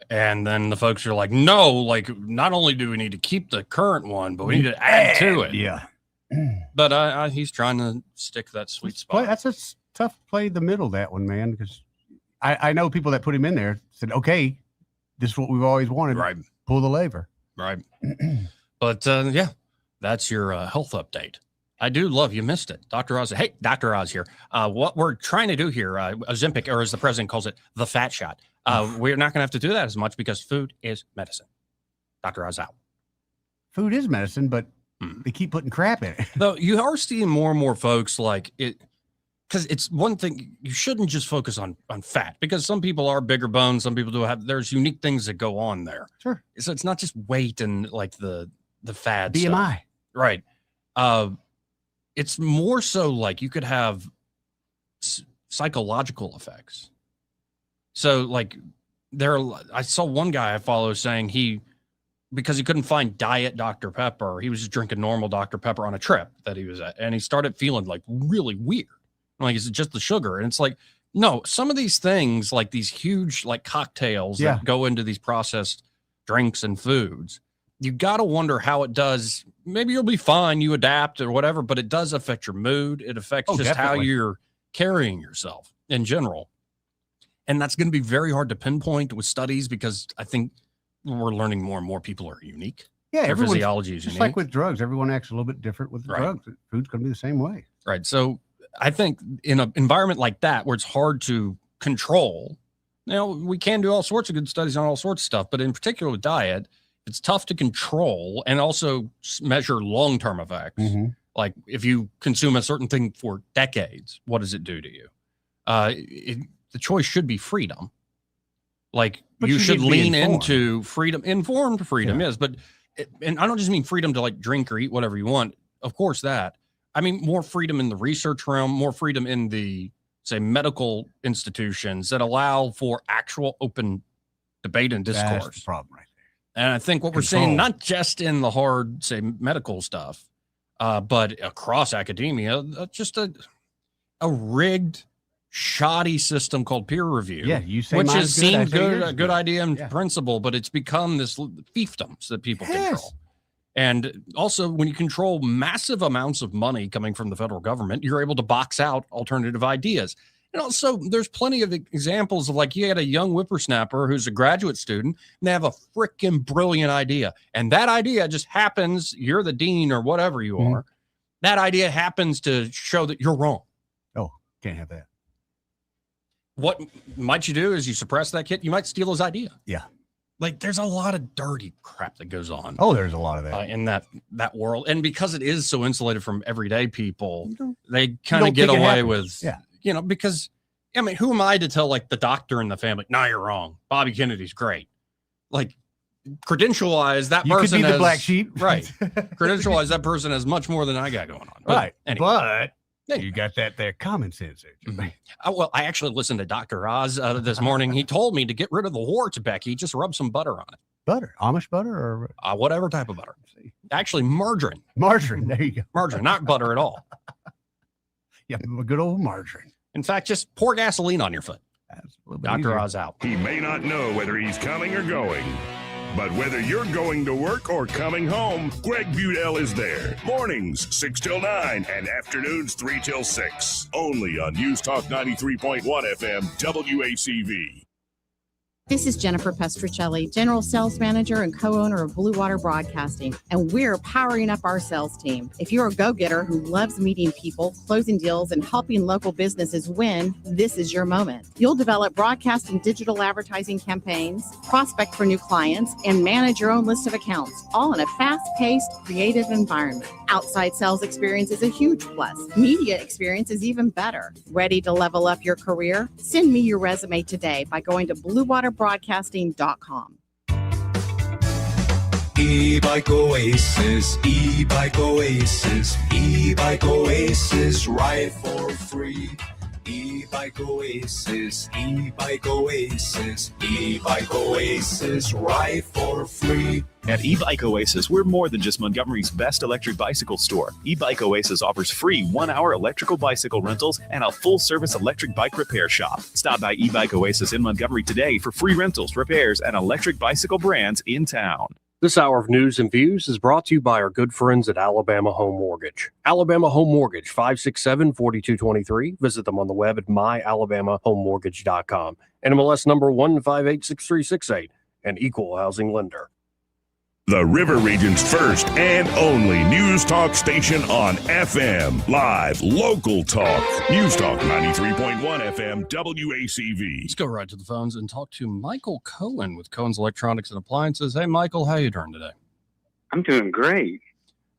And then the folks are like, no, like not only do we need to keep the current one, but we need to add to it. Yeah. But he's trying to stick that sweet spot. That's a tough play the middle, that one, man, because I know people that put him in there said, okay, this is what we've always wanted. Right. Pull the lever. Right. But yeah, that's your health update. I do love you missed it. Dr. Oz. Hey, Dr. Oz here. What we're trying to do here, Ozempic, or as the president calls it, the fat shot. We're not going to have to do that as much because food is medicine. Dr. Oz out. Food is medicine, but they keep putting crap in it. Though you are seeing more and more folks like it, because it's one thing, you shouldn't just focus on fat, because some people are bigger bones, some people do have, there's unique things that go on there. Sure. So it's not just weight and like the fad BMI. stuff. Right. It's more so like you could have psychological effects. So like I saw one guy I follow saying because he couldn't find diet Dr. Pepper, he was just drinking normal Dr. Pepper on a trip that he was at, and he started feeling like really weird. Like, is it just the sugar? And it's like, no, some of these things, like these huge like cocktails that go into these processed drinks and foods, you got to wonder how it does. Maybe you'll be fine, you adapt or whatever, but it does affect your mood. It affects just definitely. how you're carrying yourself in general. And that's going to be very hard to pinpoint with studies, because I think we're learning more and more people are unique. Yeah, their physiology is just unique. like with drugs. Everyone acts a little bit different with drugs. Food's going to be the same way. Right. So I think in an environment like that, where it's hard to control, we can do all sorts of good studies on all sorts of stuff, but in particular with diet, it's tough to control and also measure long-term effects. Like if you consume a certain thing for decades, what does it do to you? The choice should be freedom. Like But you you should need to be lean informed. into freedom, informed freedom, yes. But, and I don't just mean freedom to like drink or eat whatever you want. Of course that. I mean, more freedom in the research realm, more freedom in the, say, medical institutions that allow for actual open debate and discourse. That's the problem right And I think what we're seeing, not just in the hard, say, medical stuff, but across academia, just a rigged, shoddy system called peer review. Yeah, you say which mine's has good, I seemed say yours a is good good. idea in principle, but it's become this fiefdoms that people control. And also, when you control massive amounts of money coming from the federal government, you're able to box out alternative ideas. And also, there's plenty of examples of like you had a young whippersnapper who's a graduate student, and they have a freaking brilliant idea. And that idea just happens, you're the dean or whatever you are, that idea happens to show that you're wrong. Oh, can't have that. What might you do is you suppress that kid. You might steal his idea. Yeah. Like there's a lot of dirty crap that goes on. Oh, there's a lot of that. In that world. And because it is so insulated from everyday people, they kind don't of get think it away happens. with, because, I mean, who am I to tell like the doctor in the family, no, you're wrong. Bobby Kennedy's great. Like credential-wise, that You could person be the has, black sheep. Right. Credential-wise, that person has much more than I got going on. But Right. anyway. But you got that there common sense. Well, I actually listened to Dr. Oz this morning. He told me to get rid of the warts, Becky. Just rub some butter on it. Butter, Amish butter, or whatever type of butter. Actually, margarine. Margarine. There you go. Margarine, not butter at all. Yeah, a good old margarine. In fact, just pour gasoline on your foot. Dr. easier. Oz out. He may not know whether he's coming or going, but whether you're going to work or coming home, Greg Budell is there. Mornings 6 till 9 and afternoons 3 till 6. Only on News Talk 93.1 FM WACV. This is Jennifer Pestricelli, General Sales Manager and co-owner of Blue Water Broadcasting, and we're powering up our sales team. If you're a go-getter who loves meeting people, closing deals, and helping local businesses win, this is your moment. You'll develop broadcast and digital advertising campaigns, prospect for new clients, and manage your own list of accounts, all in a fast-paced, creative environment. Outside sales experience is a huge plus. Media experience is even better. Ready to level up your career? Send me your resume today by going to bluewaterbroadcasting.com. E-Bike Oasis, E-Bike Oasis, E-Bike Oasis, ride for free. E-Bike Oasis, E-Bike Oasis, E-Bike Oasis, ride for free. At E-Bike Oasis, we're more than just Montgomery's best electric bicycle store. E-Bike Oasis offers free 1-hour electrical bicycle rentals and a full-service electric bike repair shop. Stop by E-Bike Oasis in Montgomery today for free rentals, repairs, and electric bicycle brands in town. This hour of news and views is brought to you by our good friends at Alabama Home Mortgage. Alabama Home Mortgage, 567-4223. Visit them on the web at myalabamahomemortgage.com. NMLS number 1586368, an equal housing lender. The River Region's first and only news talk station on FM. Live, local talk. News Talk 93.1 FM, WACV. Let's go right to the phones and talk to Michael Cohen with Cohen's Electronics and Appliances. Hey, Michael, how you doing today? I'm doing great.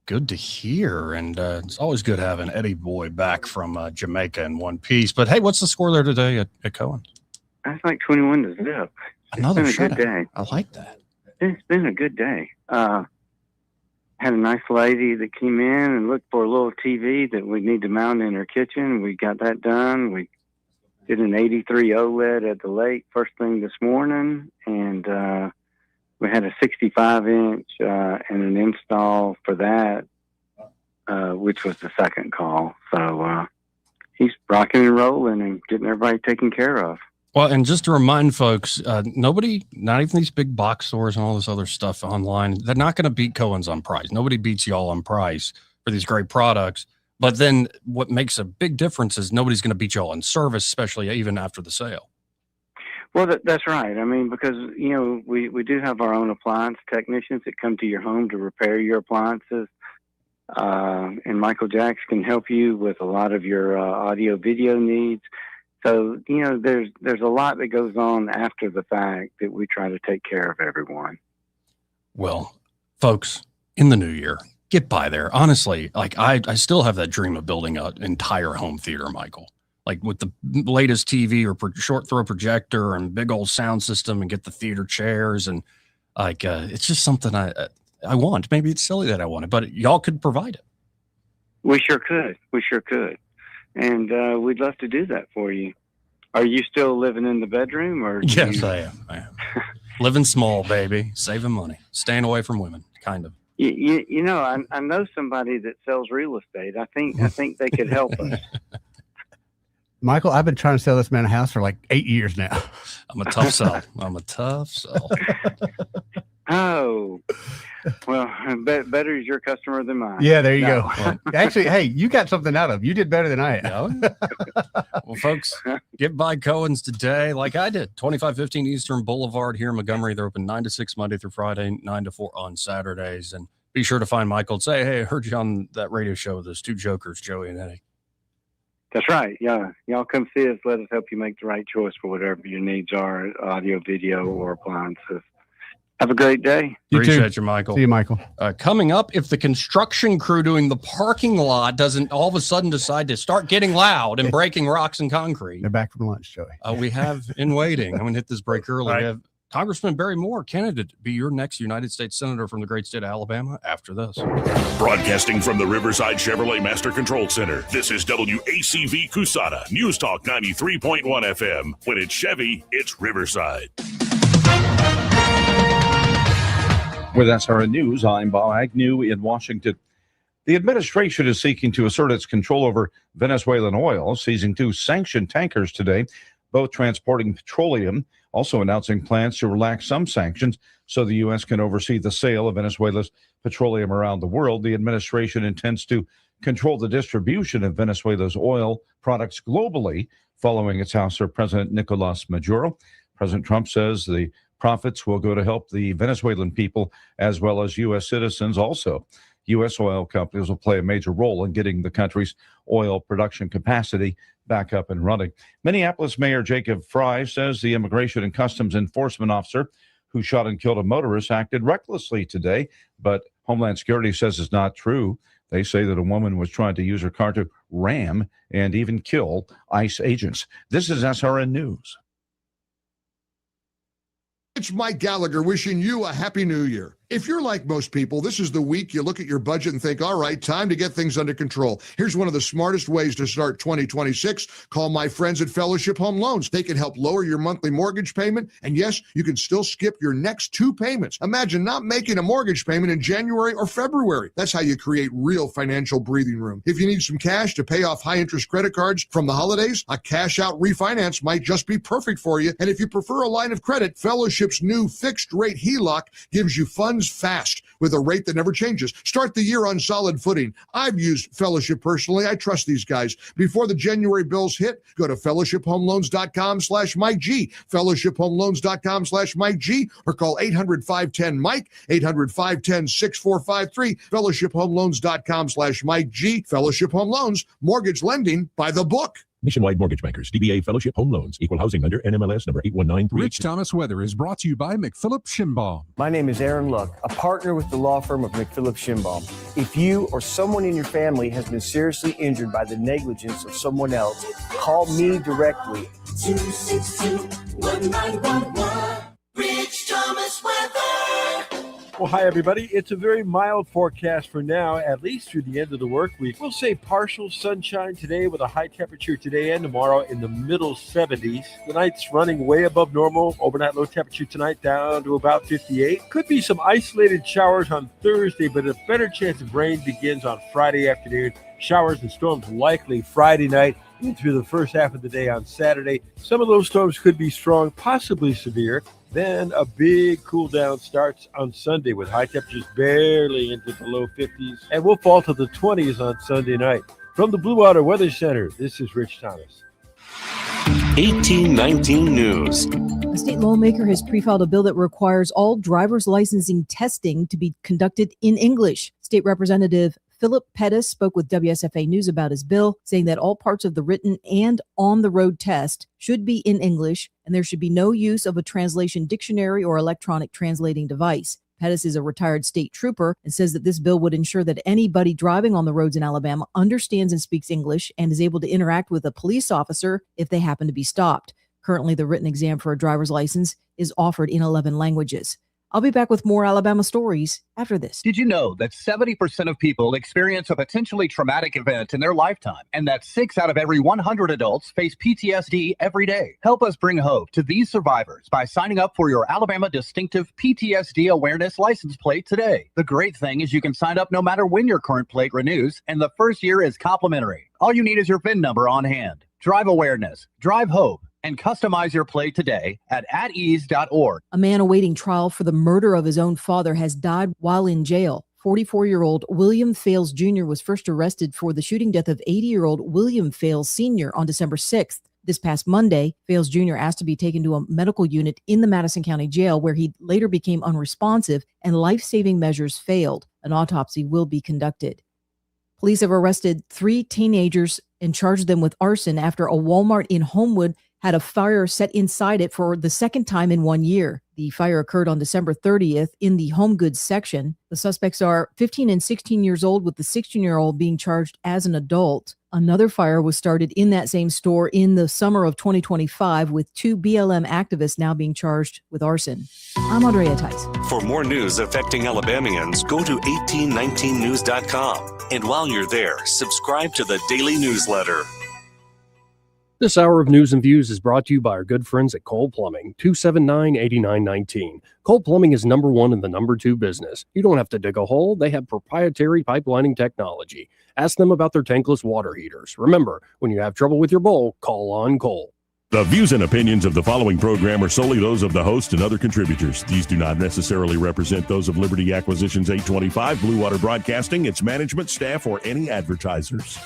Good to hear. And it's always good having Eddie Boy back from Jamaica in one piece. But hey, what's the score there today at Cohen? That's like 21 to zip. Another it's been a shutout. good day. I like that. It's been a good day. Had a nice lady that came in and looked for a little TV that we need to mount in her kitchen. We got that done. We did an 83 OLED at the lake first thing this morning, and we had a 65-inch and an install for that, which was the second call. So he's rocking and rolling and getting everybody taken care of. Well, and just to remind folks, nobody, not even these big box stores and all this other stuff online, they're not going to beat Cohen's on price. Nobody beats y'all on price for these great products. But then what makes a big difference is nobody's going to beat y'all on service, especially even after the sale. Well, that's right. I mean, because, you know, we do have our own appliance technicians that come to your home to repair your appliances. And Michael Jacks can help you with a lot of your audio video needs. So, you know, there's a lot that goes on after the fact that we try to take care of everyone. Well, folks, in the new year, get by there. Honestly, like I still have that dream of building an entire home theater, Michael. Like with the latest TV or short throw projector and big old sound system, and get the theater chairs, and like it's just something I want. Maybe it's silly that I want it, but y'all could provide it. We sure could. And we'd love to do that for you. Are you still living in the bedroom? Or yes, I am. Living small, baby. Saving money. Staying away from women, kind of. You know, I know somebody that sells real estate. I think they could help us. Michael, I've been trying to sell this man a house for like 8 years now. I'm a tough sell. Oh, well, better is your customer than mine. Yeah, there you go. Well, actually, hey, you got something out of it. You did better than I have. Well, folks, get by Cohen's today like I did. 2515 Eastern Boulevard here in Montgomery. They're open 9 to 6 Monday through Friday, 9 to 4 on Saturdays. And be sure to find Michael and say, hey, I heard you on that radio show with those two jokers, Joey and Eddie. That's right. Yeah. Y'all come see us. Let us help you make the right choice for whatever your needs are, audio, video, or appliances. Have a great day. Appreciate you, Michael. See you, Michael. Coming up, if the construction crew doing the parking lot doesn't all of a sudden decide to start getting loud and breaking rocks and concrete. They're back from lunch, Joey. We have in waiting. I'm going to hit this break early. Right. We have Congressman Barry Moore, candidate to be your next United States Senator from the great state of Alabama after this. Broadcasting from the Riverside Chevrolet Master Control Center, this is WACV Cusada, News Talk 93.1 FM. When it's Chevy, it's Riverside. With SRN News, I'm Bob Agnew in Washington. The administration is seeking to assert its control over Venezuelan oil, seizing 2 sanctioned tankers today, both transporting petroleum, also announcing plans to relax some sanctions so the U.S. can oversee the sale of Venezuela's petroleum around the world. The administration intends to control the distribution of Venezuela's oil products globally, following its ousted President Nicolas Maduro. President Trump says the profits will go to help the Venezuelan people as well as U.S. citizens. Also, U.S. oil companies will play a major role in getting the country's oil production capacity back up and running. Minneapolis Mayor Jacob Fry says the Immigration and Customs Enforcement officer who shot and killed a motorist acted recklessly today, but Homeland Security says it's not true. They say that a woman was trying to use her car to ram and even kill ICE agents. This is SRN News. It's Mike Gallagher wishing you a happy new year. If you're like most people, this is the week you look at your budget and think, all right, time to get things under control. Here's one of the smartest ways to start 2026. Call my friends at Fellowship Home Loans. They can help lower your monthly mortgage payment. And yes, you can still skip your next 2 payments. Imagine not making a mortgage payment in January or February. That's how you create real financial breathing room. If you need some cash to pay off high interest credit cards from the holidays, a cash out refinance might just be perfect for you. And if you prefer a line of credit, Fellowship's new fixed rate HELOC gives you funds fast with a rate that never changes. Start the year on solid footing. I've used Fellowship personally. I trust these guys. Before the January bills hit, go to fellowshiphomeloans.com/Mike G, fellowshiphomeloans.com/Mike G, or call 800-510-MIKE, 800-510-6453, fellowshiphomeloans.com/Mike G. Fellowship Home Loans, mortgage lending by the book. Nationwide Mortgage Bankers, DBA Fellowship Home Loans, Equal Housing Lender, NMLS number 8193. Rich Thomas Weather is brought to you by McPhillips Schimbaum. My name is Aaron Luck, a partner with the law firm of McPhillips Schimbaum. If you or someone in your family has been seriously injured by the negligence of someone else, call me directly. 262-1911. Rich Thomas Weather. Well, hi, everybody. It's a very mild forecast for now, at least through the end of the work week. We'll say partial sunshine today with a high temperature today and tomorrow in the middle 70s. The night's running way above normal. Overnight low temperature tonight down to about 58. Could be some isolated showers on Thursday, but a better chance of rain begins on Friday afternoon. Showers and storms likely Friday night through the first half of the day on Saturday. Some of those storms could be strong, possibly severe. Then a big cool down starts on Sunday with high temperatures barely into the low 50s, and we'll fall to the 20s on Sunday night. From the Blue Water Weather Center, this is Rich Thomas. 1819 News. A state lawmaker has pre-filed a bill that requires all driver's licensing testing to be conducted in English. State Representative Philip Pettis spoke with WSFA News about his bill, saying that all parts of the written and on-the-road test should be in English, and there should be no use of a translation dictionary or electronic translating device. Pettis is a retired state trooper and says that this bill would ensure that anybody driving on the roads in Alabama understands and speaks English and is able to interact with a police officer if they happen to be stopped. Currently, the written exam for a driver's license is offered in 11 languages. I'll be back with more Alabama stories after this. Did you know that 70% of people experience a potentially traumatic event in their lifetime, and that 6 out of every 100 adults face PTSD every day? Help us bring hope to these survivors by signing up for your Alabama Distinctive PTSD Awareness license plate today. The great thing is you can sign up no matter when your current plate renews, and the first year is complimentary. All you need is your VIN number on hand. Drive awareness, drive hope, and customize your plate today at atease.org. A man awaiting trial for the murder of his own father has died while in jail. 44-year-old William Fales Jr. was first arrested for the shooting death of 80-year-old William Fales Sr. on December 6th. This past Monday, Fales Jr. asked to be taken to a medical unit in the Madison County Jail, where he later became unresponsive and life-saving measures failed. An autopsy will be conducted. Police have arrested 3 teenagers and charged them with arson after a Walmart in Homewood had a fire set inside it for the second time in 1 year. The fire occurred on December 30th in the home goods section. The suspects are 15 and 16 years old, with the 16-year-old being charged as an adult. Another fire was started in that same store in the summer of 2025, with 2 BLM activists now being charged with arson. I'm Andrea Tice. For more news affecting Alabamians, go to 1819news.com. And while you're there, subscribe to the daily newsletter. This hour of news and views is brought to you by our good friends at Cole Plumbing, 279-8919. Cole Plumbing is number 1 in the number 2 business. You don't have to dig a hole. They have proprietary pipelining technology. Ask them about their tankless water heaters. Remember, when you have trouble with your bowl, call on Cole. The views and opinions of the following program are solely those of the host and other contributors. These do not necessarily represent those of Liberty Acquisitions 825, Blue Water Broadcasting, its management, staff, or any advertisers.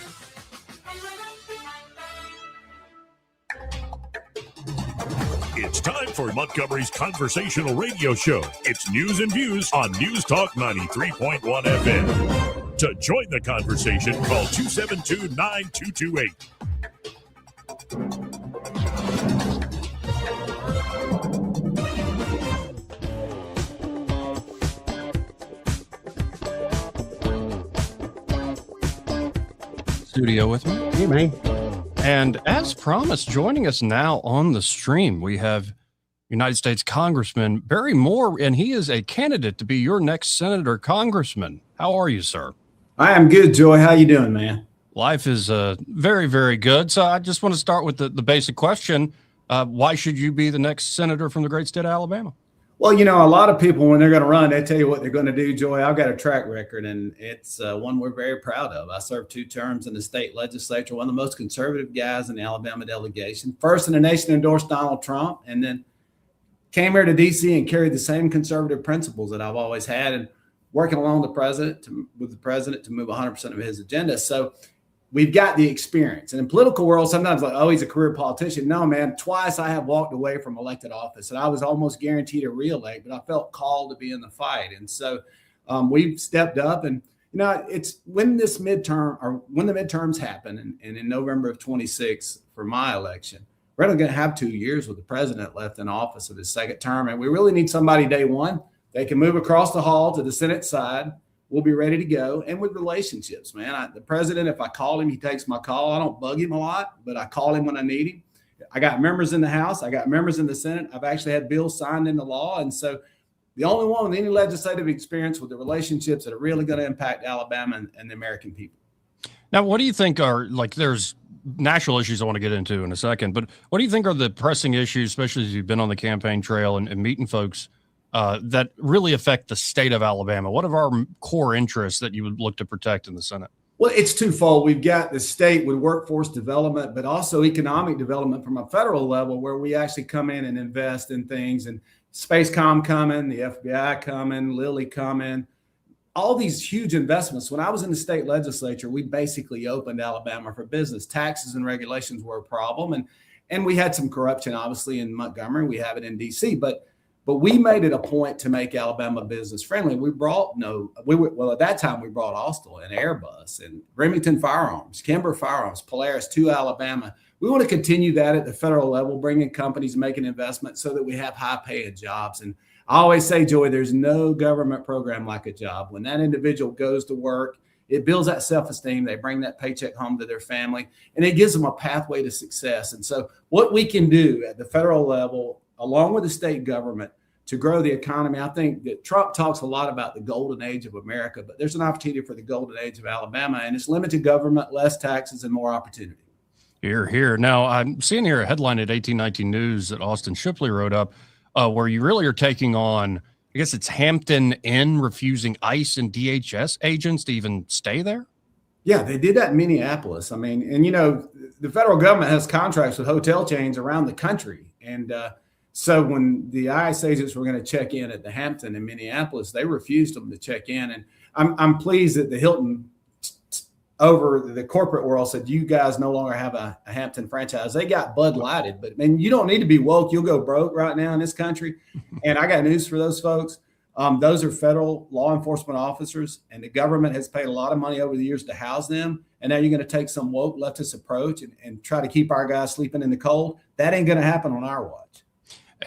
It's time for Montgomery's conversational radio show. It's news and views on News Talk 93.1 FM. To join the conversation, call 272-9228. Studio with me. Hey, man. And as promised, joining us now on the stream, we have United States Congressman Barry Moore, and he is a candidate to be your next senator congressman. How are you, sir? I am good, Joy. How you doing, man? Life is very, very good. So I just want to start with the basic question. Why should you be the next senator from the great state of Alabama? Well, you know, a lot of people, when they're going to run, they tell you what they're going to do, Joy. I've got a track record, and it's one we're very proud of. I served 2 terms in the state legislature, one of the most conservative guys in the Alabama delegation. First in the nation to endorse Donald Trump, and then came here to D.C. and carried the same conservative principles that I've always had, and working along with the president to move 100% of his agenda. So we've got the experience. And in political world, sometimes like, oh, he's a career politician. No, man, twice I have walked away from elected office, and I was almost guaranteed a reelect, but I felt called to be in the fight. And so we've stepped up, and you know, it's when the midterms happen, and in November of 26 for my election, we're only going to have 2 years with the president left in office of his second term, and we really need somebody day one. They can move across the hall to the Senate side. We'll be ready to go. And with relationships, man, the president, if I call him, he takes my call. I don't bug him a lot, but I call him when I need him. I got members in the House. I got members in the Senate. I've actually had bills signed into law. And so the only one with any legislative experience with the relationships that are really going to impact Alabama and the American people. Now, what do you think are, like, there's national issues I want to get into in a second, but what do you think are the pressing issues, especially as you've been on the campaign trail and meeting folks that really affect the state of Alabama? What are our core interests that you would look to protect in the Senate? Well, it's twofold. We've got the state with workforce development, but also economic development from a federal level where we actually come in and invest in things, and Spacecom coming, the FBI coming, Lilly coming, all these huge investments. When I was in the state legislature, we basically opened Alabama for business. Taxes and regulations were a problem, and we had some corruption, obviously, in Montgomery. We have it in D.C., but we made it a point to make Alabama business friendly. At that time we brought Austal and Airbus and Remington Firearms, Kimber Firearms, Polaris to Alabama. We want to continue that at the federal level, bringing companies, making investments so that we have high paying jobs. And I always say, Joy, there's no government program like a job. When that individual goes to work, it builds that self-esteem. They bring that paycheck home to their family, and it gives them a pathway to success. And so what we can do at the federal level, along with the state government, to grow the economy. I think that Trump talks a lot about the golden age of America, but there's an opportunity for the golden age of Alabama, and it's limited government, less taxes, and more opportunity. Here. Now, I'm seeing here a headline at 1819 News that Austin Shipley wrote up where you really are taking on, I guess it's Hampton Inn refusing ICE and DHS agents to even stay there? Yeah, they did that in Minneapolis. I mean, and you know, the federal government has contracts with hotel chains around the country, and so when the ICE agents were going to check in at the Hampton in Minneapolis, they refused them to check in. And I'm pleased that the Hilton over the corporate world said, you guys no longer have a Hampton franchise. They got Bud Lighted, but man, you don't need to be woke. You'll go broke right now in this country. And I got news for those folks. Those are federal law enforcement officers, and the government has paid a lot of money over the years to house them. And now you're going to take some woke leftist approach and try to keep our guys sleeping in the cold. That ain't going to happen on our watch.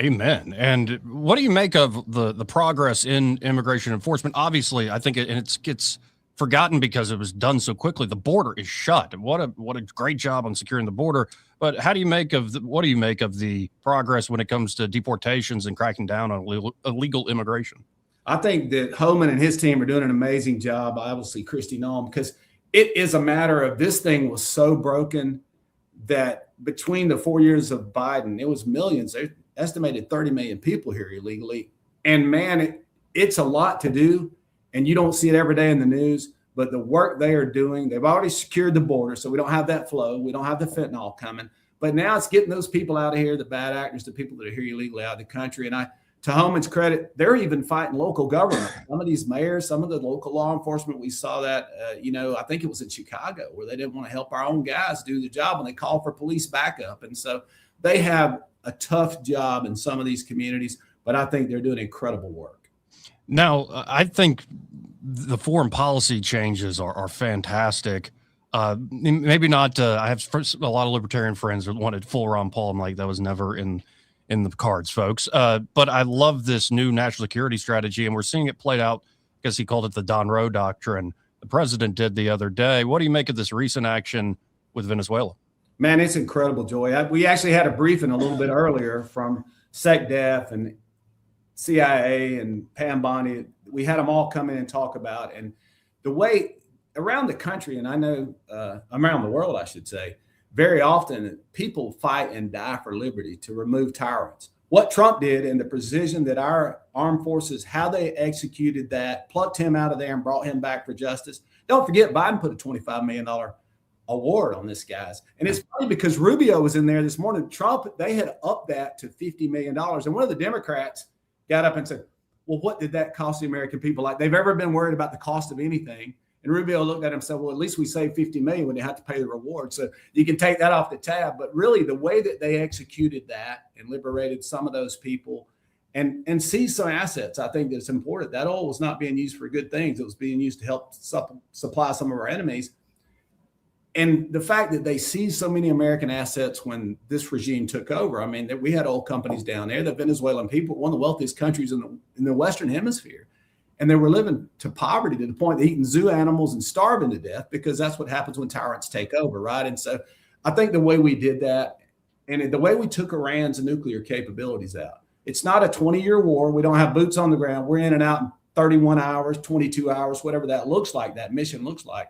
Amen. And what do you make of the progress in immigration enforcement? Obviously, I think it gets forgotten because it was done so quickly. The border is shut. What a great job on securing the border. But what do you make of the progress when it comes to deportations and cracking down on illegal immigration? I think that Homan and his team are doing an amazing job. Obviously, Kristi Noem, because it is a matter of this thing was so broken that between the 4 years of Biden, it was millions. They estimated 30 million people here illegally. And man, it's a lot to do. And you don't see it every day in the news, but the work they are doing, they've already secured the border. So we don't have that flow. We don't have the fentanyl coming, but now it's getting those people out of here, the bad actors, the people that are here illegally out of the country. And to Homan's credit, they're even fighting local government. Some of these mayors, some of the local law enforcement, we saw that, I think it was in Chicago where they didn't want to help our own guys do the job and they called for police backup. And so they have a tough job in some of these communities, but I think they're doing incredible work. Now, I think the foreign policy changes are fantastic. Maybe not. I have a lot of libertarian friends that wanted full Ron Paul. I'm like, that was never in the cards, folks. But I love this new national security strategy, and we're seeing it played out. I guess he called it the Don Roe doctrine. The president did the other day. What do you make of this recent action with Venezuela? Man, it's incredible, Joy. We actually had a briefing a little bit earlier from SecDef and CIA and Pam Bondi. We had them all come in and talk about, and the way around the country, and I know around the world, I should say, very often people fight and die for liberty to remove tyrants. What Trump did and the precision that our armed forces, how they executed that, plucked him out of there and brought him back for justice. Don't forget, Biden put a $25 million award on this, guys. And it's funny because Rubio was in there this morning. Trump, they had upped that to $50 million. And one of the Democrats got up and said, well, what did that cost the American people? Like they've ever been worried about the cost of anything. And Rubio looked at him and said, well, at least we saved $50 million when they have to pay the reward. So you can take that off the tab. But really, the way that they executed that and liberated some of those people and seized some assets, I think that's important. That oil was not being used for good things. It was being used to help supply some of our enemies. And the fact that they seized so many American assets when this regime took over, I mean, that we had oil companies down there, the Venezuelan people, one of the wealthiest countries in the Western Hemisphere. And they were living to poverty to the point of eating zoo animals and starving to death, because that's what happens when tyrants take over, right? And so I think the way we did that and the way we took Iran's nuclear capabilities out, it's not a 20-year war. We don't have boots on the ground. We're in and out in 31 hours, 22 hours, whatever that looks like, that mission looks like.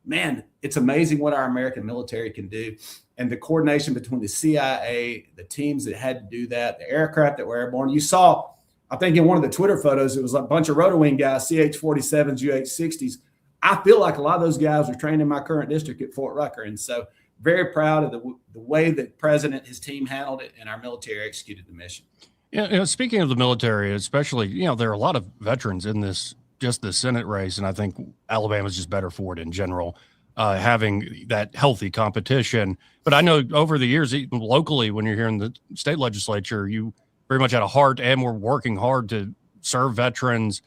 Man, it's amazing what our American military can do. And the coordination between the CIA, the teams that had to do that, the aircraft that were airborne. You saw, I think in one of the Twitter photos, it was like a bunch of rotor-wing guys, CH-47s, UH-60s. I feel like a lot of those guys were trained in my current district at Fort Rucker. And so very proud of the way that the president, his team handled it, and our military executed the mission. Yeah, speaking of the military, especially, there are a lot of veterans in this Senate race, and I think Alabama's just better for it in general, having that healthy competition. But I know over the years, even locally, when you're here in the state legislature, you very much had a heart and were working hard to serve veterans.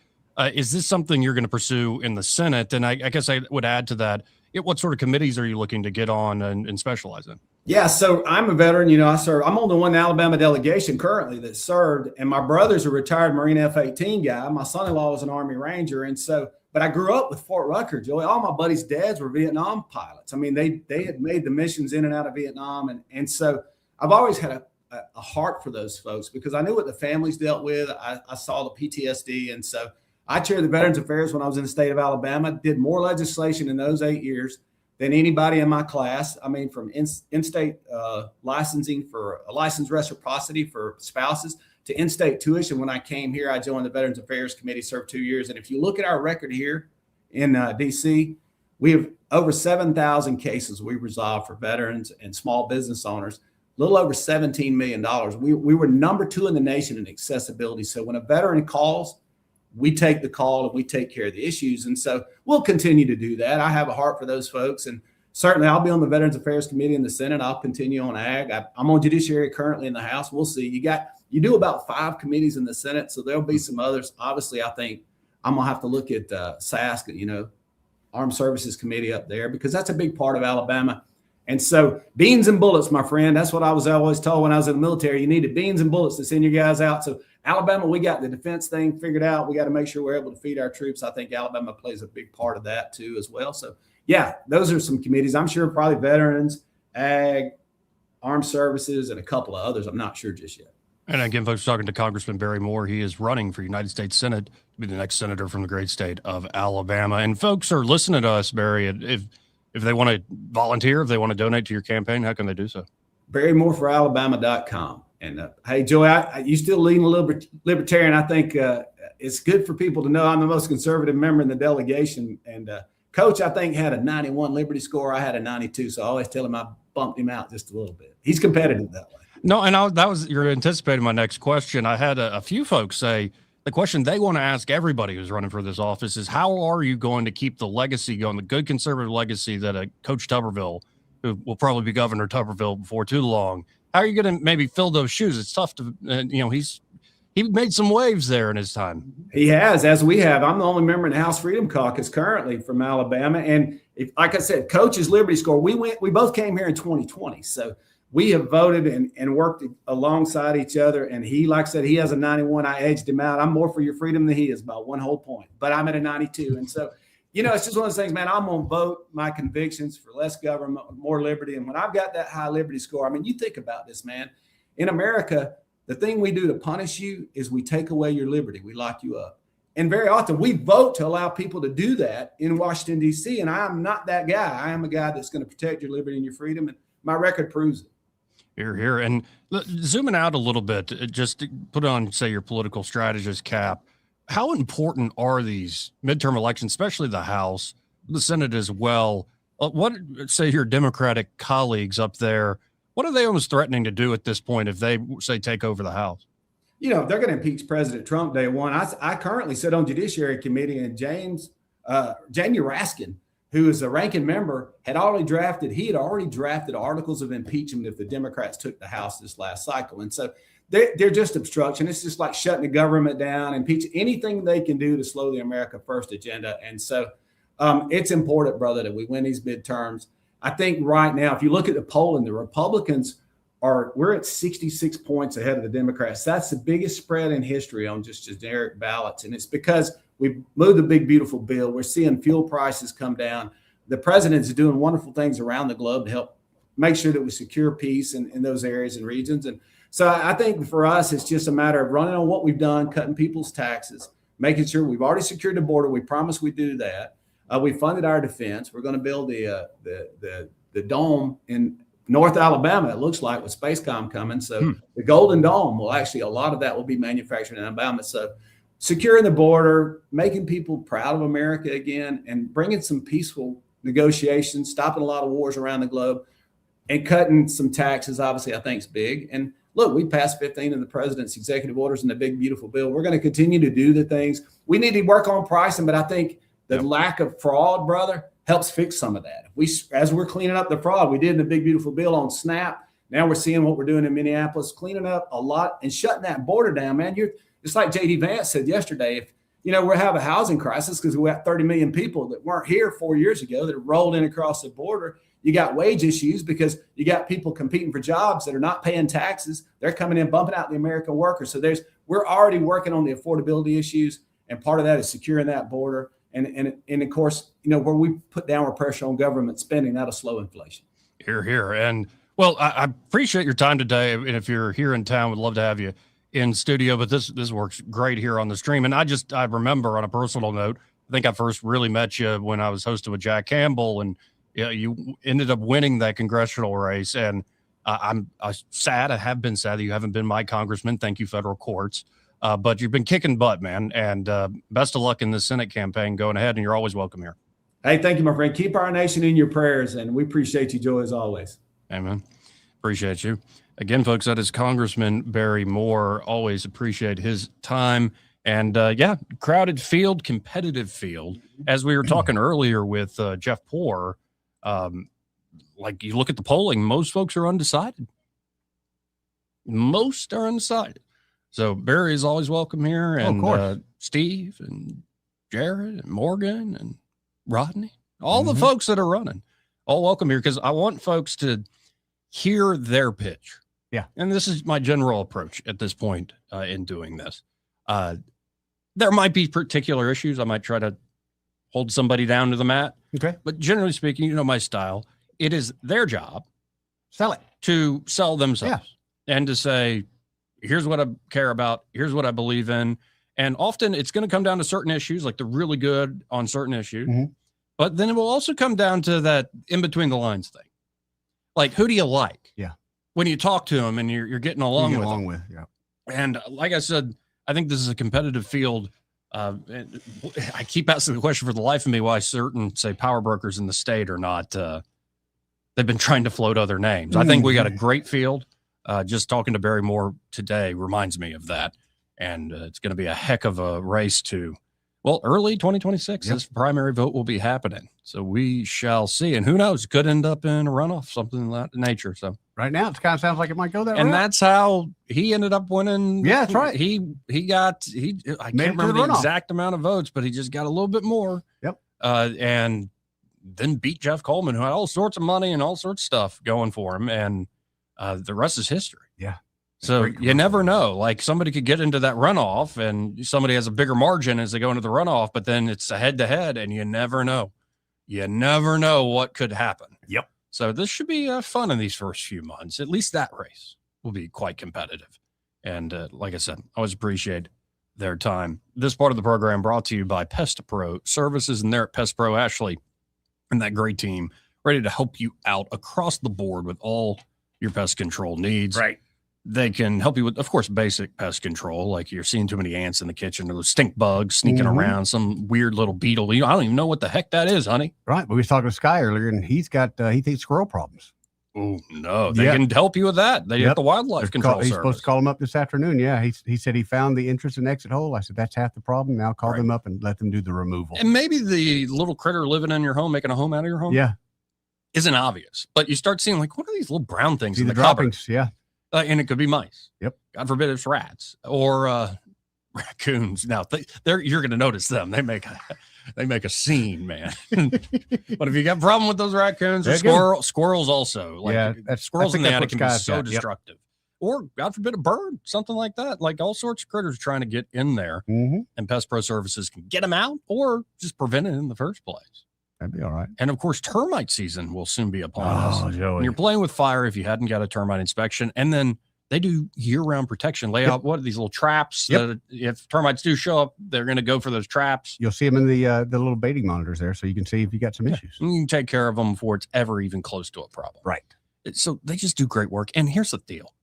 Is this something you're going to pursue in the Senate? And I guess I would add to that, what sort of committees are you looking to get on and specialize in? Yeah, so I'm a veteran. I serve. I'm on the one Alabama delegation currently that served, and my brother's a retired Marine F-18 guy. My son-in-law was an Army Ranger, and so. But I grew up with Fort Rucker, Joey. All my buddies' dads were Vietnam pilots. I mean, they had made the missions in and out of Vietnam, and so I've always had a heart for those folks because I knew what the families dealt with. I saw the PTSD, and so I chaired the Veterans Affairs when I was in the state of Alabama. Did more legislation in those 8 years than anybody in my class. I mean, from in-state licensing for a licensed reciprocity for spouses to in-state tuition. When I came here, I joined the Veterans Affairs Committee, served 2 years. And if you look at our record here in D.C., we have over 7,000 cases we resolved for veterans and small business owners, a little over $17 million. We were number 2 in the nation in accessibility. So when a veteran calls, we take the call and we take care of the issues. And so we'll continue to do that. I have a heart for those folks. And certainly I'll be on the Veterans Affairs Committee in the Senate. I'll continue on ag. I'm on Judiciary currently in the House. We'll see. You do about 5 committees in the Senate. So there'll be some others. Obviously, I think I'm going to have to look at SASC, Armed Services Committee up there, because that's a big part of Alabama. And so beans and bullets, my friend, that's what I was always told when I was in the military. You needed beans and bullets to send your guys out. So Alabama, we got the defense thing figured out. We got to make sure we're able to feed our troops. I think Alabama plays a big part of that too as well. So yeah, those are some committees. I'm sure probably veterans, ag, armed services, and a couple of others. I'm not sure just yet. And again, folks, talking to Congressman Barry Moore. He is running for United States Senate to be the next senator from the great state of Alabama. And folks are listening to us, Barry. If they want to volunteer, if they want to donate to your campaign, how can they do so? BarryMooreForAlabama.com. And hey, Joey, you still lean a little bit libertarian. I think it's good for people to know I'm the most conservative member in the delegation. And Coach, I think, had a 91 Liberty score. I had a 92. So I always tell him I bumped him out just a little bit. He's competitive that way. No, and you're anticipating my next question. I had a few folks say the question they want to ask everybody who's running for this office is, how are you going to keep the legacy going, the good conservative legacy that Coach Tuberville, who will probably be Governor Tuberville before too long, how are you going to maybe fill those shoes? It's tough to, he made some waves there in his time. He has, as we have. I'm the only member in the House Freedom Caucus currently from Alabama. And like I said, Coach's Liberty Score, we both came here in 2020. So we have voted and worked alongside each other. And he, like I said, he has a 91. I edged him out. I'm more for your freedom than he is by 1 whole point, but I'm at a 92. And so, it's just one of those things, man. I'm going to vote my convictions for less government, more liberty. And when I've got that high liberty score, I mean, you think about this, man. In America, the thing we do to punish you is we take away your liberty. We lock you up. And very often we vote to allow people to do that in Washington, D.C. And I'm not that guy. I am a guy that's going to protect your liberty and your freedom. And my record proves it. Here. And zooming out a little bit, just to put on, say, your political strategist cap. How important are these midterm elections, especially the House, the Senate as well? What, say, your Democratic colleagues up there, what are they almost threatening to do at this point if they, say, take over the House? They're going to impeach President Trump day one. I currently sit on Judiciary Committee, and Jamie Raskin, who is a ranking member, had already drafted articles of impeachment if the Democrats took the House this last cycle. And so they're just obstruction. It's just like shutting the government down, impeach anything they can do to slow the America First agenda. And so it's important, brother, that we win these midterms. I think right now, if you look at the polling, the Republicans we're at 66 points ahead of the Democrats. That's the biggest spread in history on just generic ballots. And it's because we moved the big, beautiful bill. We're seeing fuel prices come down. The president is doing wonderful things around the globe to help make sure that we secure peace in those areas and regions. And so I think for us, it's just a matter of running on what we've done, cutting people's taxes, making sure we've already secured the border. We promised we'd do that. We funded our defense. We're going to build the dome in North Alabama, it looks like, with Spacecom coming. So the Golden Dome will actually, a lot of that will be manufactured in Alabama. So securing the border, making people proud of America again, and bringing some peaceful negotiations, stopping a lot of wars around the globe, and cutting some taxes, obviously, I think is big. And look, we passed 15 of the president's executive orders in the big, beautiful bill. We're going to continue to do the things. We need to work on pricing, but I think the lack of fraud, brother, helps fix some of that. As we're cleaning up the fraud, we did in the big, beautiful bill on SNAP. Now we're seeing what we're doing in Minneapolis, cleaning up a lot and shutting that border down, man. It's like J.D. Vance said yesterday, if we have a housing crisis because we got 30 million people that weren't here 4 years ago that rolled in across the border. You got wage issues because you got people competing for jobs that are not paying taxes. They're coming in, bumping out the American worker. So we're already working on the affordability issues, and part of that is securing that border. And of course, where we put downward pressure on government spending, that'll slow inflation. Here. And well, I appreciate your time today. And if you're here in town, we'd love to have you in studio, but this works great here on the stream. And I remember on a personal note, I think I first really met you when I was hosting with Jack Campbell, and you ended up winning that congressional race. And I'm sad. I have been sad that you haven't been my congressman. Thank you, federal courts. But you've been kicking butt, man. And best of luck in the Senate campaign going ahead. And you're always welcome here. Hey, thank you, my friend. Keep our nation in your prayers. And we appreciate you, Joe, as always. Amen. Appreciate you. Again, folks, that is Congressman Barry Moore. Always appreciate his time. And crowded field, competitive field. As we were talking earlier with Jeff Poore, like you look at the polling, most folks are undecided. Most are undecided. So Barry is always welcome here, and Steve and Jared and Morgan and Rodney, all the folks that are running, all welcome here, because I want folks to hear their pitch. Yeah. And this is my general approach at this point in doing this. There might be particular issues. I might try to hold somebody down to the mat. Okay. But generally speaking, my style, it is their job to sell themselves and to say, here's what I care about. Here's what I believe in. And often it's going to come down to certain issues, like they're really good on certain issues. But then it will also come down to that in between the lines thing. Like, who do you like? Yeah. When you talk to them and you're getting along with them. Yeah. And like I said, I think this is a competitive field. I keep asking the question for the life of me why certain, say, power brokers in the state are not, they've been trying to float other names. I think we got a great field. Just talking to Barry Moore today reminds me of that. And it's going to be a heck of a race to Well, early 2026, this primary vote will be happening. So we shall see. And who knows, could end up in a runoff, something of that nature. So right now, it kind of sounds like it might go that and route. that's how he ended up winning. Yeah, that's right. I can't remember the exact amount of votes, but he just got a little bit more. Yep. And then beat Jeff Coleman, who had all sorts of money and all sorts of stuff going for him. And the rest is history. Yeah. So you never know. Like somebody could get into that runoff and somebody has a bigger margin as they go into the runoff, but then it's a head to head and you never know. You never know what could happen. Yep. So this should be fun in these first few months. At least that race will be quite competitive. And like I said, I always appreciate their time. This part of the program brought to you by Pest Pro Services, and they're at Pest Pro Ashley and that great team ready to help you out across the board with all your pest control needs. Right. They can help you with, of course, basic pest control, like you're seeing too many ants in the kitchen or those stink bugs sneaking around, some weird little beetle. I don't even know what the heck that is, honey. Right. But we was talking to Sky earlier, and he's got, he thinks squirrel problems. Oh, no. They can help you with that. They have the wildlife control He's service. supposed to call him up this afternoon. Yeah. He said he found the entrance and exit hole. I said, that's half the problem. Now call them up and let them do the removal. And maybe the little critter living in your home, making a home out of your home. Yeah. Isn't obvious. But you start seeing, like, what are these little brown things in the droppings? cupboard? Yeah. And it could be mice. Yep. God forbid it's rats or raccoons. Now you're going to notice them. They make a scene, man. But if you got a problem with those raccoons or squirrels also, like squirrels in the attic can be so destructive. Or God forbid a bird, something like that. Like all sorts of critters trying to get in there, and Pest Pro Services can get them out or just prevent it in the first place. That'd be all right. And of course, termite season will soon be upon us. Joey. When you're playing with fire, if you hadn't got a termite inspection, and then they do year-round protection. Lay out what are these little traps that if termites do show up, they're going to go for those traps. You'll see them in the little baiting monitors there, so you can see if you got some issues. And you can take care of them before it's ever even close to a problem. Right. So they just do great work. And here's the deal: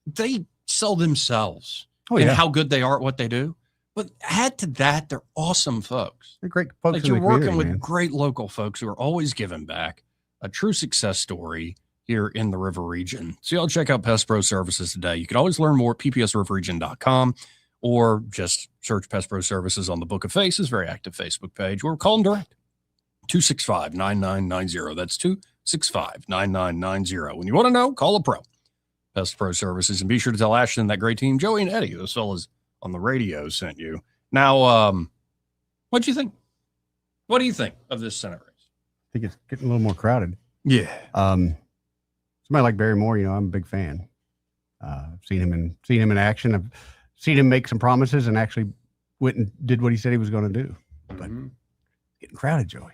they sell themselves and how good they are at what they do. But add to that, they're awesome folks. They're great folks. Like in you're the working community, with man. great local folks who are always giving back. A true success story here in the River Region. So y'all check out Pest Pro Services today. You can always learn more at ppsriverregion.com or just search Pest Pro Services on the Book of Faces, very active Facebook page, or call them direct. 265-9990. That's 265-9990. When you want to know, call a pro. Pest Pro Services. And be sure to tell Ashton and that great team, Joey and Eddie, those fellas on the radio sent you. Now, what'd you think? What do you think of this Senate race? I think it's getting a little more crowded. Yeah. Somebody like Barry Moore, I'm a big fan. I've seen him in action. I've seen him make some promises and actually went and did what he said he was going to do. But getting crowded, Joey.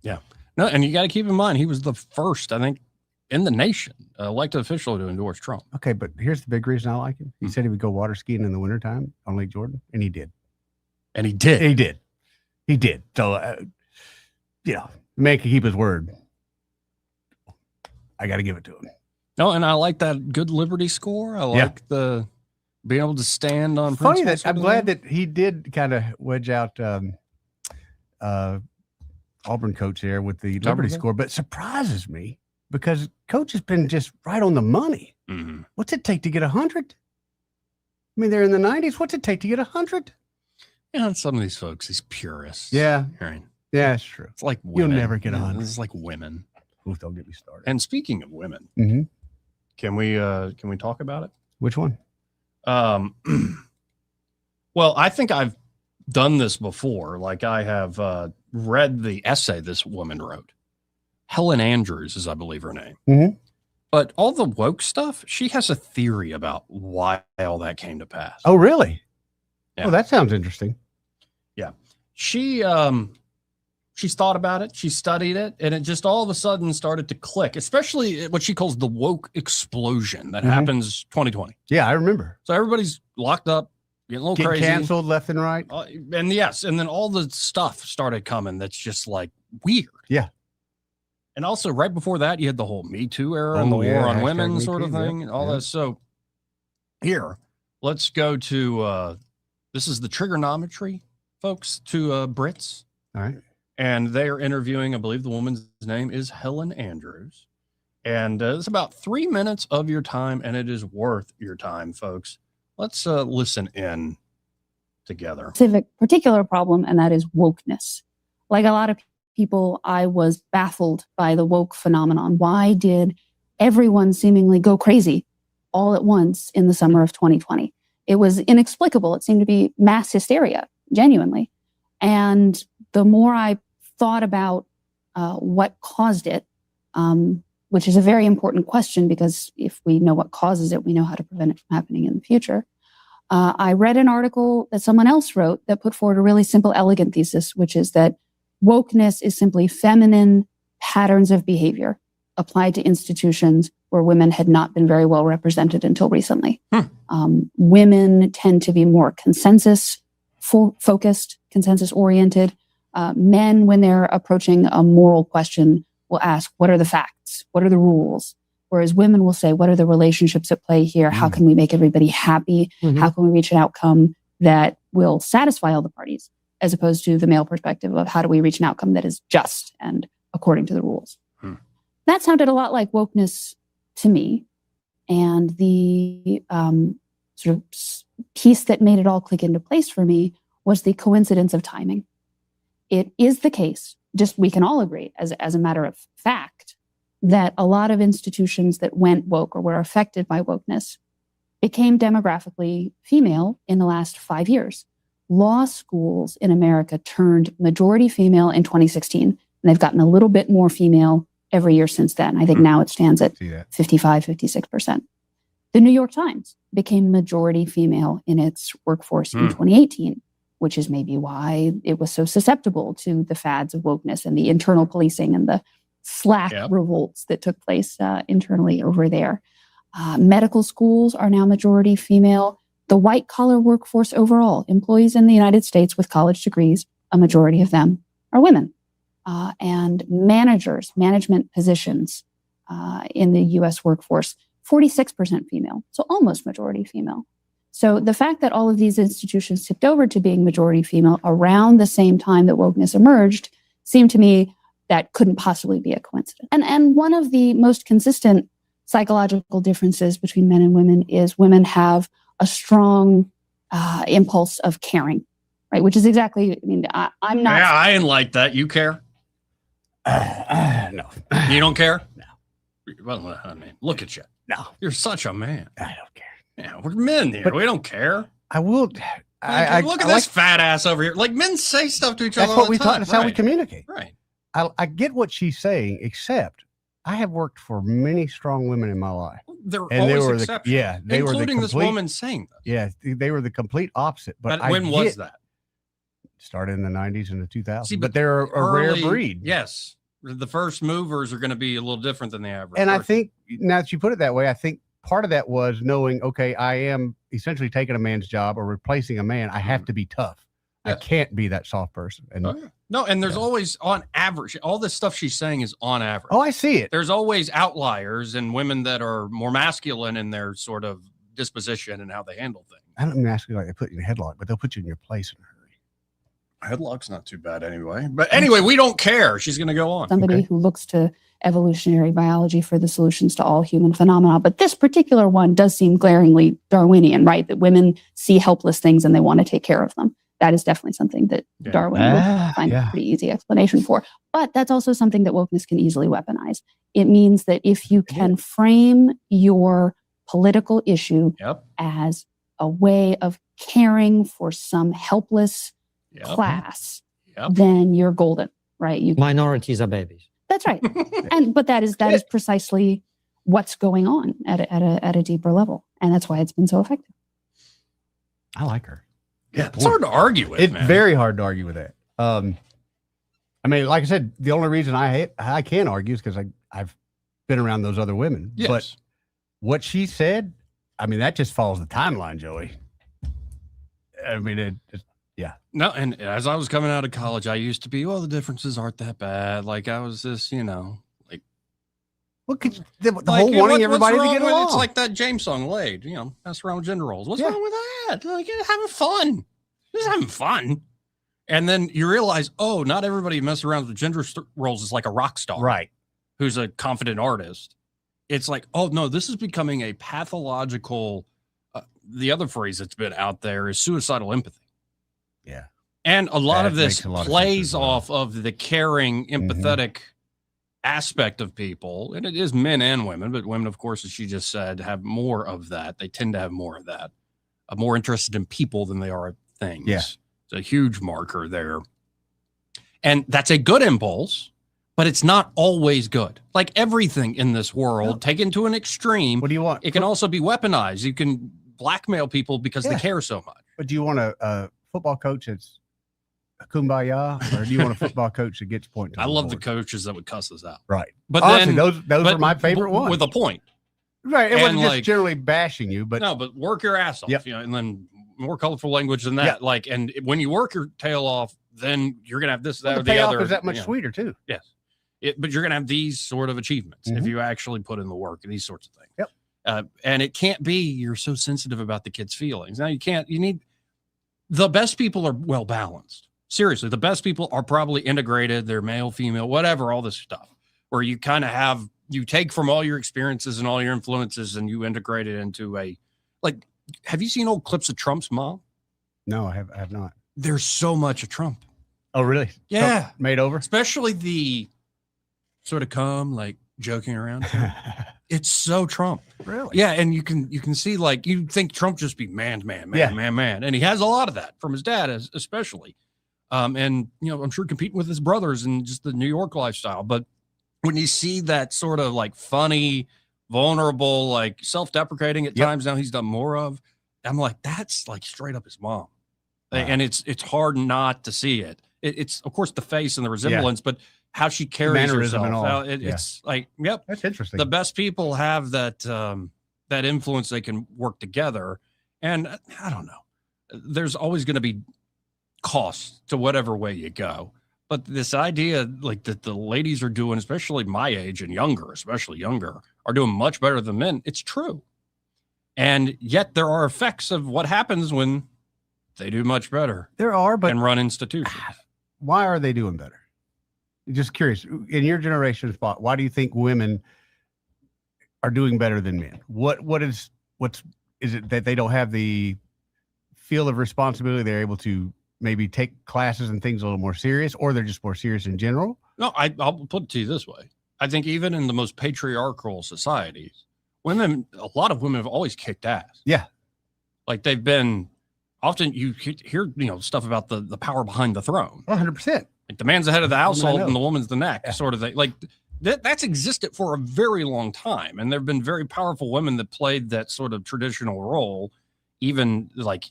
Yeah. No, and you got to keep in mind, he was the first, I think, in the nation, elected official to endorse Trump. Okay, but here's the big reason I like him. He said he would go water skiing in the wintertime on Lake Jordan, and he did. And he did. He did. So, the man can keep his word. I got to give it to him. No, and I like that good Liberty score. I like the being able to stand on Funny principles. that I'm glad that he did kind of wedge out Auburn coach there with the Liberty score, but it surprises me because coach has been just right on the money. What's it take to get 100? I mean, they're in the 90s. What's it take to get 100? Yeah, and some of these folks, these purists. Yeah. Right. Yeah, it's true. It's like women. You'll never get 100. This is like women. Oof, don't get me started. And speaking of women, can we talk about it? Which one? Well, I think I've done this before. Like I have read the essay this woman wrote. Helen Andrews is, I believe, her name. But all the woke stuff, she has a theory about why all that came to pass. Oh, really? Yeah. Oh, that sounds interesting. Yeah. She's thought about it. She studied it, and it just all of a sudden started to click, especially what she calls the woke explosion that happens 2020. Yeah, I remember. So everybody's locked up, getting a little crazy. Canceled left and right. And then all the stuff started coming that's just like weird. Yeah. And also right before that, you had the whole Me Too era and the war on women sort of thing and all that. So here, let's go to, this is the trigonometry, folks, to Brits. All right. And they are interviewing, I believe the woman's name is Helen Andrews. And it's about 3 minutes of your time, and it is worth your time, folks. Let's listen in together. Specific particular problem, and that is wokeness. Like a lot of people, I was baffled by the woke phenomenon. Why did everyone seemingly go crazy all at once in the summer of 2020? It was inexplicable. It seemed to be mass hysteria, genuinely. And the more I thought about what caused it, which is a very important question, because if we know what causes it, we know how to prevent it from happening in the future. I read an article that someone else wrote that put forward a really simple, elegant thesis, which is that wokeness is simply feminine patterns of behavior applied to institutions where women had not been very well represented until recently. Women tend to be more consensus-focused, consensus-oriented. Men, when they're approaching a moral question, will ask, what are the facts? What are the rules? Whereas women will say, what are the relationships at play here? How can we make everybody happy? How can we reach an outcome that will satisfy all the parties, as opposed to the male perspective of how do we reach an outcome that is just and according to the rules? That sounded a lot like wokeness to me. And the sort of piece that made it all click into place for me was the coincidence of timing. It is the case, just we can all agree as a matter of fact, that a lot of institutions that went woke or were affected by wokeness became demographically female in the last 5 years. Law schools in America turned majority female in 2016, and they've gotten a little bit more female every year since then. I think now it stands at 55, 56%. The New York Times became majority female in its workforce in 2018, which is maybe why it was so susceptible to the fads of wokeness and the internal policing and the Slack revolts that took place internally over there. Medical schools are now majority female. The white collar workforce overall, employees in the United States with college degrees, a majority of them are women. And managers, management positions in the US workforce, 46% female, so almost majority female. So the fact that all of these institutions tipped over to being majority female around the same time that wokeness emerged seemed to me that couldn't possibly be a coincidence. And one of the most consistent psychological differences between men and women is women have a strong impulse of caring, right? Which is exactly, I mean, I'm not. Yeah, I ain't like that. You care? No. You don't care? No. Well, I mean, look at you. No. You're such a man. I don't care. Yeah, we're men here. But we don't care. I will. Look at this fat ass over here. Like, men say stuff to each other That's all what the we time. talk. That's how we communicate. Right. I get what she's saying, except I have worked for many strong women in my life. They're and always they were exceptions. they were the including this complete, woman saying this. Yeah, they were the complete opposite. But when was that? Started in the 90s and the 2000s. See, but they're a rare breed. Yes. The first movers are going to be a little different than the average. And I think, now that you put it that way, I think part of that was knowing, okay, I am essentially taking a man's job or replacing a man. I have to be tough. I can't be that soft person. And no, and there's always, on average, all this stuff she's saying is on average. Oh, I see it. There's always outliers and women that are more masculine in their sort of disposition and how they handle things. I don't mean asking like they put you in a headlock, but they'll put you in your place in a hurry. Headlock's not too bad anyway. But anyway, we don't care. She's going to go on. Somebody who looks to evolutionary biology for the solutions to all human phenomena. But this particular one does seem glaringly Darwinian, right? That women see helpless things and they want to take care of them. That is definitely something that Darwin would find a pretty easy explanation for. But that's also something that wokeness can easily weaponize. It means that if you can frame your political issue as a way of caring for some helpless class, then you're golden, right? Minorities are babies. That's right. But that is precisely what's going on at a deeper level. And that's why it's been so effective. I like her. Yeah, it's hard to argue with. It's very hard to argue with that. I mean, like I said, the only reason I can argue is because I've been around those other women. Yes. But what she said, I mean, that just follows the timeline, Joey. I mean, No, and as I was coming out of college, I used to be, well, the differences aren't that bad. Like I was this, like. Well, the whole wanting everybody to get along. It's like that James song, Laid, mess around with gender roles. What's wrong with that? Like, having fun. Just having fun. And then you realize, oh, not everybody who messes around with gender roles is like a rock star. Right. Who's a confident artist. It's like, oh, no, this is becoming a pathological, the other phrase that's been out there is suicidal empathy. Yeah. And a lot That of this makes a lot of sense plays as well. off of the caring, empathetic aspect of people. And it is men and women, but women, of course, as she just said, have more of that. They tend to have more of that, more interested in people than they are in things. Yeah. It's a huge marker there. And that's a good impulse, but it's not always good. Like everything in this world, taken to an extreme. What do you want? It can also be weaponized. You can blackmail people because they care so much. But do you want a football coach that's a kumbaya, or do you want a football coach that gets point? I love the coaches that would cuss us out. Right. But Honestly, then those are my favorite ones. with a point. Right. It wasn't And, just generally bashing you, but no, but work your ass off. Yep. You know, and then more colorful language than that. Yep. Like, and when you work your tail off, then you're gonna have this, that, well, or the the payoff other. is that much you know. sweeter too. Yes. But you're gonna have these sort of achievements if you actually put in the work and these sorts of things. Yep. And it can't be you're so sensitive about the kids' feelings. Now you can't. You need the best people are well balanced. Seriously, the best people are probably integrated. They're male, female, whatever, all this stuff, where you kind of you take from all your experiences and all your influences and you integrate it into like, have you seen old clips of Trump's mom? No, I have not. There's so much of Trump. Oh, really? Yeah. Trump made over? Especially the sort of calm, like joking around. It's so Trump. Really? Yeah. And you can see, like, you think Trump just be man. And he has a lot of that from his dad, especially. And, you know, I'm sure competing with his brothers and just the New York lifestyle. But when you see that sort of like funny, vulnerable, like self-deprecating at times now he's done more of, I'm like, that's like straight up his mom. And it's hard not to see it. It's of course the face and the resemblance, but how she carries Mannerism herself. and all. It's like, yep. That's interesting. The best people have that that influence. They can work together. And I don't know. There's always going to be costs to whatever way you go. But this idea, like, that the ladies are doing, especially my age and younger, especially younger, are doing much better than men. It's true. And yet there are effects of what happens when they do much better. There are, but and run institutions. Why are they doing better? Just curious. In your generation spot, why do you think women are doing better than men? Is it that they don't have the feel of responsibility? They're able to maybe take classes and things a little more serious, or they're just more serious in general? No, I'll put it to you this way. I think even in the most patriarchal societies, a lot of women have always kicked ass. Yeah. Like they've been, often you hear, stuff about the power behind the throne. 100%. Like the man's the head of the household know. and the woman's the neck, sort of thing. Like that's existed for a very long time. And there've been very powerful women that played that sort of traditional role, even like,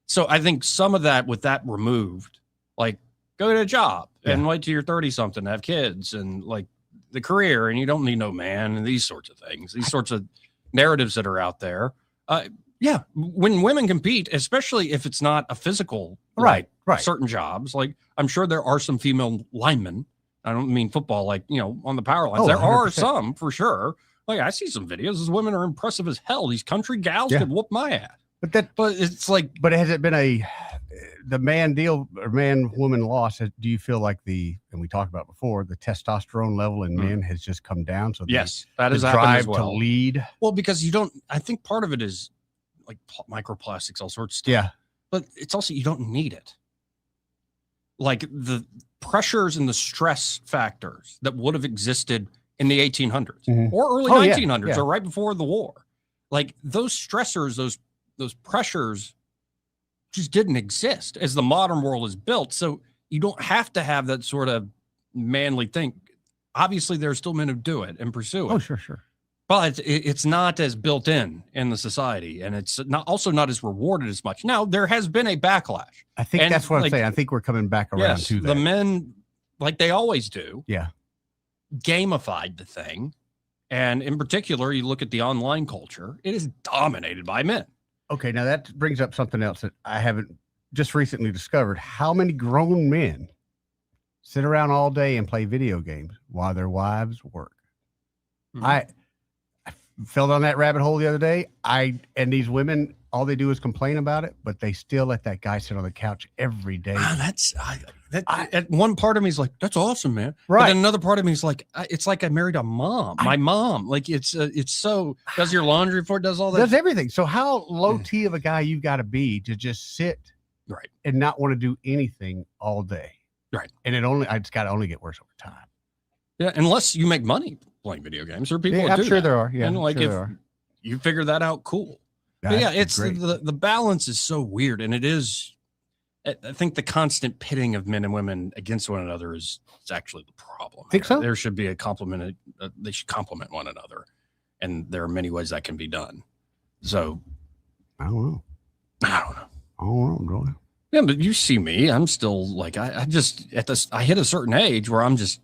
so I think some of that, with that removed, like go get a job and wait till you're 30 something, have kids and like the career, and you don't need no man and these sorts of things, these sorts of narratives that are out there. When women compete, especially if it's not a physical, right. certain jobs, like I'm sure there are some female linemen. I don't mean football, like, on the power lines. Oh, there 100%. are some for sure. Like I see some videos. These women are impressive as hell. These country gals could whoop my ass. But it's like, but has it been the man deal or man woman loss? Do you feel like and we talked about before, the testosterone level in men has just come down? So yes, that the is happened drive as well. to lead. Well, because I think part of it is like microplastics, all sorts of stuff. Yeah. But it's also, you don't need it. Like the pressures and the stress factors that would have existed in the 1800s or early 1900s or right before the war. Like those stressors, those pressures just didn't exist as the modern world is built. So you don't have to have that sort of manly thing. Obviously, there are still men who do it and pursue it. Oh, sure. But it's not as built in the society, and it's not as rewarded as much. Now, there has been a backlash. I think that's what I'm saying. I think we're coming back around to that. The men, like they always do, gamified the thing. And in particular, you look at the online culture, it is dominated by men. Okay, now that brings up something else that I haven't just recently discovered. How many grown men sit around all day and play video games while their wives work? I fell down that rabbit hole the other day. And these women, all they do is complain about it, but they still let that guy sit on the couch every day. At one part of me is like, that's awesome, man. Right. But then another part of me is like, it's like I married a mom. My mom, like it's so, does your laundry for it, does all that. Does everything. So how low T of a guy you've got to be to just sit Right. and not want to do anything all day. Right. And it's got to only get worse over time. Yeah, unless you make money playing video games. There are people Yeah, that I'm do sure that. there are. Yeah, and I'm like sure if there are. you figure that out, cool. But yeah, it's the balance is so weird, and it is. I think the constant pitting of men and women against one another is actually the problem. Think so? There should be a compliment. They should complement one another, and there are many ways that can be done. So I don't know. I don't know. Yeah, but you see me. I'm still like I just I hit a certain age where I'm just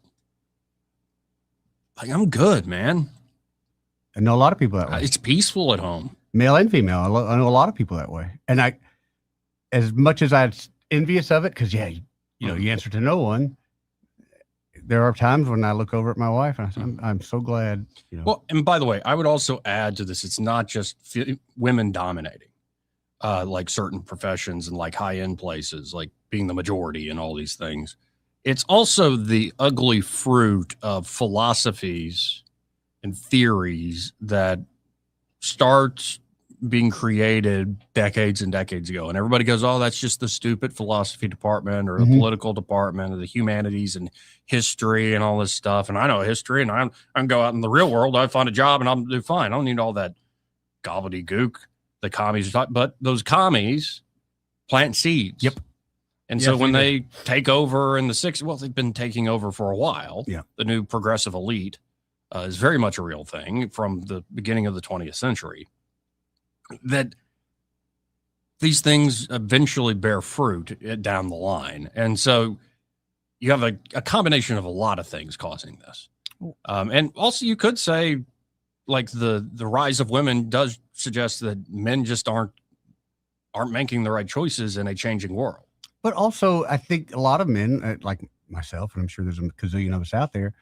like I'm good, man. I know a lot of people that way. It's peaceful at home, male and female. I know a lot of people that way, and as much as I'm envious of it, because you answer to no one. There are times when I look over at my wife and I say, I'm so glad. Well, and by the way, I would also add to this: it's not just women dominating, like certain professions and like high-end places, like being the majority and all these things. It's also the ugly fruit of philosophies and theories that start being created decades and decades ago. And everybody goes, oh, that's just the stupid philosophy department or the political department or the humanities and history and all this stuff. And I know history and I can go out in the real world. I find a job and I'll do fine. I don't need all that gobbledygook the commies are talking, but those commies plant seeds. Yep. And Yes, so when they they take over in the 60s, well, they've been taking over for a while. Yeah. The new progressive elite is very much a real thing from the beginning of the 20th century. That these things eventually bear fruit down the line. And so you have a combination of a lot of things causing this. And also you could say like the rise of women does suggest that men just aren't making the right choices in a changing world. But also, I think a lot of men, like myself, and I'm sure there's a gazillion of us out there,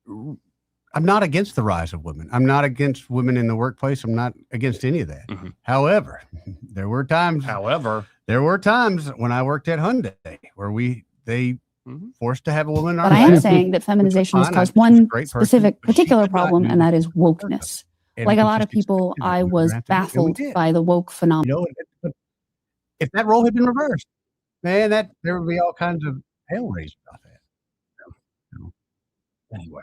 I'm not against the rise of women. I'm not against women in the workplace. I'm not against any of that. However, there were times when I worked at Hyundai where they forced to have a woman. But I am saying that feminization has caused one specific particular problem, and that is wokeness. Like a lot of people, I was baffled by the woke phenomenon. If that role had been reversed, man, there would be all kinds of hell raised about that. Anyway,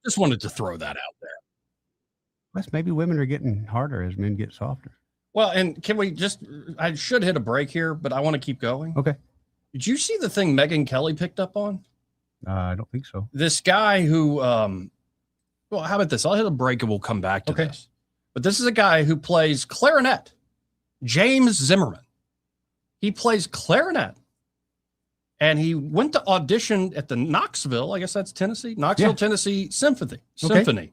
just wanted to throw that out there. Plus, maybe women are getting harder as men get softer. Well, and can we I should hit a break here, but I want to keep going. Okay. Did you see the thing Megyn Kelly picked up on? I don't think so. This guy who, well, how about this? I'll hit a break and we'll come back to this. But this is a guy who plays clarinet, James Zimmerman. He plays clarinet. And he went to audition at the Knoxville, I guess that's Tennessee, Tennessee Symphony.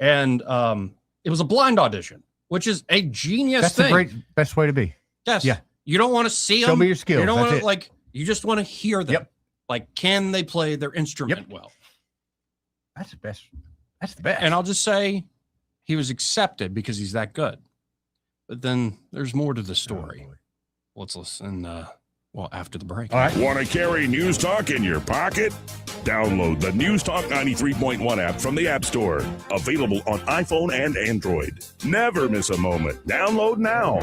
And it was a blind audition, which is a genius thing. That's the best way to be. Yes. Yeah. You don't want to see them. Show me your skills. You don't want That's to it. you just want to hear them. Yep. Like, can they play their instrument well? That's the best. That's the best. And I'll just say he was accepted because he's that good. But then there's more to the story. Let's listen after the break. All right. Want to carry News Talk in your pocket? Download the News Talk 93.1 app from the App Store. Available on iPhone and Android. Never miss a moment. Download now.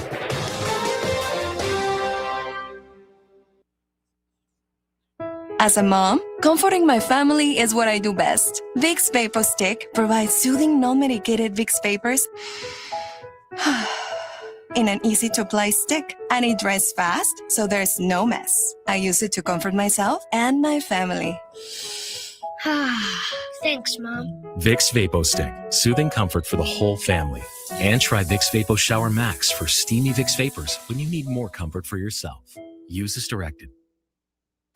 As a mom, comforting my family is what I do best. Vicks Vapor Stick provides soothing, non-medicated Vicks vapors in an easy-to-apply stick, and it dries fast, so there's no mess. I use it to comfort myself and my family. Thanks, Mom. Vicks Vapo Stick, soothing comfort for the whole family. And try Vicks Vapo Shower Max for steamy Vicks vapors when you need more comfort for yourself. Use as directed.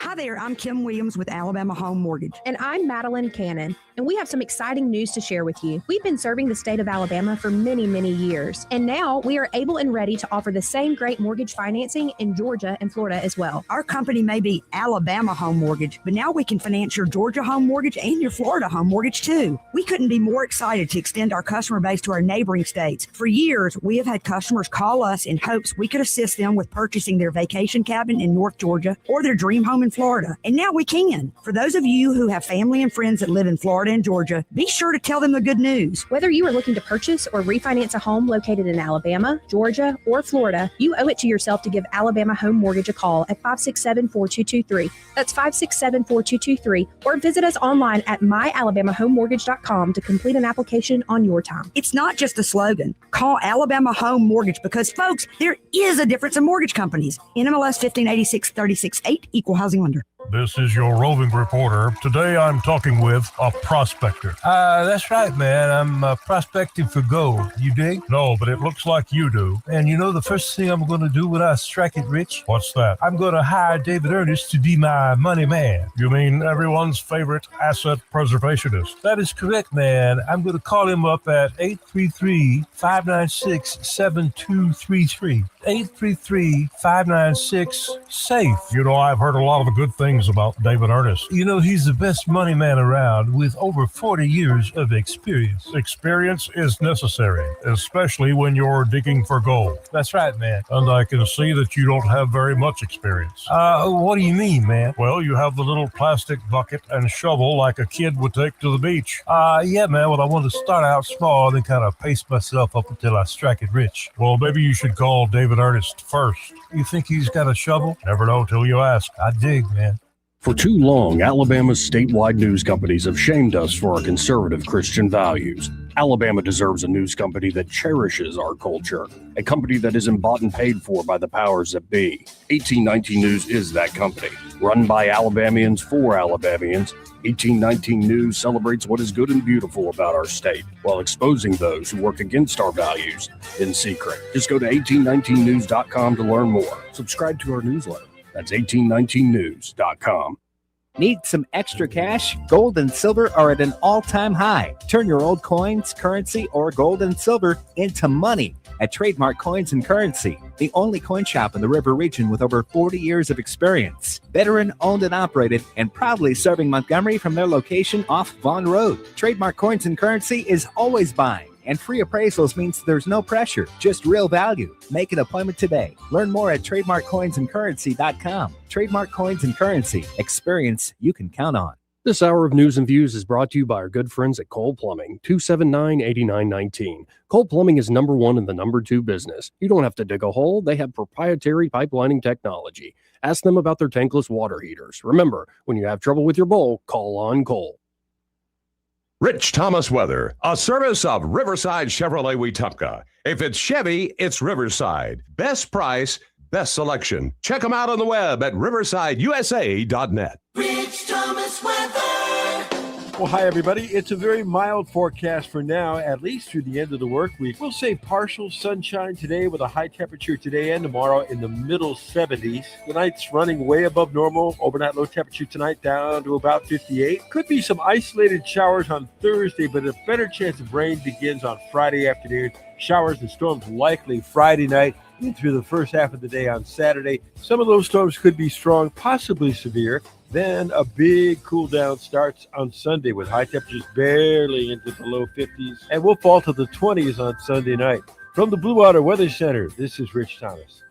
Hi there, I'm Kim Williams with Alabama Home Mortgage. And I'm Madeline Cannon, and we have some exciting news to share with you. We've been serving the state of Alabama for many, many years, and now we are able and ready to offer the same great mortgage financing in Georgia and Florida as well. Our company may be Alabama Home Mortgage, but now we can finance your Georgia home mortgage and your Florida home mortgage too. We couldn't be more excited to extend our customer base to our neighboring states. For years, we have had customers call us in hopes we could assist them with purchasing their vacation cabin in North Georgia or their dream home in in Florida, and now we can. For those of you who have family and friends that live in Florida and Georgia, be sure to tell them the good news. Whether you are looking to purchase or refinance a home located in Alabama, Georgia, or Florida, you owe it to yourself to give Alabama Home Mortgage a call at 567-4223. That's 567-4223, or visit us online at myalabamahomemortgage.com to complete an application on your time. It's not just a slogan. Call Alabama Home Mortgage because, folks, there is a difference in mortgage companies. NMLS 1586-36-8, Equal Housing Lender. This is your roving reporter. Today I'm talking with a prospector. That's right, man. I'm prospecting for gold. You dig? No, but it looks like you do. And you know the first thing I'm going to do when I strike it rich? What's that? I'm going to hire David Ernest to be my money man. You mean everyone's favorite asset preservationist? That is correct, man. I'm going to call him up at 833-596-7233. 833-596-SAFE. You know, I've heard a lot of good things about David Ernest. You know, he's the best money man around with over 40 years of experience. Experience is necessary, especially when you're digging for gold. That's right, man. And I can see that you don't have very much experience. What do you mean, man? Well, you have the little plastic bucket and shovel like a kid would take to the beach. Yeah, man. Well, I want to start out small and then kind of pace myself up until I strike it rich. Well, maybe you should call David Ernest first. You think he's got a shovel? Never know till you ask. I dig, man. For too long, Alabama's statewide news companies have shamed us for our conservative Christian values. Alabama deserves a news company that cherishes our culture, a company that isn't bought and paid for by the powers that be. 1819 News is that company. Run by Alabamians for Alabamians, 1819 News celebrates what is good and beautiful about our state while exposing those who work against our values in secret. Just go to 1819news.com to learn more. Subscribe to our newsletter. That's 1819news.com. Need some extra cash? Gold and silver are at an all-time high. Turn your old coins, currency, or gold and silver into money at Trademark Coins and Currency, the only coin shop in the river region with over 40 years of experience. Veteran owned and operated, and proudly serving Montgomery from their location off Vaughn Road. Trademark Coins and Currency is always buying, and free appraisals means there's no pressure, just real value. Make an appointment today. Learn more at trademarkcoinsandcurrency.com. Trademark Coins and Currency. Experience you can count on. This hour of News and Views is brought to you by our good friends at Cole Plumbing, 279-8919. Cole Plumbing is number one in the number two business. You don't have to dig a hole. They have proprietary pipelining technology. Ask them about their tankless water heaters. Remember, when you have trouble with your bowl, call on Cole. Rich Thomas Weather, a service of Riverside Chevrolet Wetumpka. If it's Chevy, it's Riverside. Best price, best selection. Check them out on the web at riversideusa.net. Rich Thomas Weather. Well, hi, everybody. It's a very mild forecast for now, at least through the end of the work week. We'll say partial sunshine today with a high temperature today and tomorrow in the middle 70s. The night's running way above normal. Overnight low temperature tonight down to about 58. Could be some isolated showers on Thursday, but a better chance of rain begins on Friday afternoon. Showers and storms likely Friday night through the first half of the day on Saturday. Some of those storms could be strong, possibly severe. Then a big cool down starts on Sunday with high temperatures barely into the low 50s, and we'll fall to the 20s on Sunday night. From the Blue Water Weather Center, this is Rich Thomas.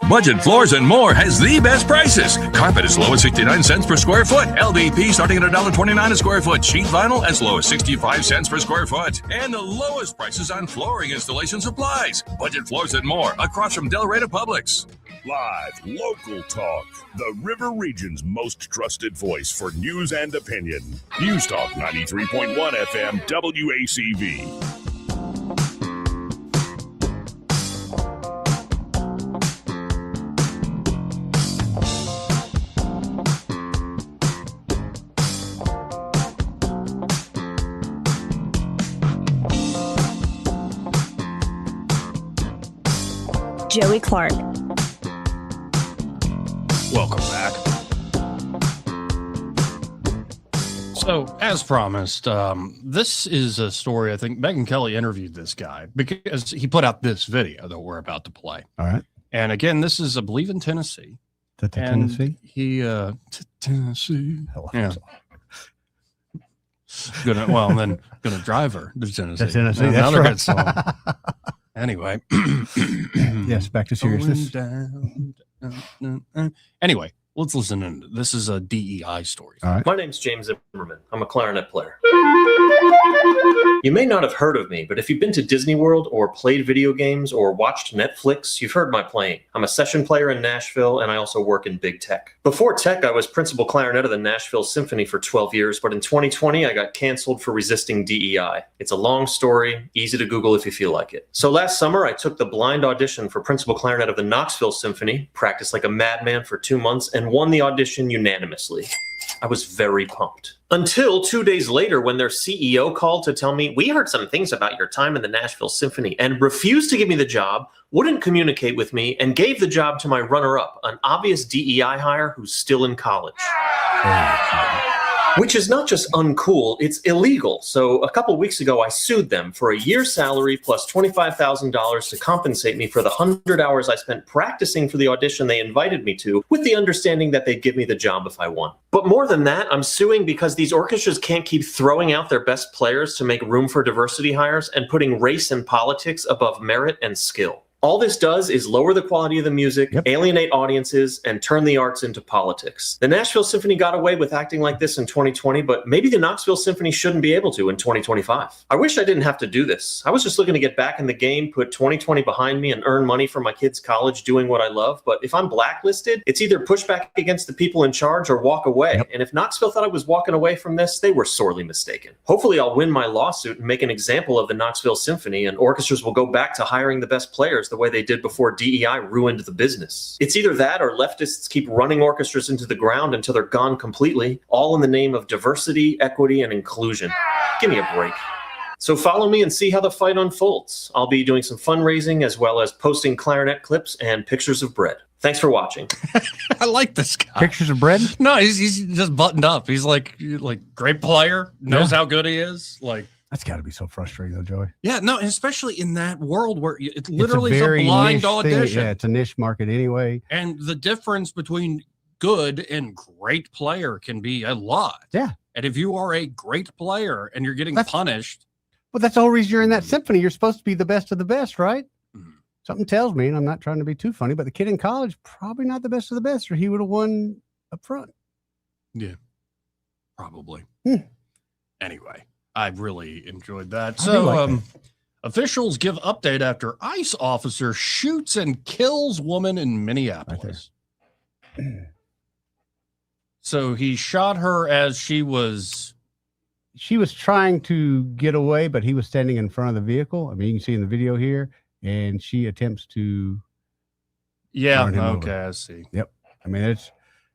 Budget Floors and More has the best prices. Carpet as low as 69 cents per square foot. LVP starting at $1.29 a square foot. Sheet vinyl as low as 65 cents per square foot. And the lowest prices on flooring installation supplies. Budget Floors and More across from Delray to Publix. Live, local talk. The River Region's most trusted voice for news and opinion. News Talk 93.1 FM WACV. Joey Clark. Welcome back. So, as promised, this is a story. I think Megyn Kelly interviewed this guy because he put out this video that we're about to play. All right. And again, this is, I believe, in Tennessee. Tennessee? He, Tennessee. Yeah. Gonna drive her to Tennessee. To Tennessee. That's Another right. good song. Anyway. Yes, back to seriousness. Anyway, Let's listen in. This is a DEI story. All right. My name's James Zimmerman. I'm a clarinet player. You may not have heard of me, but if you've been to Disney World or played video games or watched Netflix, you've heard my playing. I'm a session player in Nashville, and I also work in big tech. Before tech, I was principal clarinet of the Nashville Symphony for 12 years, but in 2020, I got canceled for resisting DEI. It's a long story, easy to Google if you feel like it. So last summer, I took the blind audition for principal clarinet of the Knoxville Symphony, practiced like a madman for 2 months, and won the audition unanimously. I was very pumped. Until 2 days later, when their CEO called to tell me, we heard some things about your time in the Nashville Symphony, and refused to give me the job, wouldn't communicate with me, and gave the job to my runner-up, an obvious DEI hire who's still in college. Which is not just uncool, it's illegal. So a couple weeks ago, I sued them for a year's salary plus $25,000 to compensate me for the 100 hours I spent practicing for the audition they invited me to, with the understanding that they'd give me the job if I won. But more than that, I'm suing because these orchestras can't keep throwing out their best players to make room for diversity hires and putting race and politics above merit and skill. All this does is lower the quality of the music, alienate audiences, and turn the arts into politics. The Nashville Symphony got away with acting like this in 2020, but maybe the Knoxville Symphony shouldn't be able to in 2025. I wish I didn't have to do this. I was just looking to get back in the game, put 2020 behind me, and earn money for my kids' college doing what I love. But if I'm blacklisted, it's either push back against the people in charge or walk away. And if Knoxville thought I was walking away from this, they were sorely mistaken. Hopefully I'll win my lawsuit and make an example of the Knoxville Symphony, and orchestras will go back to hiring the best players the way they did before DEI ruined the business. It's either that or leftists keep running orchestras into the ground until they're gone completely, all in the name of diversity, equity, and inclusion. Give me a break. So follow me and see how the fight unfolds. I'll be doing some fundraising as well as posting clarinet clips and pictures of bread. Thanks for watching. I like this guy. Pictures of bread? No, he's just buttoned up. He's like great player, knows how good he is. Like, that's got to be so frustrating, though, Joey. yeah, no, and especially in that world where it literally is a blind audition. Yeah, it's a niche market anyway. And the difference between good and great player can be a lot. Yeah. And if you are a great player and you're getting punished. Well, that's the whole reason you're in that symphony. You're supposed to be the best of the best, right? Something tells me, and I'm not trying to be too funny, but the kid in college, probably not the best of the best, or he would have won up front. Yeah, probably. Anyway, I really enjoyed that. I So, do like that. officials give update after ICE officer shoots and kills woman in Minneapolis. So he shot her as she was trying to get away, but he was standing in front of the vehicle. I mean, you can see in the video here, and she attempts to. Yeah. run him Okay. over. I see. Yep. I mean, it's.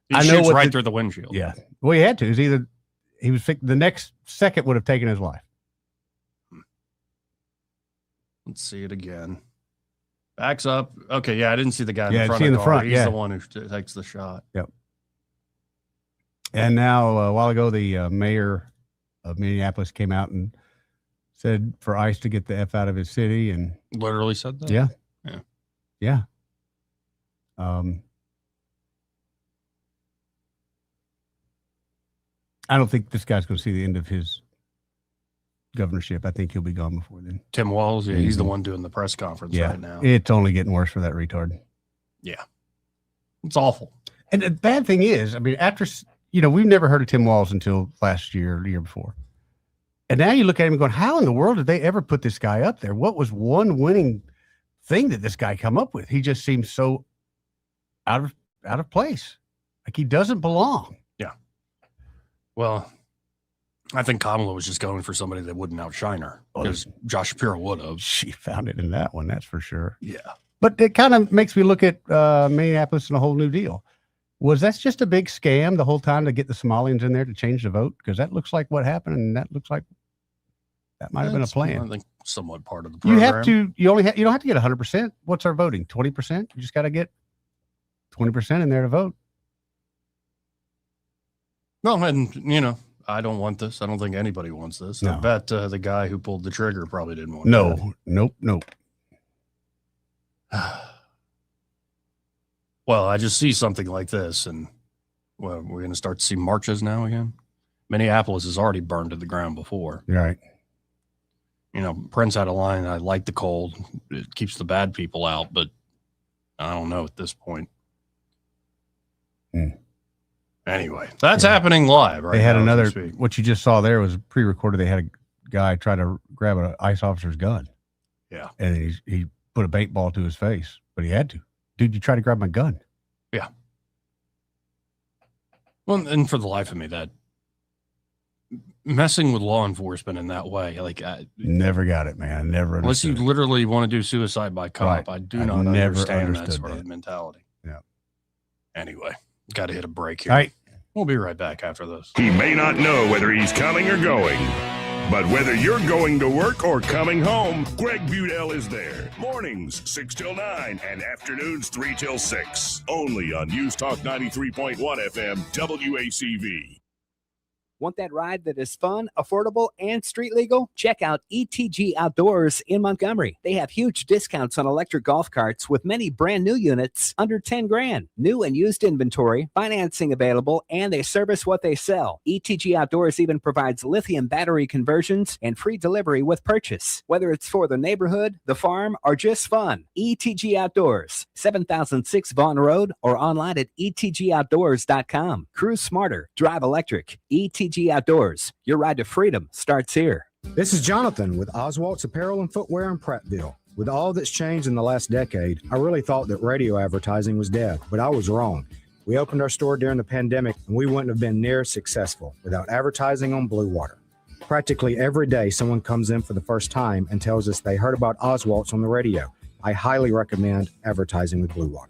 He I know shoots what right through the windshield. Yeah. Well, he had to. It was either the next second would have taken his life. Let's see it again. Backs up. Okay. Yeah. I didn't see the guy in Yeah, the front. see of in the the car. front, He's yeah. the one who takes the shot. Yep. And now, a while ago, the mayor of Minneapolis came out and said for ICE to get the F out of his city, and literally said that. Yeah. Yeah. Yeah. I don't think this guy's going to see the end of his governorship. I think he'll be gone before then. Tim Walz. Yeah. He's the Mhm. one doing the press conference Yeah. right now. It's only getting worse for that retard. Yeah. It's awful. And the bad thing is, I mean, after, we've never heard of Tim Walz until last year or the year before. And now you look at him and going, how in the world did they ever put this guy up there? What was one winning thing that this guy come up with? He just seems so out of place. Like he doesn't belong. Yeah. Well, I think Kamala was just going for somebody that wouldn't outshine her, because Josh Shapiro would have. She found it in that one, that's for sure. Yeah. But it kind of makes me look at Minneapolis and a whole new deal. Was that just a big scam the whole time to get the Somalians in there to change the vote? Because that looks like what happened, and that looks like that might have been a plan. I think somewhat part of the You program. have to. You don't have to get 100%. What's our voting? 20%. You just got to get 20% in there to vote. No, and I don't want this. I don't think anybody wants this. I No. bet the guy who pulled the trigger probably didn't want No. that. Nope. Well, I just see something like this, and we're going to start to see marches now again. Minneapolis has already burned to the ground before. You're right. Prince had a line, I like the cold. It keeps the bad people out, but I don't know at this point. Anyway, that's happening live, right? They had now as we another, speak. what you just saw there was pre-recorded. They had a guy try to grab an ICE officer's gun. Yeah. And he put a bait ball to his face, but he had to. Dude, you tried to grab my gun. Yeah. Well, and for the life of me, that messing with law enforcement in that way, like never got it, man. I never unless you understood. literally want to do suicide by cop, Right. I do I've not never understand that understood sort of that. mentality. Yeah. Anyway, got to hit a break here. All right. We'll be right back after this. He may not know whether he's coming or going, but whether you're going to work or coming home, Greg Budell is there. Mornings 6 till 9 and afternoons 3 till 6. Only on News Talk 93.1 FM WACV. Want that ride that is fun, affordable, and street legal? Check out ETG Outdoors in Montgomery. They have huge discounts on electric golf carts with many brand new units under 10 grand. New and used inventory, financing available, and they service what they sell. ETG Outdoors even provides lithium battery conversions and free delivery with purchase. Whether it's for the neighborhood, the farm, or just fun, ETG Outdoors, 7006 Vaughn Road, or online at etgoutdoors.com. Cruise smarter, drive electric. ETG Outdoors, your ride to freedom starts here. This is Jonathan with Oswalt's Apparel and Footwear in Prattville. With all that's changed in the last decade, I really thought that radio advertising was dead, but I was wrong. We opened our store during the pandemic, and we wouldn't have been near successful without advertising on Blue Water. Practically every day, someone comes in for the first time and tells us they heard about Oswalt's on the radio. I highly recommend advertising with Blue Water.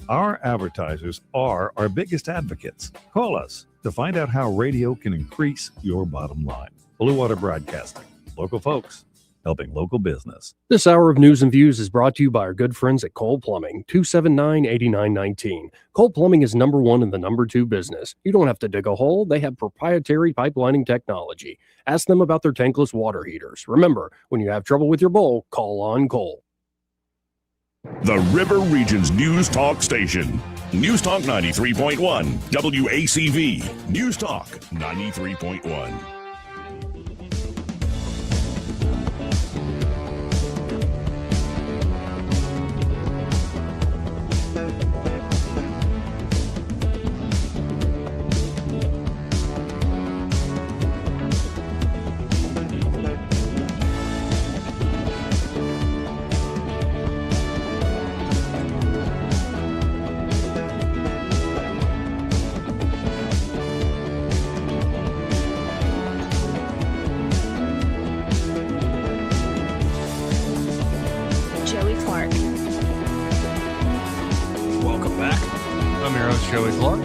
Our advertisers are our biggest advocates. Call us to find out how radio can increase your bottom line. Blue Water Broadcasting. Local folks helping local business. This hour of News and Views is brought to you by our good friends at Cole Plumbing, 279-8919. Cole Plumbing is number one in the number two business. You don't have to dig a hole. They have proprietary pipelining technology. Ask them about their tankless water heaters. Remember, when you have trouble with your bowl, call on Cole. The River Region's News Talk station. News Talk 93.1 WACV. News Talk 93.1. Welcome back. I'm your host, Joey Clark.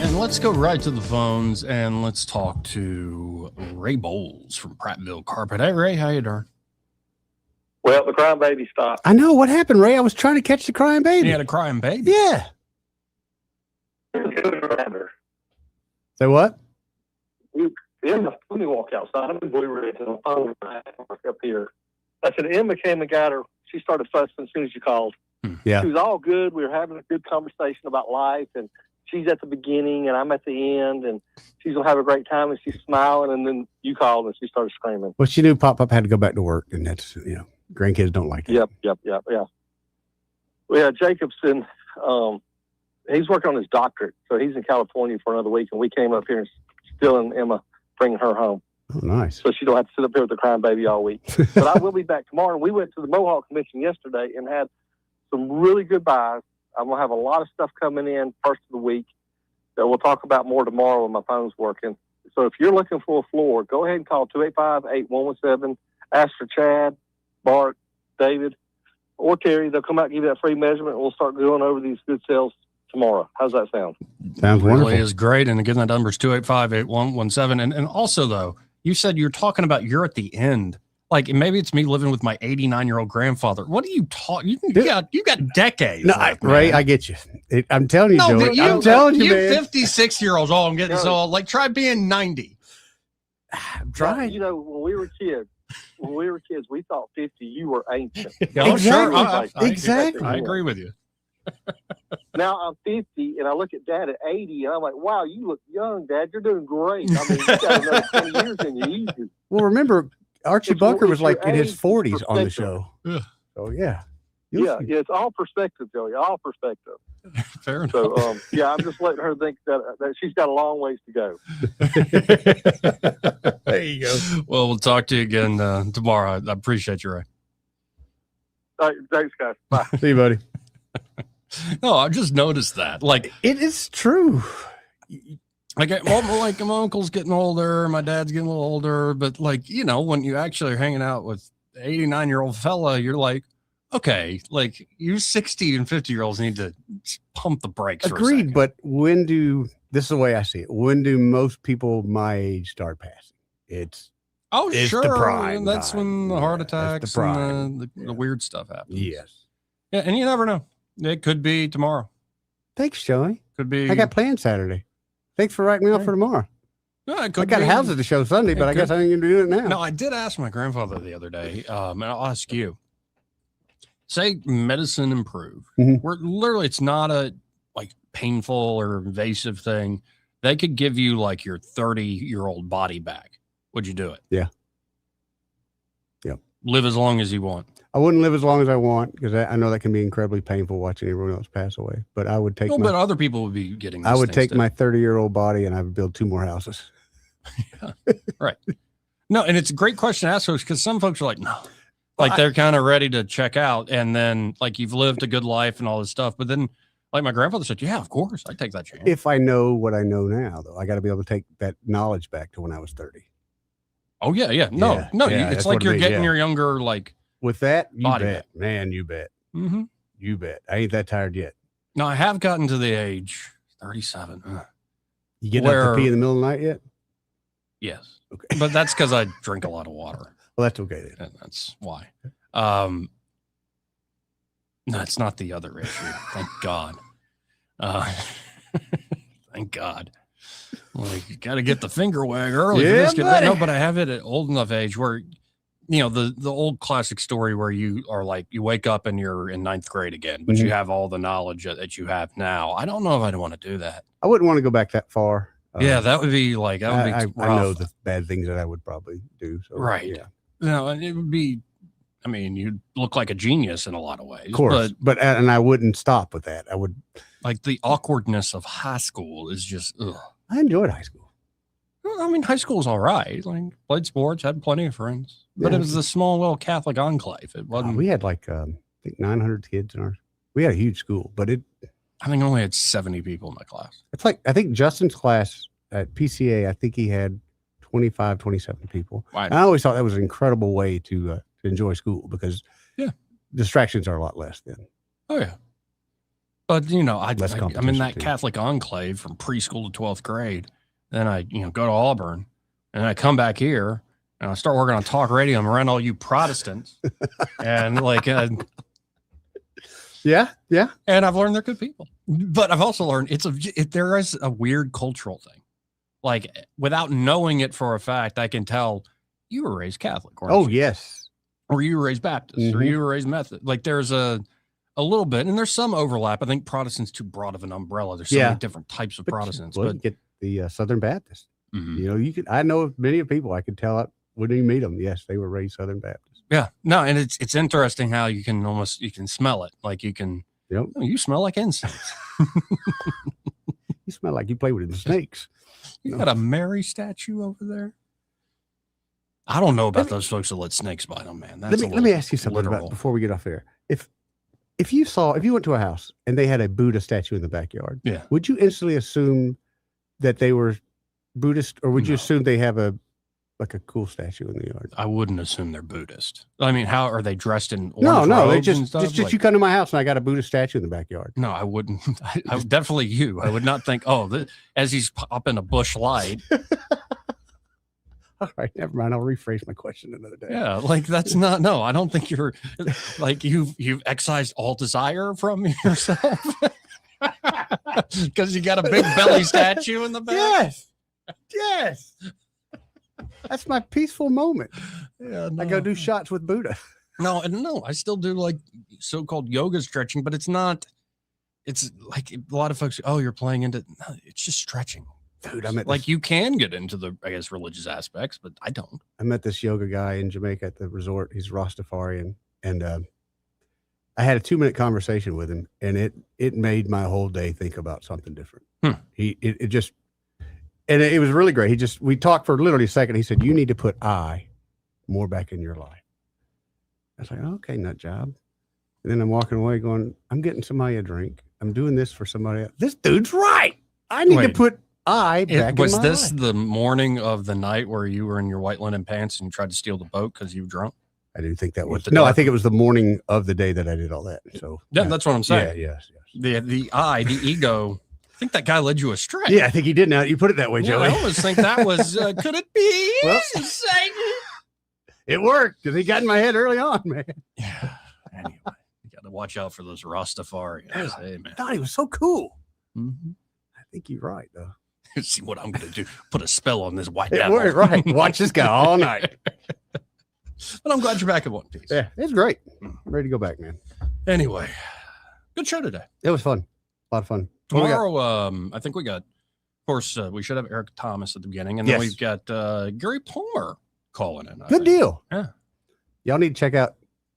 And let's go right to the phones and let's talk to Ray Bowles from Prattville Carpet. Hey, Ray, how you doing? Well, the crying baby stopped. I know. What happened, Ray? I was trying to catch the crying baby. You had a crying baby? Yeah. Say what? Emma, let me walk outside. I'm in Blue Ridge and I'm phone up here. I said, Emma came and got her. She started fussing as soon as you called. Yeah. She was all good. We were having a good conversation about life, and she's at the beginning and I'm at the end, and she's going to have a great time, and she's smiling, and then you called and she started screaming. Well, she knew Pop had to go back to work, and that's, grandkids don't like it. Yep. Well, Jacobson, he's working on his doctorate, so he's in California for another week, and we came up here and still in Emma, bringing her home. Oh, nice. So she don't have to sit up here with the crying baby all week. But I will be back tomorrow. We went to the Mohawk Convention yesterday and had some really good buys. I'm going to have a lot of stuff coming in first of the week that we'll talk about more tomorrow when my phone's working. So if you're looking for a floor, go ahead and call 285-8117. Ask for Chad, Bart, David, or Terry. They'll come out and give you that free measurement, and we'll start going over these good sales tomorrow. How's that sound? Sounds wonderful. Really is great. And again, that number is 285-8117. And also, though, you said you're talking about you're at the end. Like, maybe it's me living with my 89-year-old grandfather. What are you talking? You got decades. No, left, Ray, man. I get you. I'm telling you, No, Joey. but I'm telling you, you man. 56-years-old. Oh, I'm getting so old. Like, try being 90. I'm trying. You know, when we were kids, we thought 50, you were ancient. Oh, sure. Exactly. I agree with you. Now I'm 50, and I look at Dad at 80, and I'm like, wow, you look young, Dad. You're doing great. I mean, you got another 20 years in you. Easy. Well, remember, Archie It's Bunker your- was it's like your in his age 40s on the perspective. show. So yeah. It's all perspective, Joey. All perspective. Fair enough. So I'm just letting her think that she's got a long ways to go. There you go. Well, we'll talk to you again tomorrow. I appreciate you, Ray. All right, thanks, guys. Bye. See you, buddy. No, I just noticed that. Like, it is true. Like my uncle's getting older, my dad's getting a little older, but like, you know, when you actually are hanging out with an 89-year-old fella, you're like, okay, like you 60 and 50-year-olds need to pump the brakes. Agreed, but this is the way I see it. When do most people my age start passing? It's sure. the prime That's time. when the heart attacks the and the weird stuff happens. Yes. Yeah, and you never know. It could be tomorrow. Thanks, Joey. Could be. I got plans Saturday. Thanks for writing me off for tomorrow. No, I got houses to show Sunday, but I guess I ain't going to do it now. No, I did ask my grandfather the other day, and I'll ask you. Say medicine improved. Where literally it's not a like painful or invasive thing. They could give you like your 30-year-old body back. Would you do it? Yeah. Yep. Live as long as you want. I wouldn't live as long as I want because I know that can be incredibly painful watching everyone else pass away. But I would take. But other people would be getting. I would take my 30-year-old body and I would build 2 more houses. Yeah. Right. No, and it's a great question to ask folks because some folks are like, no. Like they're kind of ready to check out, and then like you've lived a good life and all this stuff. But then, like my grandfather said, yeah, of course, I'd take that chance. If I know what I know now, though, I got to be able to take that knowledge back to when I was 30. Oh yeah. No. It's like you're getting your younger like. With that, you body bet, back. man, you bet. Mm-hmm. You bet. I ain't that tired yet. No, I have gotten to the age 37. You getting up to pee in the middle of the night yet? Yes. Okay. But that's because I drink a lot of water. Well, that's okay then. And that's why. No, it's not the other issue. Thank God. Thank God. Like, you got to get the finger wag early. Yeah, for this. No, but I have it at old enough age where, you know, the old classic story where you are like, you wake up and you're in 9th grade again, but you have all the knowledge that you have now. I don't know if I'd want to do that. I wouldn't want to go back that far. Yeah, that would be like, that would be rough. I know the bad things that I would probably do. So, right. Yeah. No, and it would be, I mean, you'd look like a genius in a lot of ways. Of course. But I wouldn't stop with that. I would. Like the awkwardness of high school is just, ugh. I enjoyed high school. Well, I mean, high school was all right. Like, played sports, had plenty of friends. But it was a small little Catholic enclave. It wasn't. We had like, I think 900 kids in ours. We had a huge school, but I think I only had 70 people in my class. It's like, I think Justin's class at PCA, I think he had 25, 27 people. Right. I always thought that was an incredible way to enjoy school because distractions are a lot less then. Oh, yeah. But, you know, I'm in competition, that too. Catholic enclave from preschool to 12th grade. Then I, go to Auburn and I come back here and I start working on talk radio. I'm around all you Protestants and like, yeah. And I've learned they're good people, but I've also learned there is a weird cultural thing. Like without knowing it for a fact, I can tell you were raised Catholic. Oh, yes. Or you were raised Baptist or you were raised Methodist. Like there's a little bit, and there's some overlap. I think Protestant's too broad of an umbrella. There's so many different types of Protestants. But you get the Southern Baptist. I know many people I could tell when you meet them. Yes, they were raised Southern Baptist. Yeah, no, and it's interesting how you can smell it. Like you can, you smell like incense. You smell like you play with the snakes. You got a Mary statue over there. I don't know about those folks that let snakes bite them, man. That's let me ask you something about before we get off air. If you went to a house and they had a Buddha statue in the backyard, would you instantly assume that they were Buddhist, or would you assume they have a cool statue in the yard? I wouldn't assume they're Buddhist. I mean, how are they dressed in orange robes they just and stuff? you come to my house and I got a Buddha statue in the backyard. No, I wouldn't. I would definitely you. I would not think, as he's popping a bush light. All right, never mind. I'll rephrase my question another day. Yeah, like that's not. No, I don't think you're like you've excised all desire from yourself because you got a big belly statue in the back. Yes. That's my peaceful moment. Yeah, I go do shots with Buddha. No, I still do like so-called yoga stretching, but it's not. It's like a lot of folks. Oh, you're playing into. No, it's just stretching. Dude, you can get into the, I guess, religious aspects, but I don't. I met this yoga guy in Jamaica at the resort. He's Rastafarian, and I had a 2-minute conversation with him, and it made my whole day think about something different. It was really great. We talked for literally a second. He said, "You need to put I more back in your life." I was like, "Okay, nut job." And then I'm walking away going, "I'm getting somebody a drink. I'm doing this for somebody else. This dude's right. I need to put I back in my life." Was this the morning of the night where you were in your white linen pants and you tried to steal the boat because you were drunk? I do think that was. No, I think it was the morning of the day that I did all that. So yeah, that's what I'm saying. Yeah, yes. The ego. I think that guy led you astray. Yeah, I think he did. Now you put it that way, Joey. I almost think that was. Could it be? Well, Satan? It worked because he got in my head early on, man. Yeah. Anyway, you got to watch out for those Rastafarians. Hey, man. I thought he was so cool. Mm-hmm. I think you're right, though. See what I'm going to do. Put a spell on this white It devil. worked, right. Watch this guy all night. But I'm glad you're back in one piece. Yeah, it's great. I'm ready to go back, man. Anyway, good show today. It was fun. A lot of fun. Tomorrow, I think we got, of course, we should have Eric Thomas at the beginning, and then we've got Gary Palmer calling in. Good deal. Yeah. Y'all need to check out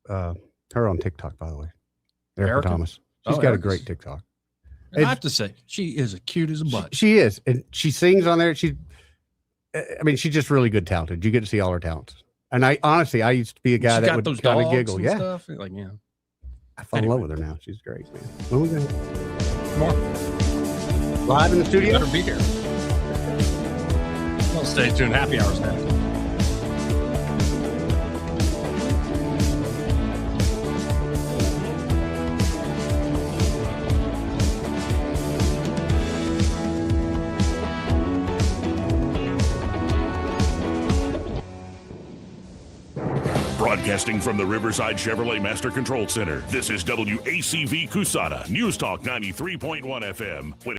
her on TikTok, by the way. Erica Thomas. She's got a great TikTok. And I have to say, she is as cute as a butt. She is. And she sings on there. She's just really good talented. You get to see all her talents. And I used to be a guy that would kind of giggle. Yeah. Stuff. Like, yeah. I fell in love with her now. She's great, man. When are we going More. live in the studio? Better be here. Well, stay tuned. Happy hours now. Broadcasting from the Riverside Chevrolet Master Control Center, this is WACV Cusana, News Talk 93.1 FM.